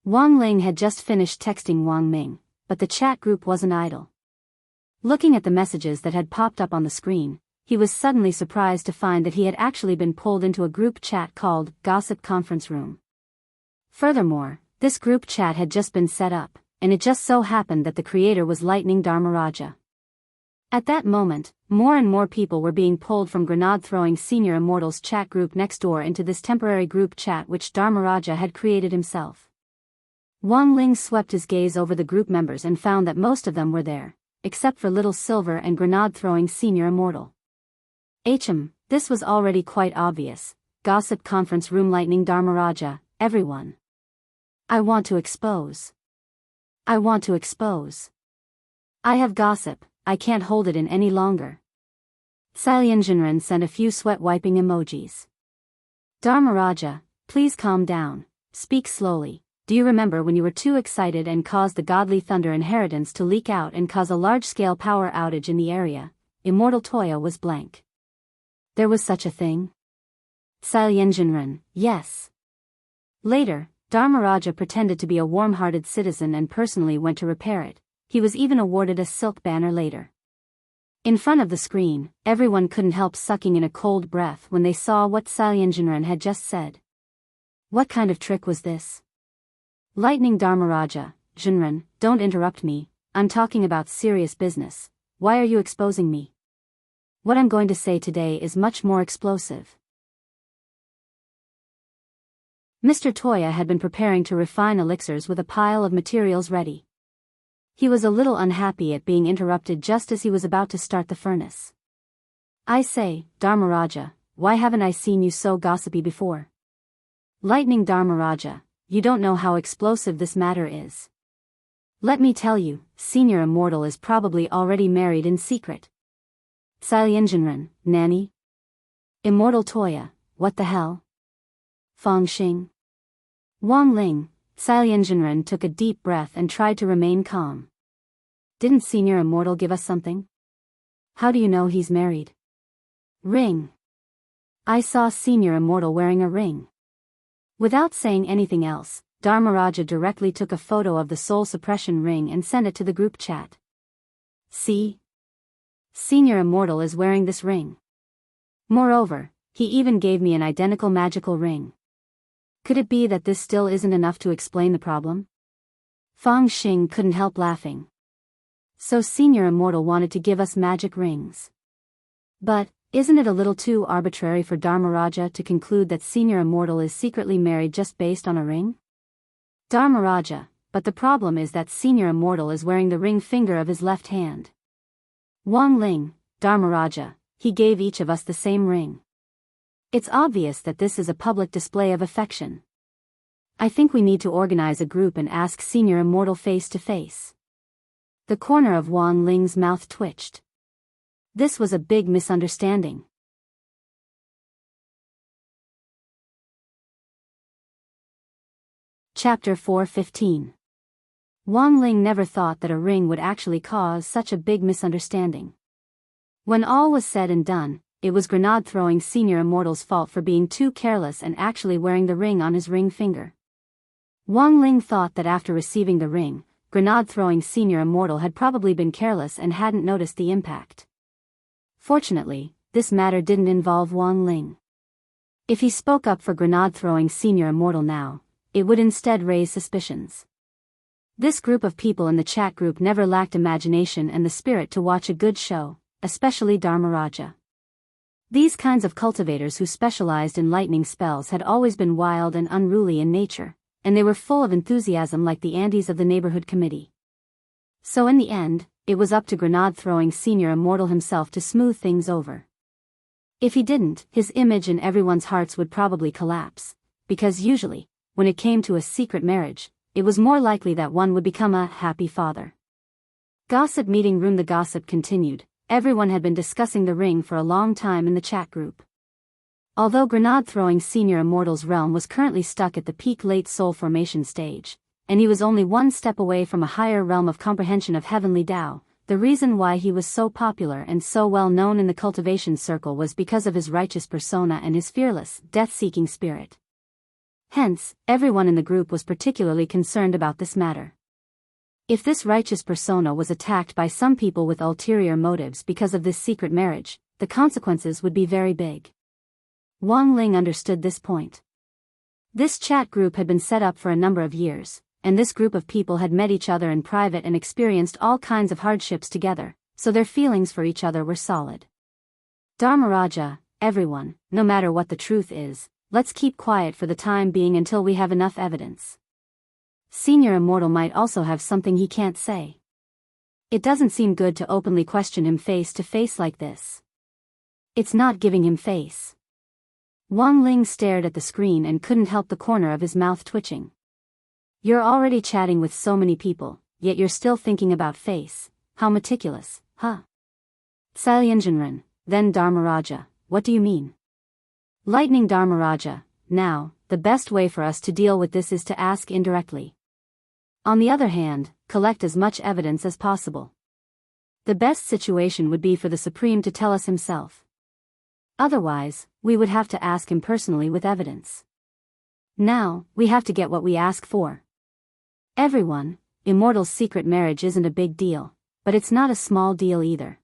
Wang Ling had just finished texting Wang Ming, but the chat group wasn't idle. Looking at the messages that had popped up on the screen, he was suddenly surprised to find that he had actually been pulled into a group chat called Gossip Conference Room. Furthermore, this group chat had just been set up, and it just so happened that the creator was Lightning Dharmaraja. At that moment, more and more people were being pulled from grenade-throwing Senior Immortal's chat group next door into this temporary group chat which Dharmaraja had created himself. Wang Ling swept his gaze over the group members and found that most of them were there, except for Little Silver and grenade-throwing Senior Immortal. This was already quite obvious. Gossip Conference Room Lightning Dharmaraja, everyone. I want to expose. I want to expose. I have gossip, I can't hold it in any longer. Sailianjinran sent a few sweat-wiping emojis. Dharmaraja, please calm down, speak slowly. Do you remember when you were too excited and caused the godly thunder inheritance to leak out and cause a large-scale power outage in the area? Immortal Toya was blank. There was such a thing? Sailianjinran, yes. Later, Dharmaraja pretended to be a warm-hearted citizen and personally went to repair it. He was even awarded a silk banner later. In front of the screen, everyone couldn't help sucking in a cold breath when they saw what Sailianjinran had just said. What kind of trick was this? Lightning Dharmaraja, Jinran, don't interrupt me, I'm talking about serious business. Why are you exposing me? What I'm going to say today is much more explosive. Mr. Toya had been preparing to refine elixirs with a pile of materials ready. He was a little unhappy at being interrupted just as he was about to start the furnace. I say, Dharmaraja, why haven't I seen you so gossipy before? Lightning Dharmaraja, you don't know how explosive this matter is. Let me tell you, Senior Immortal is probably already married in secret. Sailianjinran, Nanny? Immortal Toya, what the hell? Fang Xing. Wang Ling. Sailianjinran took a deep breath and tried to remain calm. Didn't Senior Immortal give us something? How do you know he's married? Ring. I saw Senior Immortal wearing a ring. Without saying anything else, Dharmaraja directly took a photo of the soul suppression ring and sent it to the group chat. See? Senior Immortal is wearing this ring. Moreover, he even gave me an identical magical ring. Could it be that this still isn't enough to explain the problem? Fang Xing couldn't help laughing. So Senior Immortal wanted to give us magic rings. But, Isn't it a little too arbitrary for Dharmaraja to conclude that Senior Immortal is secretly married just based on a ring? Dharmaraja, but the problem is that Senior Immortal is wearing the ring finger of his left hand. Wang Ling, Dharmaraja, he gave each of us the same ring. It's obvious that this is a public display of affection. I think we need to organize a group and ask Senior Immortal face to face. The corner of Wang Ling's mouth twitched. This was a big misunderstanding. Chapter 4:15. Wang Ling never thought that a ring would actually cause such a big misunderstanding. When all was said and done, it was grenade-throwing Senior Immortal's fault for being too careless and actually wearing the ring on his ring finger. Wang Ling thought that after receiving the ring, grenade-throwing Senior Immortal had probably been careless and hadn't noticed the impact. Fortunately, this matter didn't involve Wang Ling. If he spoke up for grenade-throwing Senior Immortal now, it would instead raise suspicions. This group of people in the chat group never lacked imagination and the spirit to watch a good show, especially Dharmaraja. These kinds of cultivators who specialized in lightning spells had always been wild and unruly in nature, and they were full of enthusiasm like the Andes of the neighborhood committee. So in the end, it was up to grenade-throwing Senior Immortal himself to smooth things over. If he didn't, his image in everyone's hearts would probably collapse, because usually, when it came to a secret marriage, it was more likely that one would become a happy father. Gossip meeting room. The gossip continued. Everyone had been discussing the ring for a long time in the chat group. Although grenade-throwing Senior Immortal's realm was currently stuck at the peak late soul formation stage, and he was only one step away from a higher realm of comprehension of heavenly Tao, the reason why he was so popular and so well known in the cultivation circle was because of his righteous persona and his fearless, death-seeking spirit. Hence, everyone in the group was particularly concerned about this matter. If this righteous persona was attacked by some people with ulterior motives because of this secret marriage, the consequences would be very big. Wang Ling understood this point. This chat group had been set up for a number of years, and this group of people had met each other in private and experienced all kinds of hardships together, so their feelings for each other were solid. Dharmaraja, everyone, no matter what the truth is, let's keep quiet for the time being until we have enough evidence. Senior Immortal might also have something he can't say. It doesn't seem good to openly question him face to face like this. It's not giving him face. Wang Ling stared at the screen and couldn't help the corner of his mouth twitching. You're already chatting with so many people, yet you're still thinking about face. How meticulous, huh? Salyanjanran, then Dharmaraja, what do you mean? Lightning. Dharmaraja, now, the best way for us to deal with this is to ask indirectly. On the other hand, collect as much evidence as possible. The best situation would be for the Supreme to tell us himself. Otherwise, we would have to ask him personally with evidence. Now, we have to get what we ask for. Everyone, Immortal's secret marriage isn't a big deal, but it's not a small deal either.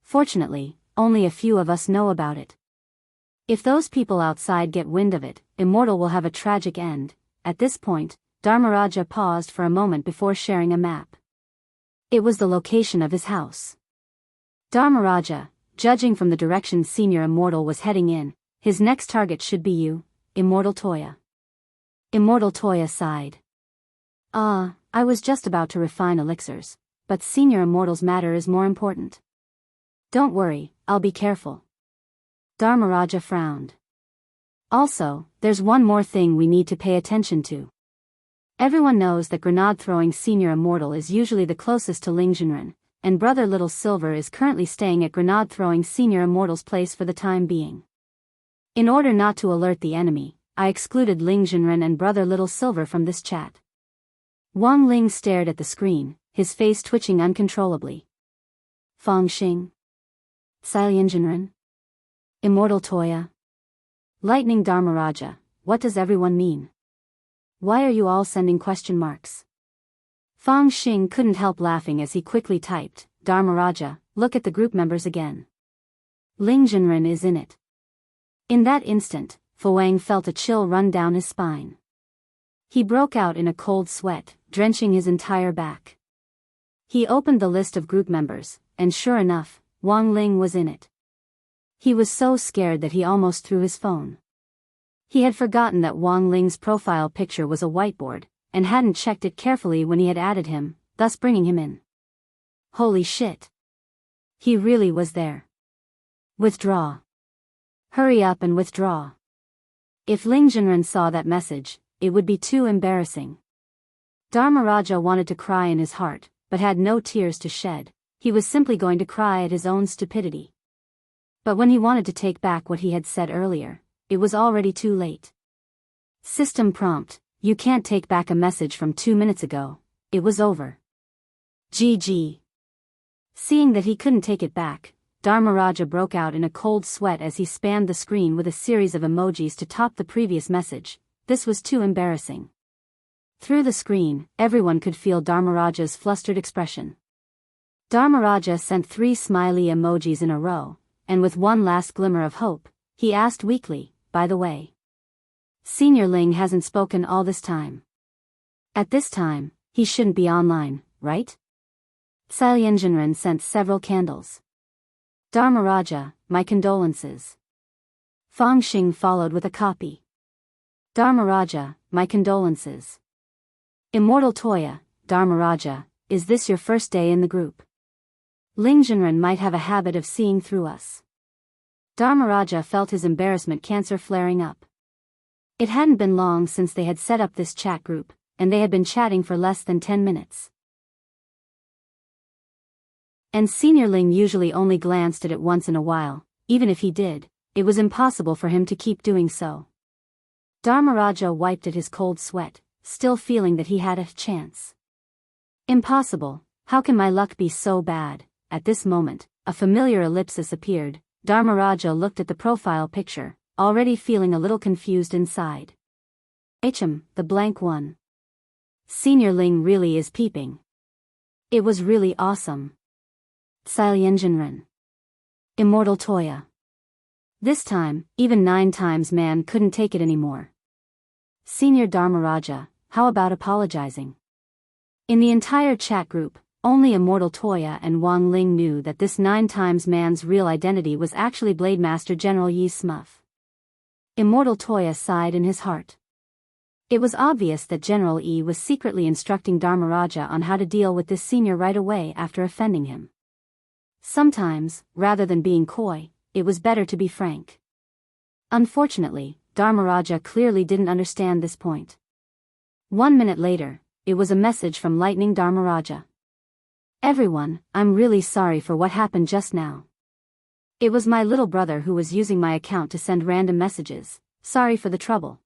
Fortunately, only a few of us know about it. If those people outside get wind of it, Immortal will have a tragic end. At this point, Dharmaraja paused for a moment before sharing a map. It was the location of his house. Dharmaraja, judging from the direction Senior Immortal was heading in, his next target should be you, Immortal Toya. Immortal Toya sighed. I was just about to refine elixirs, but Senior Immortal's matter is more important. Don't worry, I'll be careful. Dharmaraja frowned. Also, there's one more thing we need to pay attention to. Everyone knows that grenade-throwing Senior Immortal is usually the closest to Lingjinren, and Brother Little Silver is currently staying at grenade-throwing Senior Immortal's place for the time being. In order not to alert the enemy, I excluded Lingjinren and Brother Little Silver from this chat. Wang Ling stared at the screen, his face twitching uncontrollably. Fangxing. Salyanjanran. Immortal Toya. Lightning. Dharmaraja, what does everyone mean? Why are you all sending question marks? Fangxing couldn't help laughing as he quickly typed, Dharmaraja, look at the group members again. Lingjinren is in it. In that instant, Fuang felt a chill run down his spine. He broke out in a cold sweat, drenching his entire back. He opened the list of group members, and sure enough, Wang Ling was in it. He was so scared that he almost threw his phone. He had forgotten that Wang Ling's profile picture was a whiteboard, and hadn't checked it carefully when he had added him, thus bringing him in. Holy shit. He really was there. Withdraw. Hurry up and withdraw. If Ling Jinren saw that message, it would be too embarrassing. Dharmaraja wanted to cry in his heart, but had no tears to shed. He was simply going to cry at his own stupidity. But when he wanted to take back what he had said earlier, it was already too late. System prompt: you can't take back a message from 2 minutes ago. It was over. GG. Seeing that he couldn't take it back, Dharmaraja broke out in a cold sweat as he spammed the screen with a series of emojis to top the previous message. This was too embarrassing. Through the screen, everyone could feel Dharmaraja's flustered expression. Dharmaraja sent 3 smiley emojis in a row, and with one last glimmer of hope, he asked weakly, by the way. Senior Ling hasn't spoken all this time. At this time, he shouldn't be online, right? Sailyenjinren sent several candles. Dharmaraja, my condolences. Fang Xing followed with a copy. Dharmaraja, my condolences. Immortal Toya, Dharmaraja, is this your first day in the group? Ling Jinren might have a habit of seeing through us. Dharmaraja felt his embarrassment cancer flaring up. It hadn't been long since they had set up this chat group, and they had been chatting for less than 10 minutes. And Senior Ling usually only glanced at it once in a while. Even if he did, it was impossible for him to keep doing so. Dharmaraja wiped at his cold sweat, still feeling that he had a chance. Impossible, how can my luck be so bad? At this moment, a familiar ellipsis appeared. Dharmaraja looked at the profile picture, already feeling a little confused inside. The blank one. Senior Ling really is peeping. It was really awesome. Sailyenjinren. Immortal Toya. This time, even 9 times man couldn't take it anymore. Senior Dharmaraja, how about apologizing? In the entire chat group, only Immortal Toya and Wang Ling knew that this 9 times man's real identity was actually Blade Master General Yi Smuff. Immortal Toya sighed in his heart. It was obvious that General Yi was secretly instructing Dharmaraja on how to deal with this senior right away after offending him. Sometimes, rather than being coy, it was better to be frank. Unfortunately, Dharmaraja clearly didn't understand this point. 1 minute later, it was a message from Lightning Dharmaraja. Everyone, I'm really sorry for what happened just now. It was my little brother who was using my account to send random messages. Sorry for the trouble.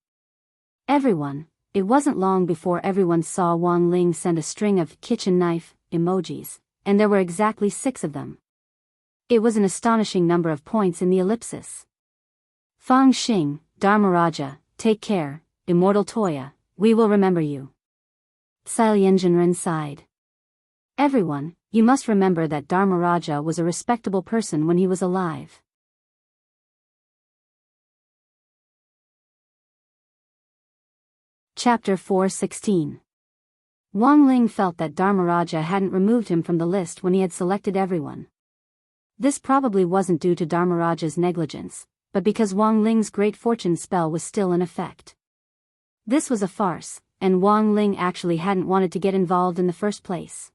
Everyone, it wasn't long before everyone saw Wang Ling send a string of kitchen knife emojis, and there were exactly 6 of them. It was an astonishing number of points in the ellipsis. Fang Xing, Dharmaraja, take care, Immortal Toya, we will remember you. Sailyenjinren sighed. Everyone, you must remember that Dharmaraja was a respectable person when he was alive. Chapter 4:16. Wang Ling felt that Dharmaraja hadn't removed him from the list when he had selected everyone. This probably wasn't due to Dharmaraja's negligence, but because Wang Ling's great fortune spell was still in effect. This was a farce, and Wang Ling actually hadn't wanted to get involved in the first place.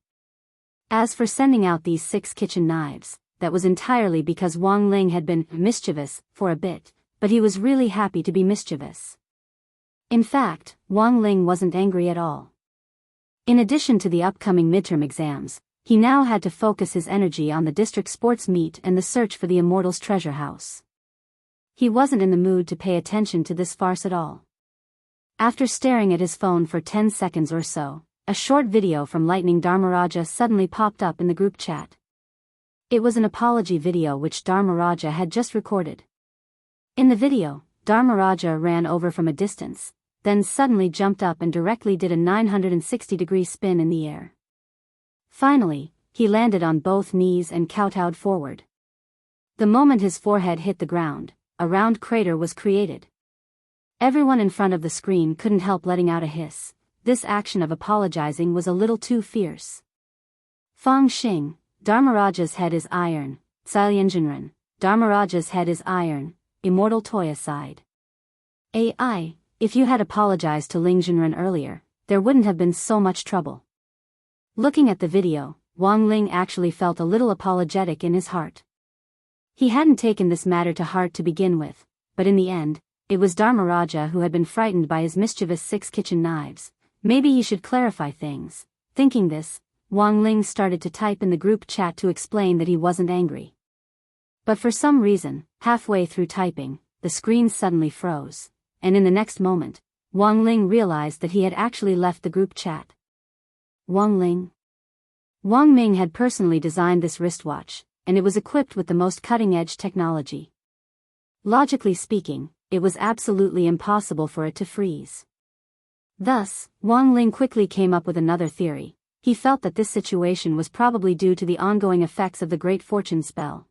As for sending out these 6 kitchen knives, that was entirely because Wang Ling had been mischievous for a bit, but he was really happy to be mischievous. In fact, Wang Ling wasn't angry at all. In addition to the upcoming midterm exams, he now had to focus his energy on the district sports meet and the search for the Immortal's treasure house. He wasn't in the mood to pay attention to this farce at all. After staring at his phone for 10 seconds or so, a short video from Lightning Dharmaraja suddenly popped up in the group chat. It was an apology video which Dharmaraja had just recorded. In the video, Dharmaraja ran over from a distance, then suddenly jumped up and directly did a 960-degree spin in the air. Finally, he landed on both knees and kowtowed forward. The moment his forehead hit the ground, a round crater was created. Everyone in front of the screen couldn't help letting out a hiss. This action of apologizing was a little too fierce. Feng Xing, Dharmaraja's head is iron. Sailyanjanran, Dharmaraja's head is iron. Immortal Toya sighed. AI, if you had apologized to Lingzhenren earlier, there wouldn't have been so much trouble. Looking at the video, Wang Ling actually felt a little apologetic in his heart. He hadn't taken this matter to heart to begin with, but in the end, it was Dharmaraja who had been frightened by his mischievous 6 kitchen knives. Maybe he should clarify things. Thinking this, Wang Ling started to type in the group chat to explain that he wasn't angry. But for some reason, halfway through typing, the screen suddenly froze, and in the next moment, Wang Ling realized that he had actually left the group chat. Wang Ling. Wang Ming had personally designed this wristwatch, and it was equipped with the most cutting-edge technology. Logically speaking, it was absolutely impossible for it to freeze. Thus, Wang Ling quickly came up with another theory. He felt that this situation was probably due to the ongoing effects of the Great Fortune spell.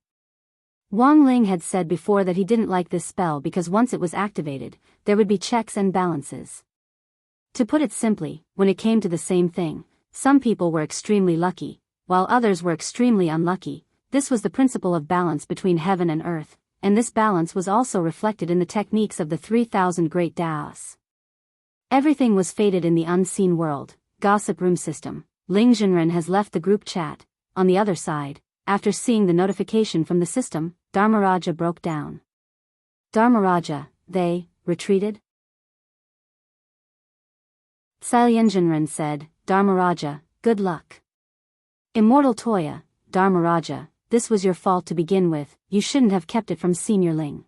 Wang Ling had said before that he didn't like this spell because once it was activated, there would be checks and balances. To put it simply, when it came to the same thing, some people were extremely lucky, while others were extremely unlucky. This was the principle of balance between heaven and earth, and this balance was also reflected in the techniques of the 3,000 great Daos. Everything was fated in the unseen world, gossip room system. Lingzhenren has left the group chat. On the other side, after seeing the notification from the system, Dharmaraja broke down. Dharmaraja, they retreated? Sailyanjanran said, Dharmaraja, good luck. Immortal Toya, Dharmaraja, this was your fault to begin with, you shouldn't have kept it from Senior Ling.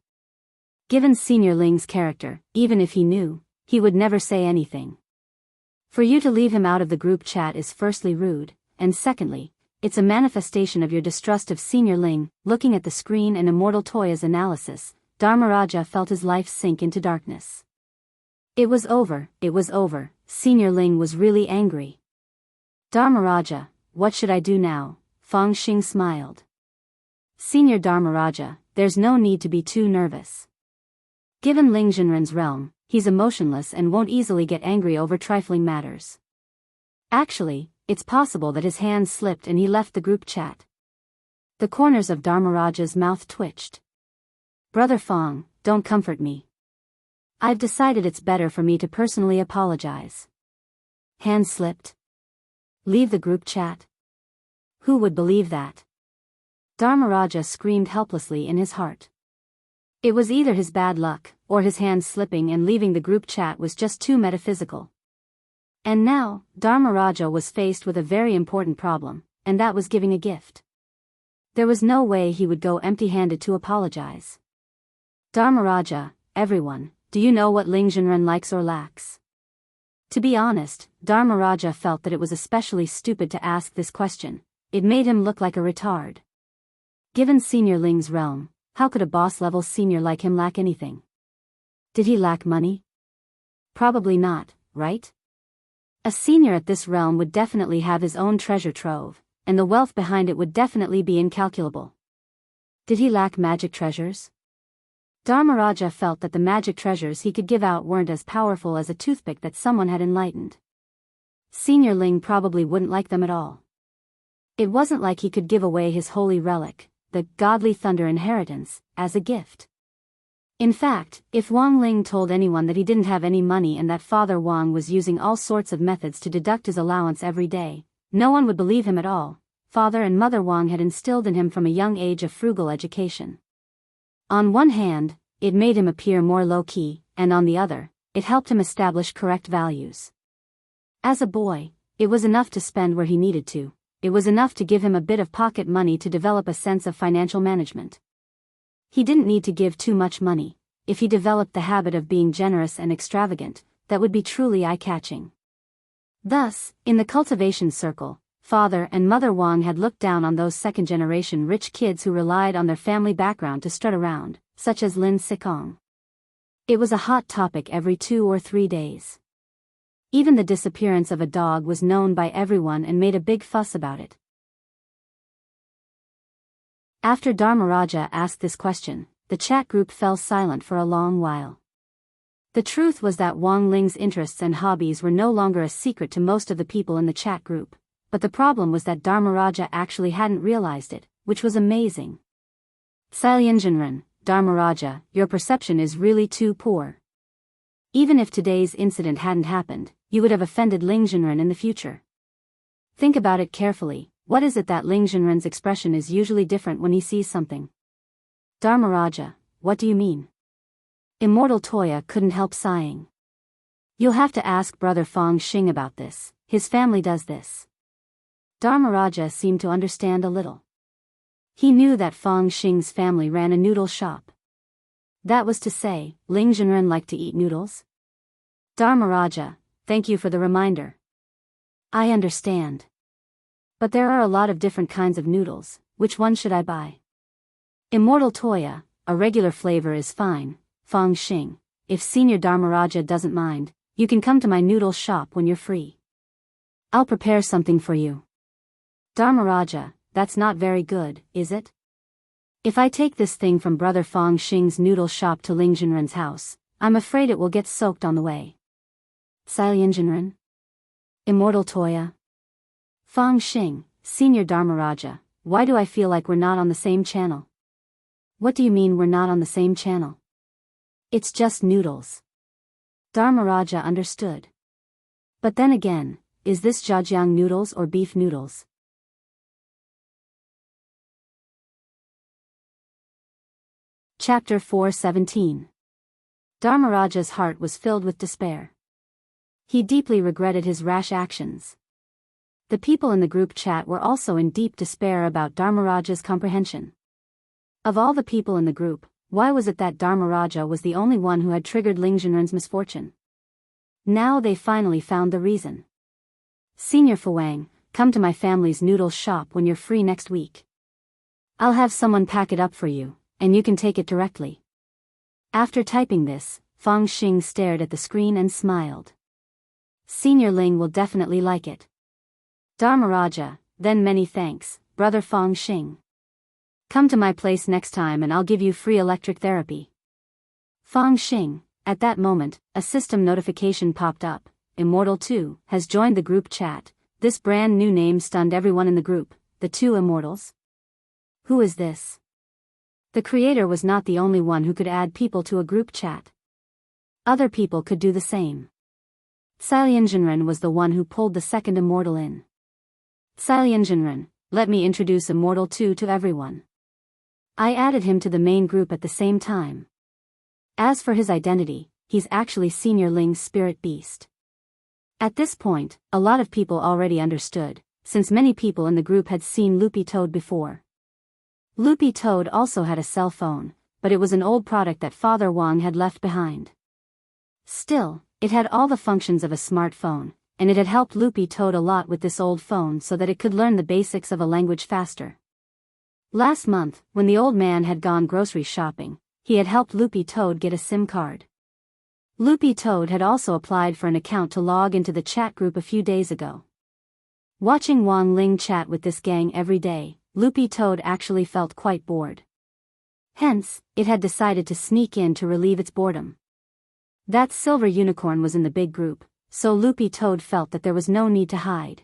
Given Senior Ling's character, even if he knew, he would never say anything. For you to leave him out of the group chat is firstly rude, and secondly, it's a manifestation of your distrust of Senior Ling. Looking at the screen and Immortal Toya's analysis, Dharmaraja felt his life sink into darkness. It was over, Senior Ling was really angry. Dharmaraja, what should I do now? Feng Xing smiled. Senior Dharmaraja, there's no need to be too nervous. Given Lingzhenren's realm, he's emotionless and won't easily get angry over trifling matters. Actually, it's possible that his hand slipped and he left the group chat. The corners of Dharmaraja's mouth twitched. Brother Feng, don't comfort me. I've decided it's better for me to personally apologize. Hand slipped? Leave the group chat? Who would believe that? Dharmaraja screamed helplessly in his heart. It was either his bad luck, or his hand slipping and leaving the group chat was just too metaphysical. And now, Dharmaraja was faced with a very important problem, and that was giving a gift. There was no way he would go empty-handed to apologize. Dharmaraja, everyone, do you know what Lingzhenren likes or lacks? To be honest, Dharmaraja felt that it was especially stupid to ask this question. It made him look like a retard. Given Senior Ling's realm, how could a boss-level senior like him lack anything? Did he lack money? Probably not, right? A senior at this realm would definitely have his own treasure trove, and the wealth behind it would definitely be incalculable. Did he lack magic treasures? Dharmaraja felt that the magic treasures he could give out weren't as powerful as a toothpick that someone had enlightened. Senior Ling probably wouldn't like them at all. It wasn't like he could give away his holy relic, the godly thunder inheritance, as a gift. In fact, if Wang Ling told anyone that he didn't have any money and that Father Wang was using all sorts of methods to deduct his allowance every day, no one would believe him at all. Father and Mother Wang had instilled in him from a young age a frugal education. On one hand, it made him appear more low-key, and on the other, it helped him establish correct values. As a boy, it was enough to spend where he needed to. It was enough to give him a bit of pocket money to develop a sense of financial management. He didn't need to give too much money. If he developed the habit of being generous and extravagant, that would be truly eye-catching. Thus, in the cultivation circle, Father and Mother Wang had looked down on those second-generation rich kids who relied on their family background to strut around, such as Lin Sikong. It was a hot topic every 2 or 3 days. Even the disappearance of a dog was known by everyone and made a big fuss about it. After Dharmaraja asked this question, the chat group fell silent for a long while. The truth was that Wang Ling's interests and hobbies were no longer a secret to most of the people in the chat group. but the problem was that Dharmaraja actually hadn't realized it, which was amazing. Sailyanjanran, Dharmaraja, your perception is really too poor. Even if today's incident hadn't happened, you would have offended Lingzhenren in the future. Think about it carefully. What is it that Lingzhenren's expression is usually different when he sees something? Dharmaraja, what do you mean? Immortal Toya couldn't help sighing. You'll have to ask Brother Fong Xing about this, his family does this. Dharmaraja seemed to understand a little. He knew that Fong Xing's family ran a noodle shop. That was to say, Lingzhenren liked to eat noodles? Dharmaraja, thank you for the reminder. I understand. But there are a lot of different kinds of noodles, which one should I buy? Immortal Toya, a regular flavor is fine. Fong Xing, if Senior Dharmaraja doesn't mind, you can come to my noodle shop when you're free. I'll prepare something for you. Dharmaraja, that's not very good, is it? If I take this thing from Brother Fong Xing's noodle shop to Lingzhenren's house, I'm afraid it will get soaked on the way. Sailyanjanren? Immortal Toya? Fong Xing, Senior Dharmaraja, why do I feel like we're not on the same channel? What do you mean we're not on the same channel? It's just noodles. Dharmaraja understood. But then again, is this jajang noodles or beef noodles? Chapter 4:17. Dharmaraja's heart was filled with despair. He deeply regretted his rash actions. The people in the group chat were also in deep despair about Dharmaraja's comprehension. Of all the people in the group, why was it that Dharmaraja was the only one who had triggered Lingzhenren's misfortune? Now they finally found the reason. Senior Fuwang, come to my family's noodle shop when you're free next week. I'll have someone pack it up for you, and you can take it directly. After typing this, Fong Xing stared at the screen and smiled. Senior Ling will definitely like it. Dharmaraja, then many thanks, Brother Fong Xing. Come to my place next time and I'll give you free electric therapy. Fong Xing, at that moment, a system notification popped up. Immortal 2 has joined the group chat. This brand new name stunned everyone in the group. The two Immortals? Who is this? The creator was not the only one who could add people to a group chat. Other people could do the same. Sailyanjanren was the one who pulled the second Immortal in. Sailyanjanren, let me introduce Immortal 2 to everyone. I added him to the main group at the same time. As for his identity, he's actually Senior Ling's spirit beast. At this point, a lot of people already understood, since many people in the group had seen Loopy Toad before. Loopy Toad also had a cell phone, but it was an old product that Father Wang had left behind. Still, it had all the functions of a smartphone, and it had helped Loopy Toad a lot with this old phone so that it could learn the basics of a language faster. Last month, when the old man had gone grocery shopping, he had helped Loopy Toad get a SIM card. Loopy Toad had also applied for an account to log into the chat group a few days ago. Watching Wang Ling chat with this gang every day, Loopy Toad actually felt quite bored. Hence, it had decided to sneak in to relieve its boredom. That silver unicorn was in the big group, so Loopy Toad felt that there was no need to hide.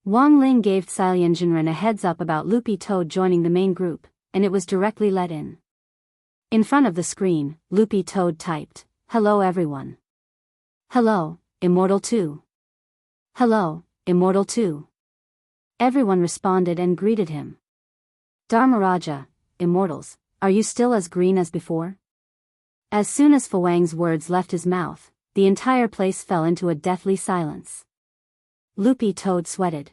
Wang Ling gave Sailyanjanren a heads up about Loopy Toad joining the main group, and it was directly let in. In front of the screen, Loopy Toad typed, "Hello everyone." "Hello, Immortal 2." "Hello, Immortal 2." Everyone responded and greeted him. "Dharmaraja, Immortals, are you still as green as before?" As soon as Fuwang's words left his mouth, the entire place fell into a deathly silence. Loopy Toad sweated.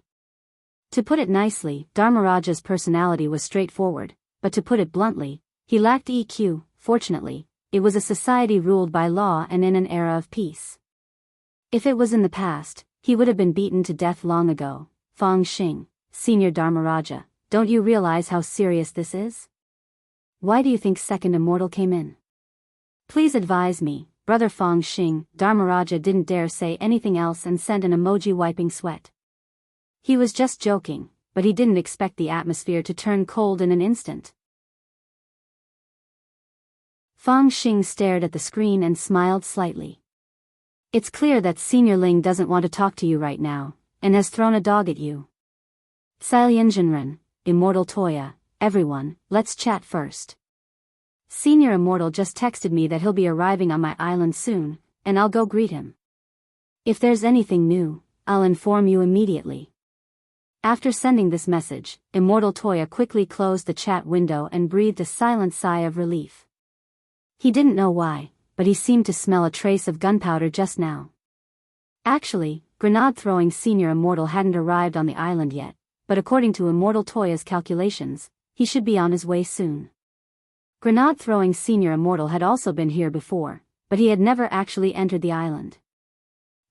To put it nicely, Dharmaraja's personality was straightforward, but to put it bluntly, he lacked EQ. Fortunately, it was a society ruled by law and in an era of peace. If it was in the past, he would have been beaten to death long ago. Fong Xing, Senior Dharmaraja, don't you realize how serious this is? Why do you think Second Immortal came in? Please advise me. Brother Fong Xing. Dharmaraja didn't dare say anything else and sent an emoji wiping sweat. He was just joking, but he didn't expect the atmosphere to turn cold in an instant. Fong Xing stared at the screen and smiled slightly. It's clear that Senior Ling doesn't want to talk to you right now. and has thrown a dog at you. Sailyengenren, Immortal Toya, everyone, let's chat first. Senior Immortal just texted me that he'll be arriving on my island soon, and I'll go greet him. If there's anything new, I'll inform you immediately. After sending this message, Immortal Toya quickly closed the chat window and breathed a silent sigh of relief. He didn't know why, but he seemed to smell a trace of gunpowder just now. Actually, grenade-throwing Senior Immortal hadn't arrived on the island yet, but according to Immortal Toya's calculations, he should be on his way soon. Grenade-throwing Senior Immortal had also been here before, but he had never actually entered the island.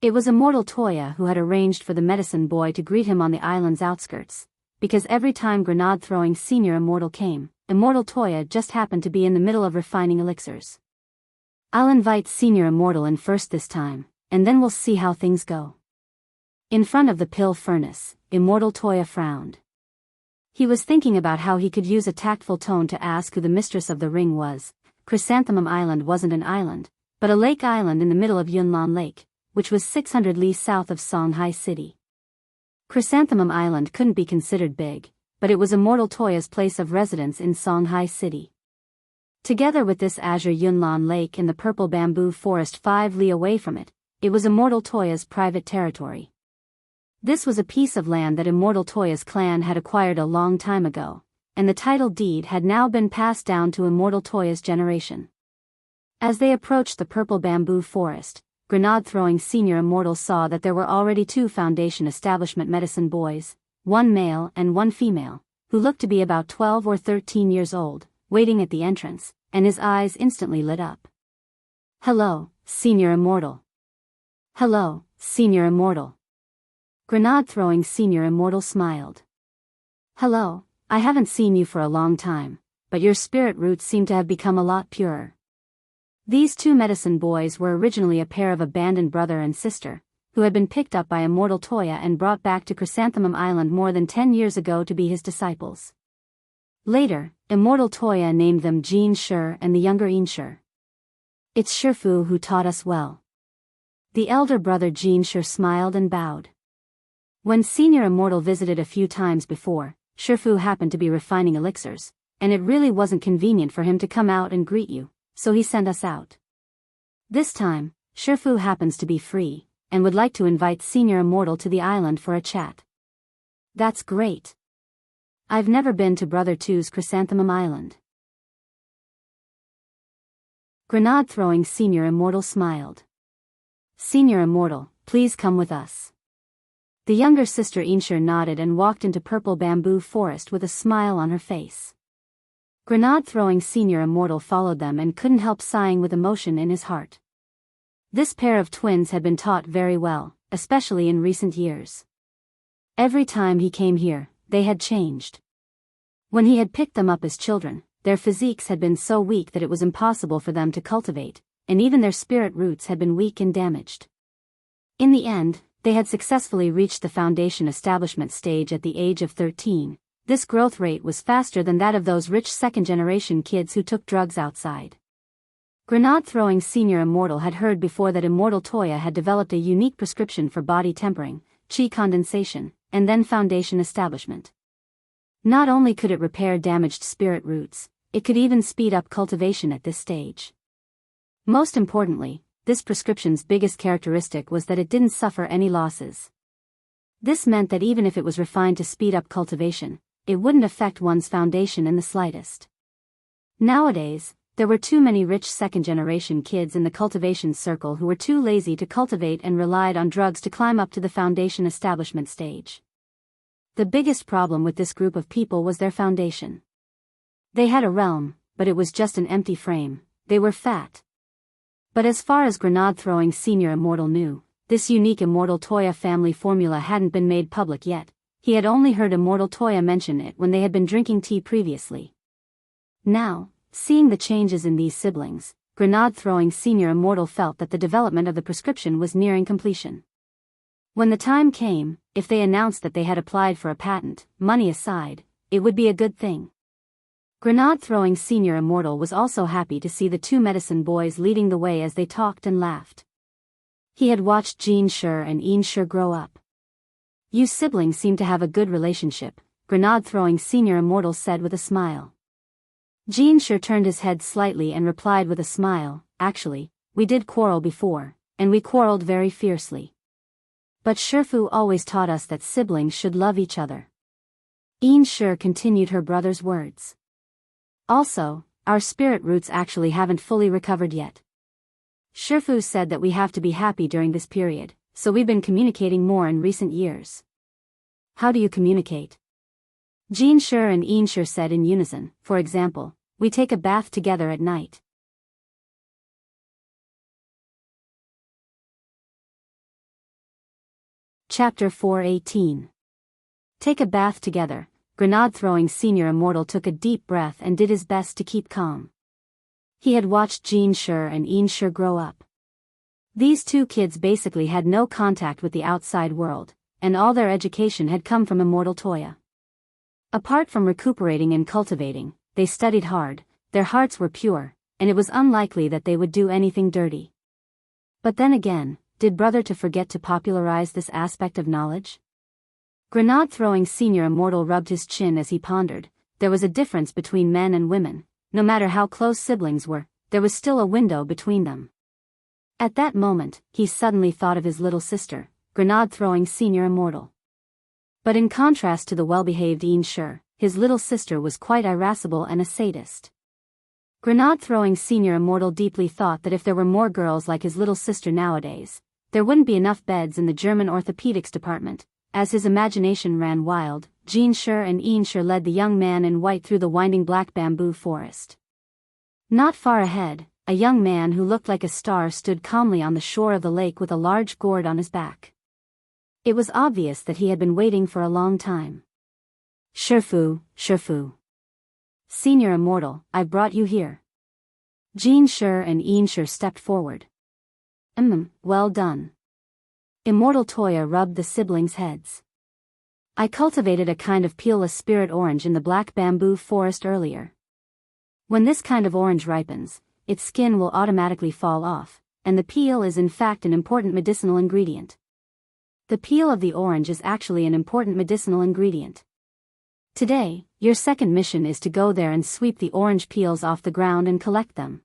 It was Immortal Toya who had arranged for the medicine boy to greet him on the island's outskirts, because every time grenade-throwing Senior Immortal came, Immortal Toya just happened to be in the middle of refining elixirs. I'll invite Senior Immortal in first this time, and then we'll see how things go. In front of the pill furnace, Immortal Toya frowned. He was thinking about how he could use a tactful tone to ask who the mistress of the ring was. Chrysanthemum Island wasn't an island, but a lake island in the middle of Yunlan Lake, which was 600 li south of Songhai City. Chrysanthemum Island couldn't be considered big, but it was Immortal Toya's place of residence in Songhai City. Together with this azure Yunlan Lake and the purple bamboo forest 5 li away from it, it was Immortal Toya's private territory. This was a piece of land that Immortal Toya's clan had acquired a long time ago, and the title deed had now been passed down to Immortal Toya's generation. As they approached the purple bamboo forest, grenade-throwing Senior Immortal saw that there were already 2 Foundation establishment medicine boys, 1 male and 1 female, who looked to be about 12 or 13 years old, waiting at the entrance, and his eyes instantly lit up. Hello, Senior Immortal. Hello, Senior Immortal. Grenade-throwing Senior Immortal smiled. Hello, I haven't seen you for a long time, but your spirit roots seem to have become a lot purer. These 2 medicine boys were originally a pair of abandoned brother and sister, who had been picked up by Immortal Toya and brought back to Chrysanthemum Island more than 10 years ago to be his disciples. Later, Immortal Toya named them Jin Shi and the younger Inshi. It's Shifu who taught us well. The elder brother Jin Shi smiled and bowed. When Senior Immortal visited a few times before, Shifu happened to be refining elixirs, and it really wasn't convenient for him to come out and greet you, so he sent us out. This time, Shifu happens to be free, and would like to invite Senior Immortal to the island for a chat. That's great. I've never been to Brother Two's Chrysanthemum Island. Grenade-throwing Senior Immortal smiled. Senior Immortal, please come with us. The younger sister Inshi nodded and walked into purple bamboo forest with a smile on her face. Grenade-throwing Senior Immortal followed them and couldn't help sighing with emotion in his heart. This pair of twins had been taught very well, especially in recent years. Every time he came here, they had changed. When he had picked them up as children, their physiques had been so weak that it was impossible for them to cultivate, and even their spirit roots had been weak and damaged. In the end, they had successfully reached the Foundation establishment stage at the age of 13. This growth rate was faster than that of those rich second-generation kids who took drugs outside. Grenade-throwing Senior Immortal had heard before that Immortal Toya had developed a unique prescription for body tempering, chi condensation, and then Foundation establishment. Not only could it repair damaged spirit roots, it could even speed up cultivation at this stage. Most importantly, this prescription's biggest characteristic was that it didn't suffer any losses. This meant that even if it was refined to speed up cultivation, it wouldn't affect one's foundation in the slightest. Nowadays, there were too many rich second-generation kids in the cultivation circle who were too lazy to cultivate and relied on drugs to climb up to the Foundation establishment stage. The biggest problem with this group of people was their foundation. They had a realm, but it was just an empty frame. They were fat. But as far as grenade-throwing Senior Immortal knew, this unique Immortal Toya family formula hadn't been made public yet. He had only heard Immortal Toya mention it when they had been drinking tea previously. Now, seeing the changes in these siblings, grenade-throwing Senior Immortal felt that the development of the prescription was nearing completion. When the time came, if they announced that they had applied for a patent, money aside, it would be a good thing. Grenade-throwing Senior Immortal was also happy to see the 2 medicine boys leading the way as they talked and laughed. He had watched Jin Shi and Inshi grow up. You siblings seem to have a good relationship, grenade-throwing senior immortal said with a smile. Jean sure turned his head slightly and replied with a smile, actually, we did quarrel before, and we quarreled very fiercely. But Shifu always taught us that siblings should love each other. Yin Shi continued her brother's words. Also, our spirit roots actually haven't fully recovered yet. Shifu said that we have to be happy during this period, so we've been communicating more in recent years. How do you communicate? Jean Shi and Yin Shi said in unison, for example, we take a bath together at night. Chapter 4:18. Take a bath together. Grenade-throwing senior immortal took a deep breath and did his best to keep calm. He had watched Jean Shi and Yin Shi grow up. These two kids basically had no contact with the outside world, and all their education had come from Immortal Toya. Apart from recuperating and cultivating, they studied hard, their hearts were pure, and it was unlikely that they would do anything dirty. But then again, did brother to forget to popularize this aspect of knowledge? Grenade-throwing senior immortal rubbed his chin as he pondered. There was a difference between men and women. No matter how close siblings were, there was still a window between them. At that moment, he suddenly thought of his little sister, grenade-throwing senior immortal. But in contrast to the well-behaved Yin Shi, his little sister was quite irascible and a sadist. Grenade-throwing senior immortal deeply thought that if there were more girls like his little sister nowadays, there wouldn't be enough beds in the German orthopedics department. As his imagination ran wild, Jean Shi and Yin Shi led the young man in white through the winding black bamboo forest. Not far ahead, a young man who looked like a star stood calmly on the shore of the lake with a large gourd on his back. It was obvious that he had been waiting for a long time. Shifu, Shifu. Senior Immortal, I've brought you here. Jean Shi and Yin Shi stepped forward. Well done. Immortal Toya rubbed the siblings' heads. I cultivated a kind of peelless spirit orange in the black bamboo forest earlier. When this kind of orange ripens, its skin will automatically fall off, and the peel is in fact an important medicinal ingredient. The peel of the orange is actually an important medicinal ingredient. Today, your second mission is to go there and sweep the orange peels off the ground and collect them.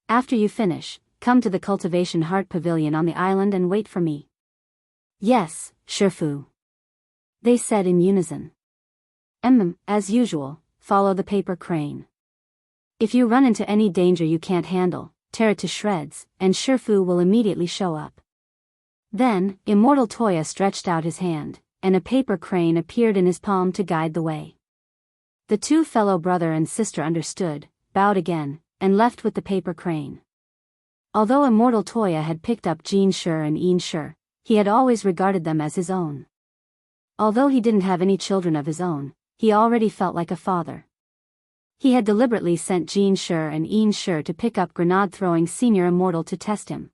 After you finish, come to the Cultivation Heart Pavilion on the island and wait for me. Yes, Shifu. They said in unison. As usual, follow the paper crane. If you run into any danger you can't handle, tear it to shreds, and Shifu will immediately show up. Then, Immortal Toya stretched out his hand, and a paper crane appeared in his palm to guide the way. The two fellow brother and sister understood, bowed again, and left with the paper crane. Although Immortal Toya had picked up Jean Shi and Yin Shi, he had always regarded them as his own. Although he didn't have any children of his own, he already felt like a father. He had deliberately sent Jean Shi and Yin Shi to pick up grenade-throwing Senior Immortal to test him.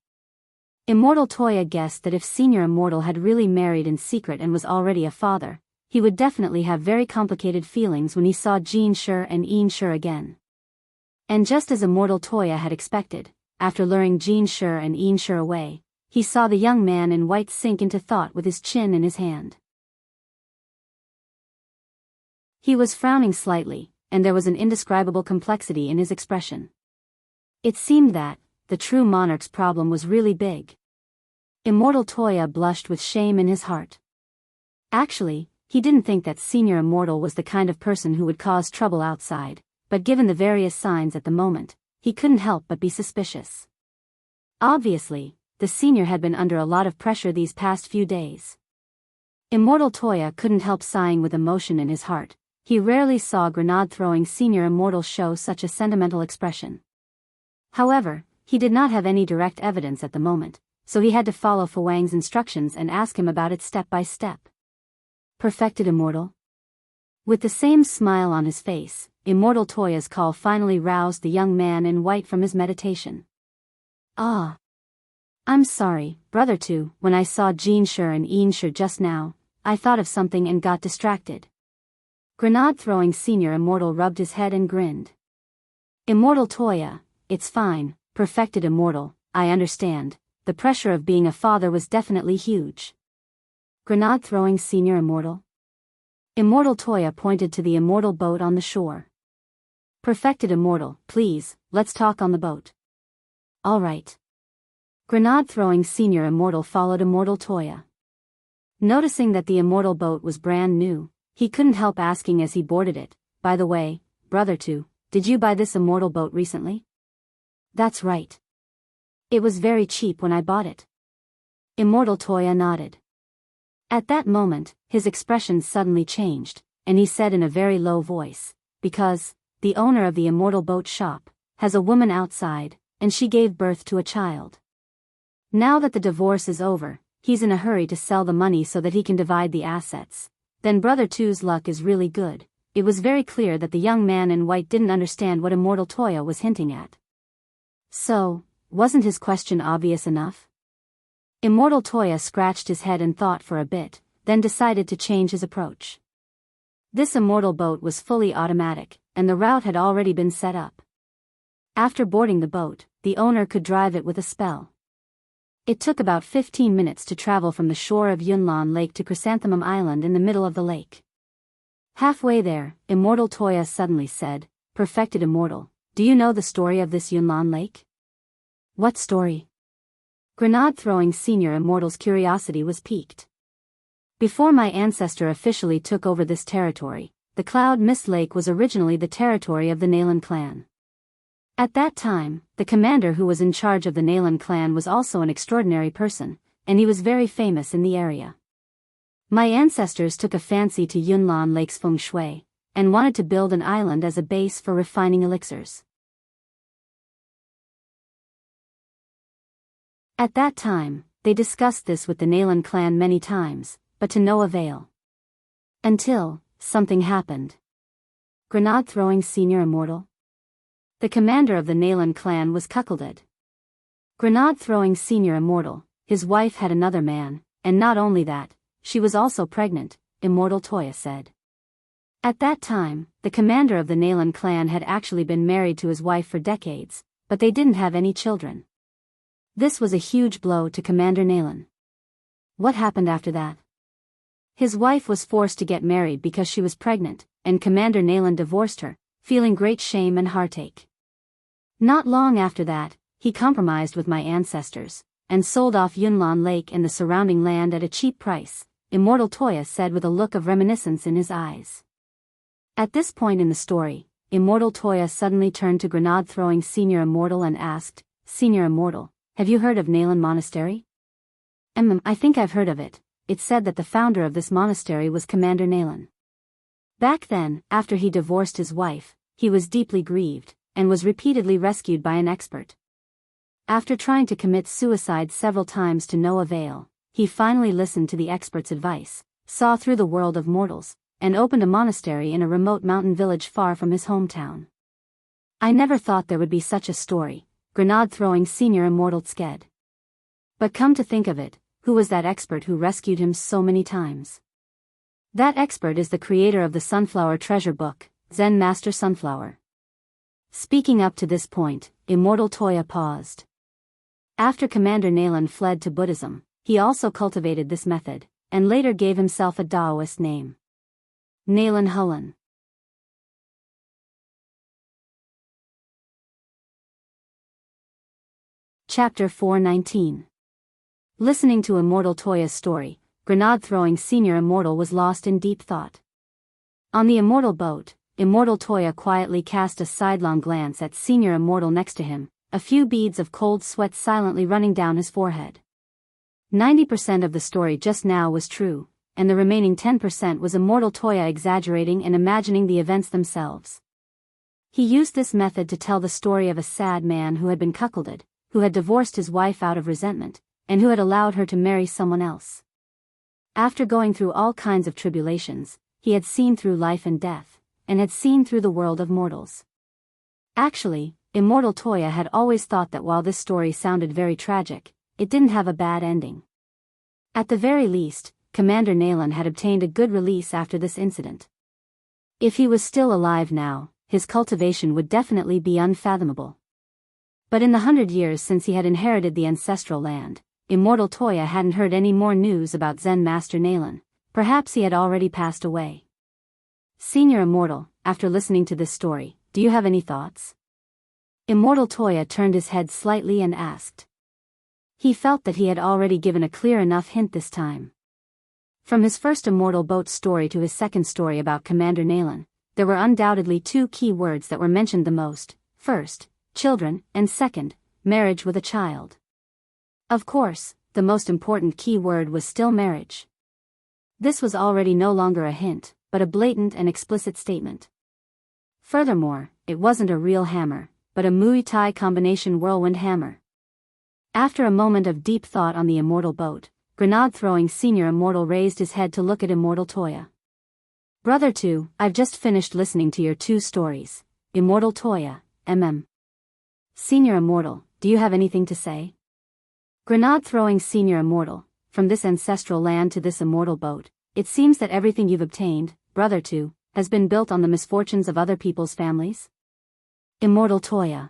Immortal Toya guessed that if Senior Immortal had really married in secret and was already a father, he would definitely have very complicated feelings when he saw Jean Shi and Yin Shi again. And just as Immortal Toya had expected, after luring Jean Shi and Yin Shi away, he saw the young man in white sink into thought with his chin in his hand. He was frowning slightly, and there was an indescribable complexity in his expression. It seemed that the true monarch's problem was really big. Immortal Toya blushed with shame in his heart. Actually, he didn't think that Senior Immortal was the kind of person who would cause trouble outside, but given the various signs at the moment, he couldn't help but be suspicious. Obviously, the senior had been under a lot of pressure these past few days. Immortal Toya couldn't help sighing with emotion in his heart. He rarely saw grenade-throwing Senior Immortal show such a sentimental expression. However, he did not have any direct evidence at the moment, so he had to follow Fu Wang's instructions and ask him about it step by step. Perfected Immortal? With the same smile on his face, Immortal Toya's call finally roused the young man in white from his meditation. Ah. I'm sorry, brother too. When I saw Jean Shi and Yin Shi just now, I thought of something and got distracted. Grenade-throwing Senior Immortal rubbed his head and grinned. Immortal Toya, it's fine, Perfected Immortal, I understand. The pressure of being a father was definitely huge. Grenade throwing senior immortal. Immortal Toya pointed to the immortal boat on the shore. Perfected immortal, please, let's talk on the boat. All right. Grenade throwing senior immortal followed Immortal Toya. Noticing that the immortal boat was brand new, he couldn't help asking as he boarded it, by the way, brother two, did you buy this immortal boat recently? That's right. It was very cheap when I bought it. Immortal Toya nodded. At that moment, his expression suddenly changed, and he said in a very low voice, because the owner of the immortal boat shop has a woman outside, and she gave birth to a child. Now that the divorce is over, he's in a hurry to sell the money so that he can divide the assets. Then brother two's luck is really good. It was very clear that the young man in white didn't understand what Immortal Toya was hinting at. So, wasn't his question obvious enough? Immortal Toya scratched his head and thought for a bit, then decided to change his approach. This immortal boat was fully automatic, and the route had already been set up. After boarding the boat, the owner could drive it with a spell. It took about 15 minutes to travel from the shore of Yunlan Lake to Chrysanthemum Island in the middle of the lake. Halfway there, Immortal Toya suddenly said, Perfected Immortal, do you know the story of this Yunlan Lake? What story? Grenade throwing senior immortal's curiosity was piqued. Before my ancestor officially took over this territory, the Cloud Mist Lake was originally the territory of the Nalan clan. At that time, the commander who was in charge of the Nalan clan was also an extraordinary person, and he was very famous in the area. My ancestors took a fancy to Yunlan Lake's feng shui, and wanted to build an island as a base for refining elixirs. At that time, they discussed this with the Nalan clan many times, but to no avail. Until something happened. Grenade throwing senior immortal. The commander of the Nalan clan was cuckolded. Grenade throwing senior immortal, his wife had another man, and not only that, she was also pregnant, Immortal Toya said. At that time, the commander of the Nalan clan had actually been married to his wife for decades, but they didn't have any children. This was a huge blow to Commander Nalan. What happened after that? His wife was forced to get married because she was pregnant, and Commander Nalan divorced her, feeling great shame and heartache. Not long after that, he compromised with my ancestors, and sold off Yunlan Lake and the surrounding land at a cheap price, Immortal Toya said with a look of reminiscence in his eyes. At this point in the story, Immortal Toya suddenly turned to Grenade throwing Senior Immortal and asked, Senior Immortal, have you heard of Nalan Monastery? I think I've heard of it. It's said that the founder of this monastery was Commander Nalan. Back then, after he divorced his wife, he was deeply grieved, and was repeatedly rescued by an expert. After trying to commit suicide several times to no avail, he finally listened to the expert's advice, saw through the world of mortals, and opened a monastery in a remote mountain village far from his hometown. I never thought there would be such a story, Grenade throwing Senior Immortal sked. But come to think of it, who was that expert who rescued him so many times? That expert is the creator of the Sunflower Treasure Book, Zen Master Sunflower. Speaking up to this point, Immortal Toya paused. After Commander Nalan fled to Buddhism, he also cultivated this method, and later gave himself a Taoist name. Nalan Hulan. Chapter 419. Listening to Immortal Toya's story, Grenade throwing Senior Immortal was lost in deep thought. On the immortal boat, Immortal Toya quietly cast a sidelong glance at Senior Immortal next to him, a few beads of cold sweat silently running down his forehead. 90% of the story just now was true, and the remaining 10% was Immortal Toya exaggerating and imagining the events themselves. He used this method to tell the story of a sad man who had been cuckolded, who had divorced his wife out of resentment, and who had allowed her to marry someone else. After going through all kinds of tribulations, he had seen through life and death, and had seen through the world of mortals. Actually, Immortal Toya had always thought that while this story sounded very tragic, it didn't have a bad ending. At the very least, Commander Nalan had obtained a good release after this incident. If he was still alive now, his cultivation would definitely be unfathomable. But in the 100 years since he had inherited the ancestral land, Immortal Toya hadn't heard any more news about Zen Master Nalan. Perhaps he had already passed away. Senior Immortal, after listening to this story, do you have any thoughts? Immortal Toya turned his head slightly and asked. He felt that he had already given a clear enough hint this time. From his first Immortal Boat story to his second story about Commander Nalan, there were undoubtedly two key words that were mentioned the most: first, children, and second, marriage with a child. Of course, the most important key word was still marriage. This was already no longer a hint, but a blatant and explicit statement. Furthermore, it wasn't a real hammer, but a Muay Thai combination whirlwind hammer. After a moment of deep thought on the Immortal Boat, grenade-throwing Senior Immortal raised his head to look at Immortal Toya. Brother 2, I've just finished listening to your two stories. Immortal Toya, Senior Immortal, do you have anything to say? Grenade-throwing Senior Immortal, from this ancestral land to this Immortal Boat, it seems that everything you've obtained, Brother 2, has been built on the misfortunes of other people's families? Immortal Toya.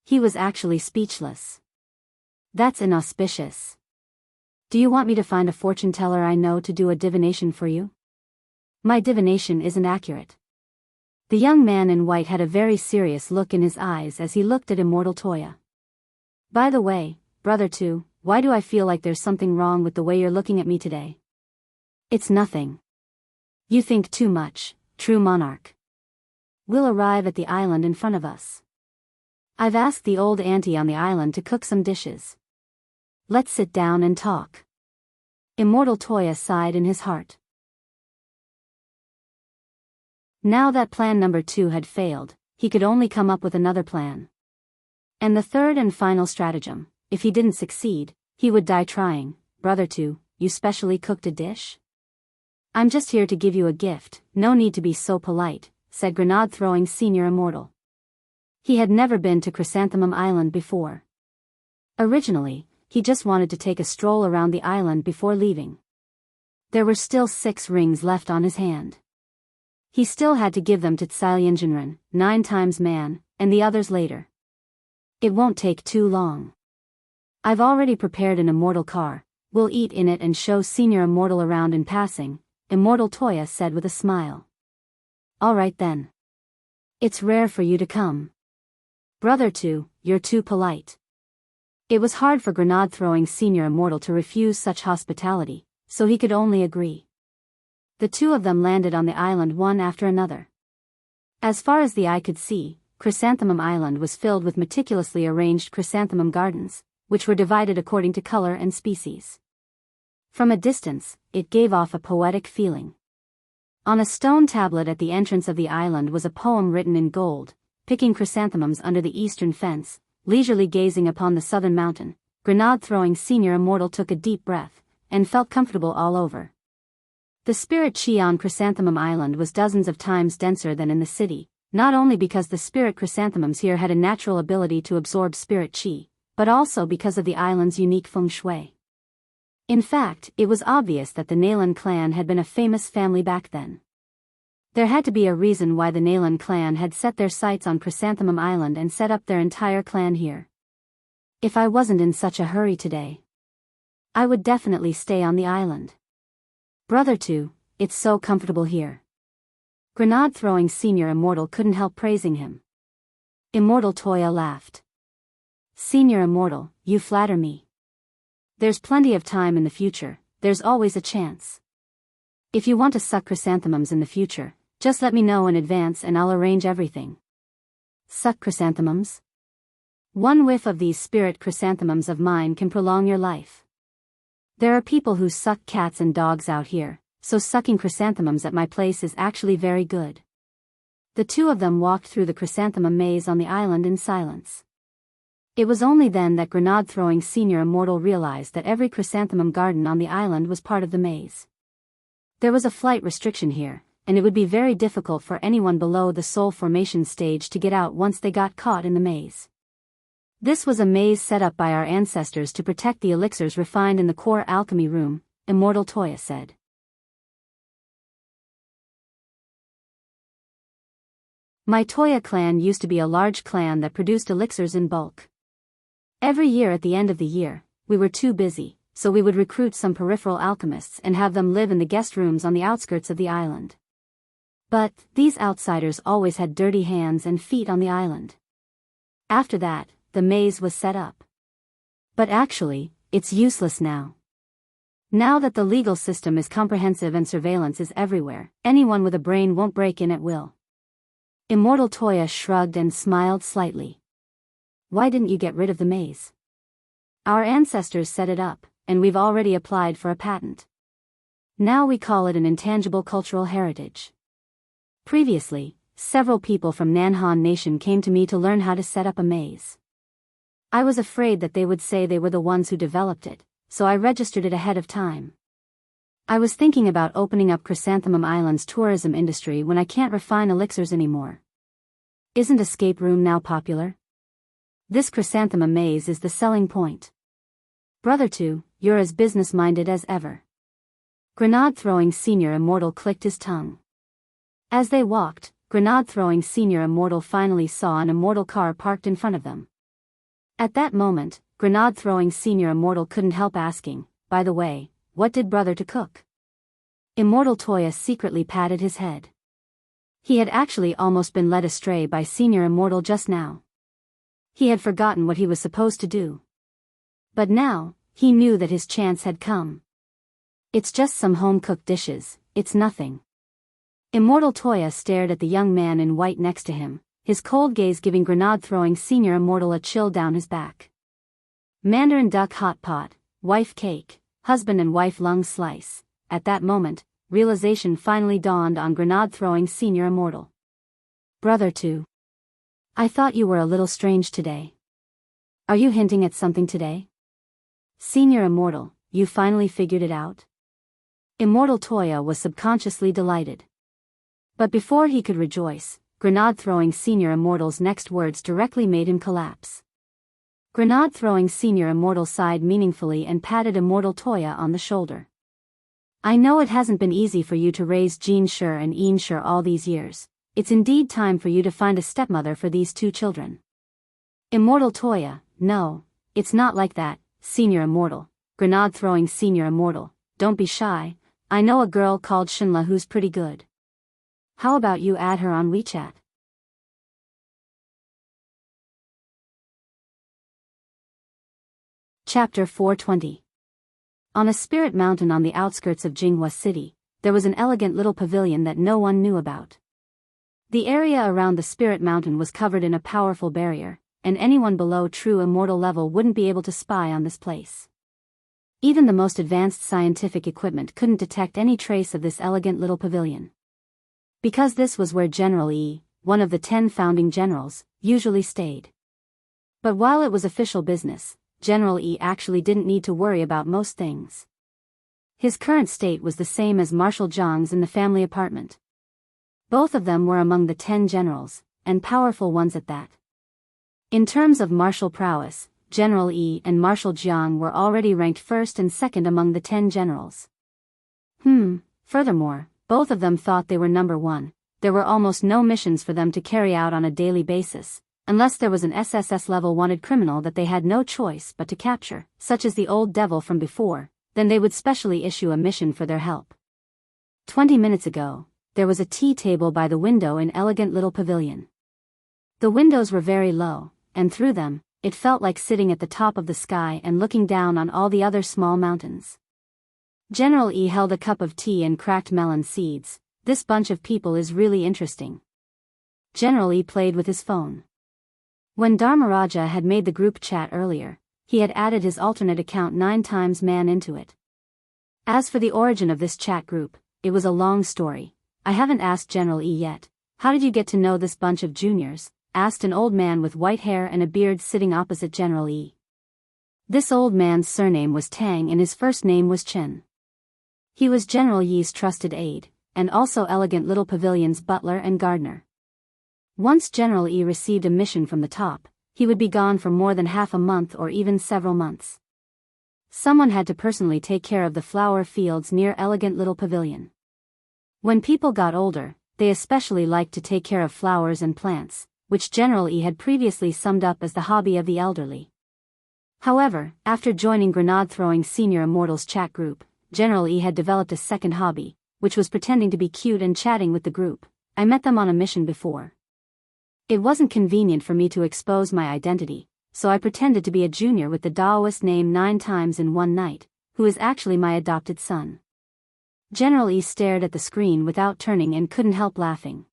He was actually speechless. That's inauspicious. Do you want me to find a fortune teller I know to do a divination for you? My divination isn't accurate. The young man in white had a very serious look in his eyes as he looked at Immortal Toya. By the way, Brother 2, why do I feel like there's something wrong with the way you're looking at me today? It's nothing. You think too much, true monarch. We'll arrive at the island in front of us. I've asked the old auntie on the island to cook some dishes. Let's sit down and talk. Immortal Toya sighed in his heart. Now that plan number 2 had failed, he could only come up with another plan. And the third and final stratagem: if he didn't succeed, he would die trying. Brother 2, you specially cooked a dish? I'm just here to give you a gift, no need to be so polite, said grenade-throwing Senior Immortal. He had never been to Chrysanthemum Island before. Originally, he just wanted to take a stroll around the island before leaving. There were still 6 rings left on his hand. He still had to give them to Tsilyanjinran, 9 times man, and the others later. It won't take too long. I've already prepared an immortal car. We'll eat in it and show Senior Immortal around in passing, Immortal Toya said with a smile. All right then. It's rare for you to come. Brother 2, you're too polite. It was hard for grenade-throwing Senior Immortal to refuse such hospitality, so he could only agree. The two of them landed on the island one after another. As far as the eye could see, Chrysanthemum Island was filled with meticulously arranged chrysanthemum gardens, which were divided according to color and species. From a distance, it gave off a poetic feeling. On a stone tablet at the entrance of the island was a poem written in gold: picking chrysanthemums under the eastern fence, leisurely gazing upon the southern mountain. Grenade-throwing Senior Immortal took a deep breath, and felt comfortable all over. The spirit chi on Chrysanthemum Island was dozens of times denser than in the city, not only because the spirit chrysanthemums here had a natural ability to absorb spirit chi, but also because of the island's unique feng shui. In fact, it was obvious that the Nalan clan had been a famous family back then. There had to be a reason why the Nalan clan had set their sights on Chrysanthemum Island and set up their entire clan here. If I wasn't in such a hurry today, I would definitely stay on the island. Brother 2, it's so comfortable here. Grenade-throwing Senior Immortal couldn't help praising him. Immortal Toya laughed. Senior Immortal, you flatter me. There's plenty of time in the future, there's always a chance. If you want to suck chrysanthemums in the future, just let me know in advance and I'll arrange everything. Suck chrysanthemums? One whiff of these spirit chrysanthemums of mine can prolong your life. There are people who suck cats and dogs out here, so sucking chrysanthemums at my place is actually very good. The two of them walked through the chrysanthemum maze on the island in silence. It was only then that grenade-throwing Senior Immortal realized that every chrysanthemum garden on the island was part of the maze. There was a flight restriction here, and it would be very difficult for anyone below the soul formation stage to get out once they got caught in the maze. This was a maze set up by our ancestors to protect the elixirs refined in the core alchemy room, Immortal Toya said. My Toya clan used to be a large clan that produced elixirs in bulk. Every year at the end of the year, we were too busy, so we would recruit some peripheral alchemists and have them live in the guest rooms on the outskirts of the island. But these outsiders always had dirty hands and feet on the island. After that, the maze was set up. But actually, it's useless now. Now that the legal system is comprehensive and surveillance is everywhere, anyone with a brain won't break in at will. Immortal Toya shrugged and smiled slightly. Why didn't you get rid of the maze? Our ancestors set it up, and we've already applied for a patent. Now we call it an intangible cultural heritage. Previously, several people from Nanhan Nation came to me to learn how to set up a maze. I was afraid that they would say they were the ones who developed it, so I registered it ahead of time. I was thinking about opening up Chrysanthemum Island's tourism industry when I can't refine elixirs anymore. Isn't Escape Room now popular? This Chrysanthemum maze is the selling point. Brother 2, you're as business-minded as ever. Grenade-throwing Senior Immortal clicked his tongue. As they walked, Grenade-throwing Senior Immortal finally saw an immortal car parked in front of them. At that moment, Grenade-throwing Senior Immortal couldn't help asking, by the way, what did Brother to cook? Immortal Toya secretly patted his head. He had actually almost been led astray by Senior Immortal just now. He had forgotten what he was supposed to do. But now, he knew that his chance had come. It's just some home-cooked dishes, it's nothing. Immortal Toya stared at the young man in white next to him, his cold gaze giving Grenade-throwing Senior Immortal a chill down his back. Mandarin duck hot pot, wife cake, husband and wife lung slice. At that moment, realization finally dawned on Grenade-throwing Senior Immortal. Brother 2. I thought you were a little strange today. Are you hinting at something today? Senior Immortal, you finally figured it out? Immortal Toya was subconsciously delighted. But before he could rejoice, Grenade-throwing Senior Immortal's next words directly made him collapse. Grenade-throwing Senior Immortal sighed meaningfully and patted Immortal Toya on the shoulder. I know it hasn't been easy for you to raise Jean Sher and Ian Sher all these years. It's indeed time for you to find a stepmother for these two children. Immortal Toya, no, it's not like that, Senior Immortal. Grenade-throwing Senior Immortal, don't be shy, I know a girl called Shinla who's pretty good. How about you add her on WeChat? Chapter 420. On a spirit mountain on the outskirts of Jinghua City, there was an elegant little pavilion that no one knew about. The area around the spirit mountain was covered in a powerful barrier, and anyone below true immortal level wouldn't be able to spy on this place. Even the most advanced scientific equipment couldn't detect any trace of this elegant little pavilion. Because this was where General Yi, one of the 10 founding generals, usually stayed. But while it was official business, General Yi actually didn't need to worry about most things. His current state was the same as Marshal Zhang's in the family apartment. Both of them were among the 10 generals, and powerful ones at that. In terms of martial prowess, General Yi and Marshal Jiang were already ranked first and second among the 10 generals. Furthermore, both of them thought they were number one. There were almost no missions for them to carry out on a daily basis, unless there was an SSS-level wanted criminal that they had no choice but to capture, such as the old devil from before, then they would specially issue a mission for their help. 20 minutes ago, there was a tea table by the window in elegant little pavilion. The windows were very low, and through them, it felt like sitting at the top of the sky and looking down on all the other small mountains. General E held a cup of tea and cracked melon seeds. This bunch of people is really interesting. General E played with his phone. When Dharmaraja had made the group chat earlier, he had added his alternate account 9 times man into it. As for the origin of this chat group, it was a long story. I haven't asked General E yet. How did you get to know this bunch of juniors? Asked an old man with white hair and a beard sitting opposite General E. This old man's surname was Tang and his first name was Chen. He was General Yi's trusted aide, and also elegant little pavilion's butler and gardener. Once General E received a mission from the top, he would be gone for more than half a month or even several months. Someone had to personally take care of the flower fields near elegant little pavilion. When people got older, they especially liked to take care of flowers and plants, which General E had previously summed up as the hobby of the elderly. However, after joining grenade-throwing senior immortals chat group, General E had developed a second hobby, which was pretending to be cute and chatting with the group. I met them on a mission before. It wasn't convenient for me to expose my identity, so I pretended to be a junior with the Daoist name 9 times in one night, who is actually my adopted son. General E stared at the screen without turning and couldn't help laughing.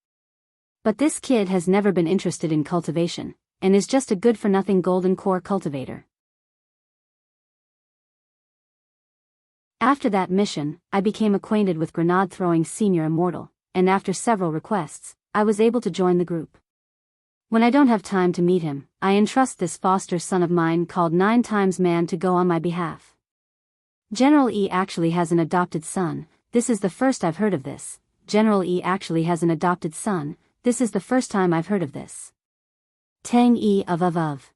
But this kid has never been interested in cultivation, and is just a good-for-nothing golden core cultivator. After that mission, I became acquainted with grenade-throwing senior immortal, and after several requests, I was able to join the group. When I don't have time to meet him, I entrust this foster son of mine called 9 times man to go on my behalf. General E actually has an adopted son. This is the first I've heard of this. General E actually has an adopted son. This is the first time I've heard of this. Tang E of.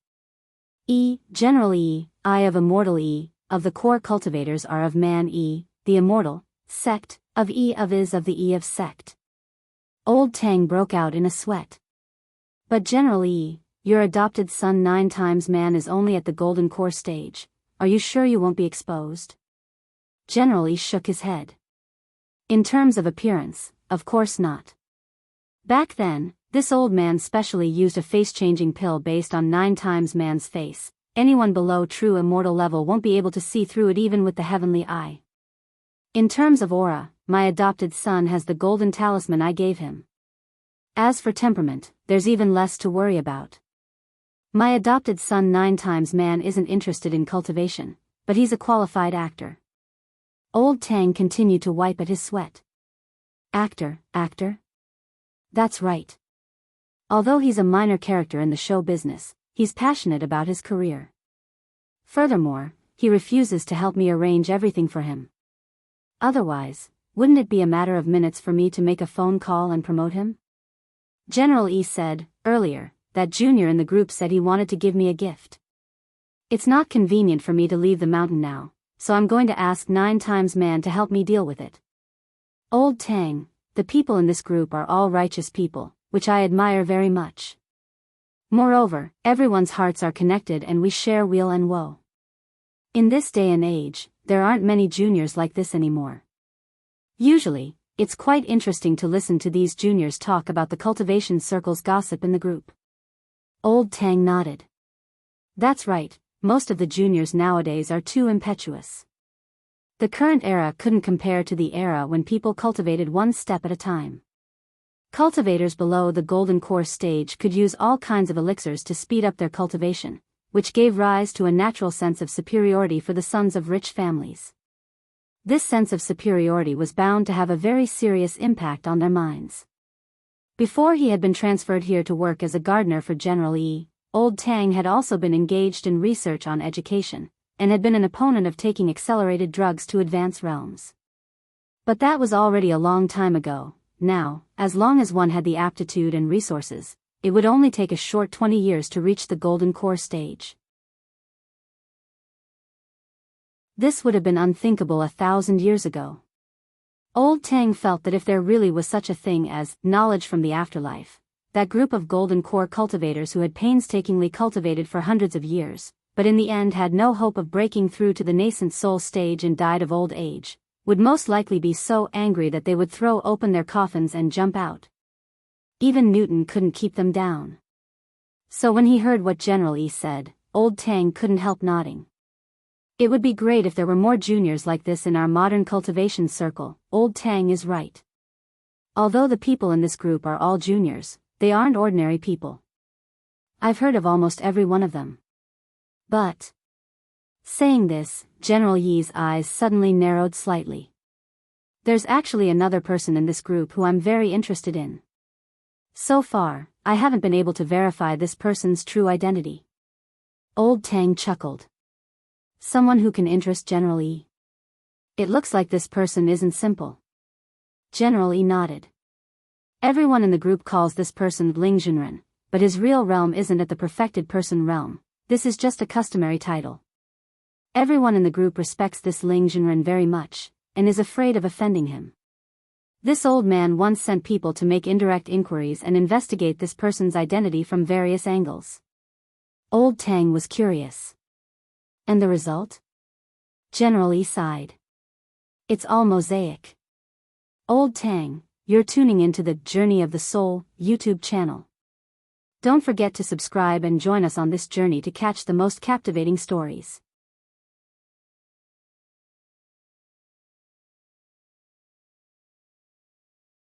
E, General E, I of Immortal E, of the core cultivators are of man E, the immortal, sect, of E of is of the E of sect. Old Tang broke out in a sweat. But General E, your adopted son 9 times man is only at the golden core stage. Are you sure you won't be exposed? General E shook his head. In terms of appearance, of course not. Back then, this old man specially used a face-changing pill based on 9 times man's face. Anyone below true immortal level won't be able to see through it even with the heavenly eye. In terms of aura, my adopted son has the golden talisman I gave him. As for temperament, there's even less to worry about. My adopted son 9 times man isn't interested in cultivation, but he's a qualified actor. Old Tang continued to wipe at his sweat. Actor? That's right. Although he's a minor character in the show business, he's passionate about his career. Furthermore, he refuses to help me arrange everything for him. Otherwise, wouldn't it be a matter of minutes for me to make a phone call and promote him? General E said, earlier, that junior in the group said he wanted to give me a gift. It's not convenient for me to leave the mountain now, so I'm going to ask 9 times man to help me deal with it. Old Tang, the people in this group are all righteous people, which I admire very much. Moreover, everyone's hearts are connected and we share weal and woe. In this day and age, there aren't many juniors like this anymore. Usually, it's quite interesting to listen to these juniors talk about the cultivation circle's gossip in the group. Old Tang nodded. That's right, most of the juniors nowadays are too impetuous. The current era couldn't compare to the era when people cultivated one step at a time. Cultivators below the golden core stage could use all kinds of elixirs to speed up their cultivation, which gave rise to a natural sense of superiority for the sons of rich families. This sense of superiority was bound to have a very serious impact on their minds. Before he had been transferred here to work as a gardener for General E, Old Tang had also been engaged in research on education, and had been an opponent of taking accelerated drugs to advance realms. But that was already a long time ago. Now, as long as one had the aptitude and resources, it would only take a short 20 years to reach the golden core stage. This would have been unthinkable 1,000 years ago. Old Tang felt that if there really was such a thing as knowledge from the afterlife, that group of golden core cultivators who had painstakingly cultivated for hundreds of years, but in the end had no hope of breaking through to the nascent soul stage and died of old age, would most likely be so angry that they would throw open their coffins and jump out. Even Newton couldn't keep them down. So when he heard what General E said, Old Tang couldn't help nodding. It would be great if there were more juniors like this in our modern cultivation circle. Old Tang is right. Although the people in this group are all juniors, they aren't ordinary people. I've heard of almost every one of them. But... Saying this, General Yi's eyes suddenly narrowed slightly. There's actually another person in this group who I'm very interested in. So far, I haven't been able to verify this person's true identity. Old Tang chuckled. Someone who can interest General E. It looks like this person isn't simple. General E nodded. Everyone in the group calls this person Ling Junren, but his real realm isn't at the perfected person realm. This is just a customary title. Everyone in the group respects this Ling Junren very much, and is afraid of offending him. This old man once sent people to make indirect inquiries and investigate this person's identity from various angles. Old Tang was curious. And the result? General E sighed. It's all mosaic. Old Tang, you're tuning into the Journey of the Soul YouTube channel. Don't forget to subscribe and join us on this journey to catch the most captivating stories.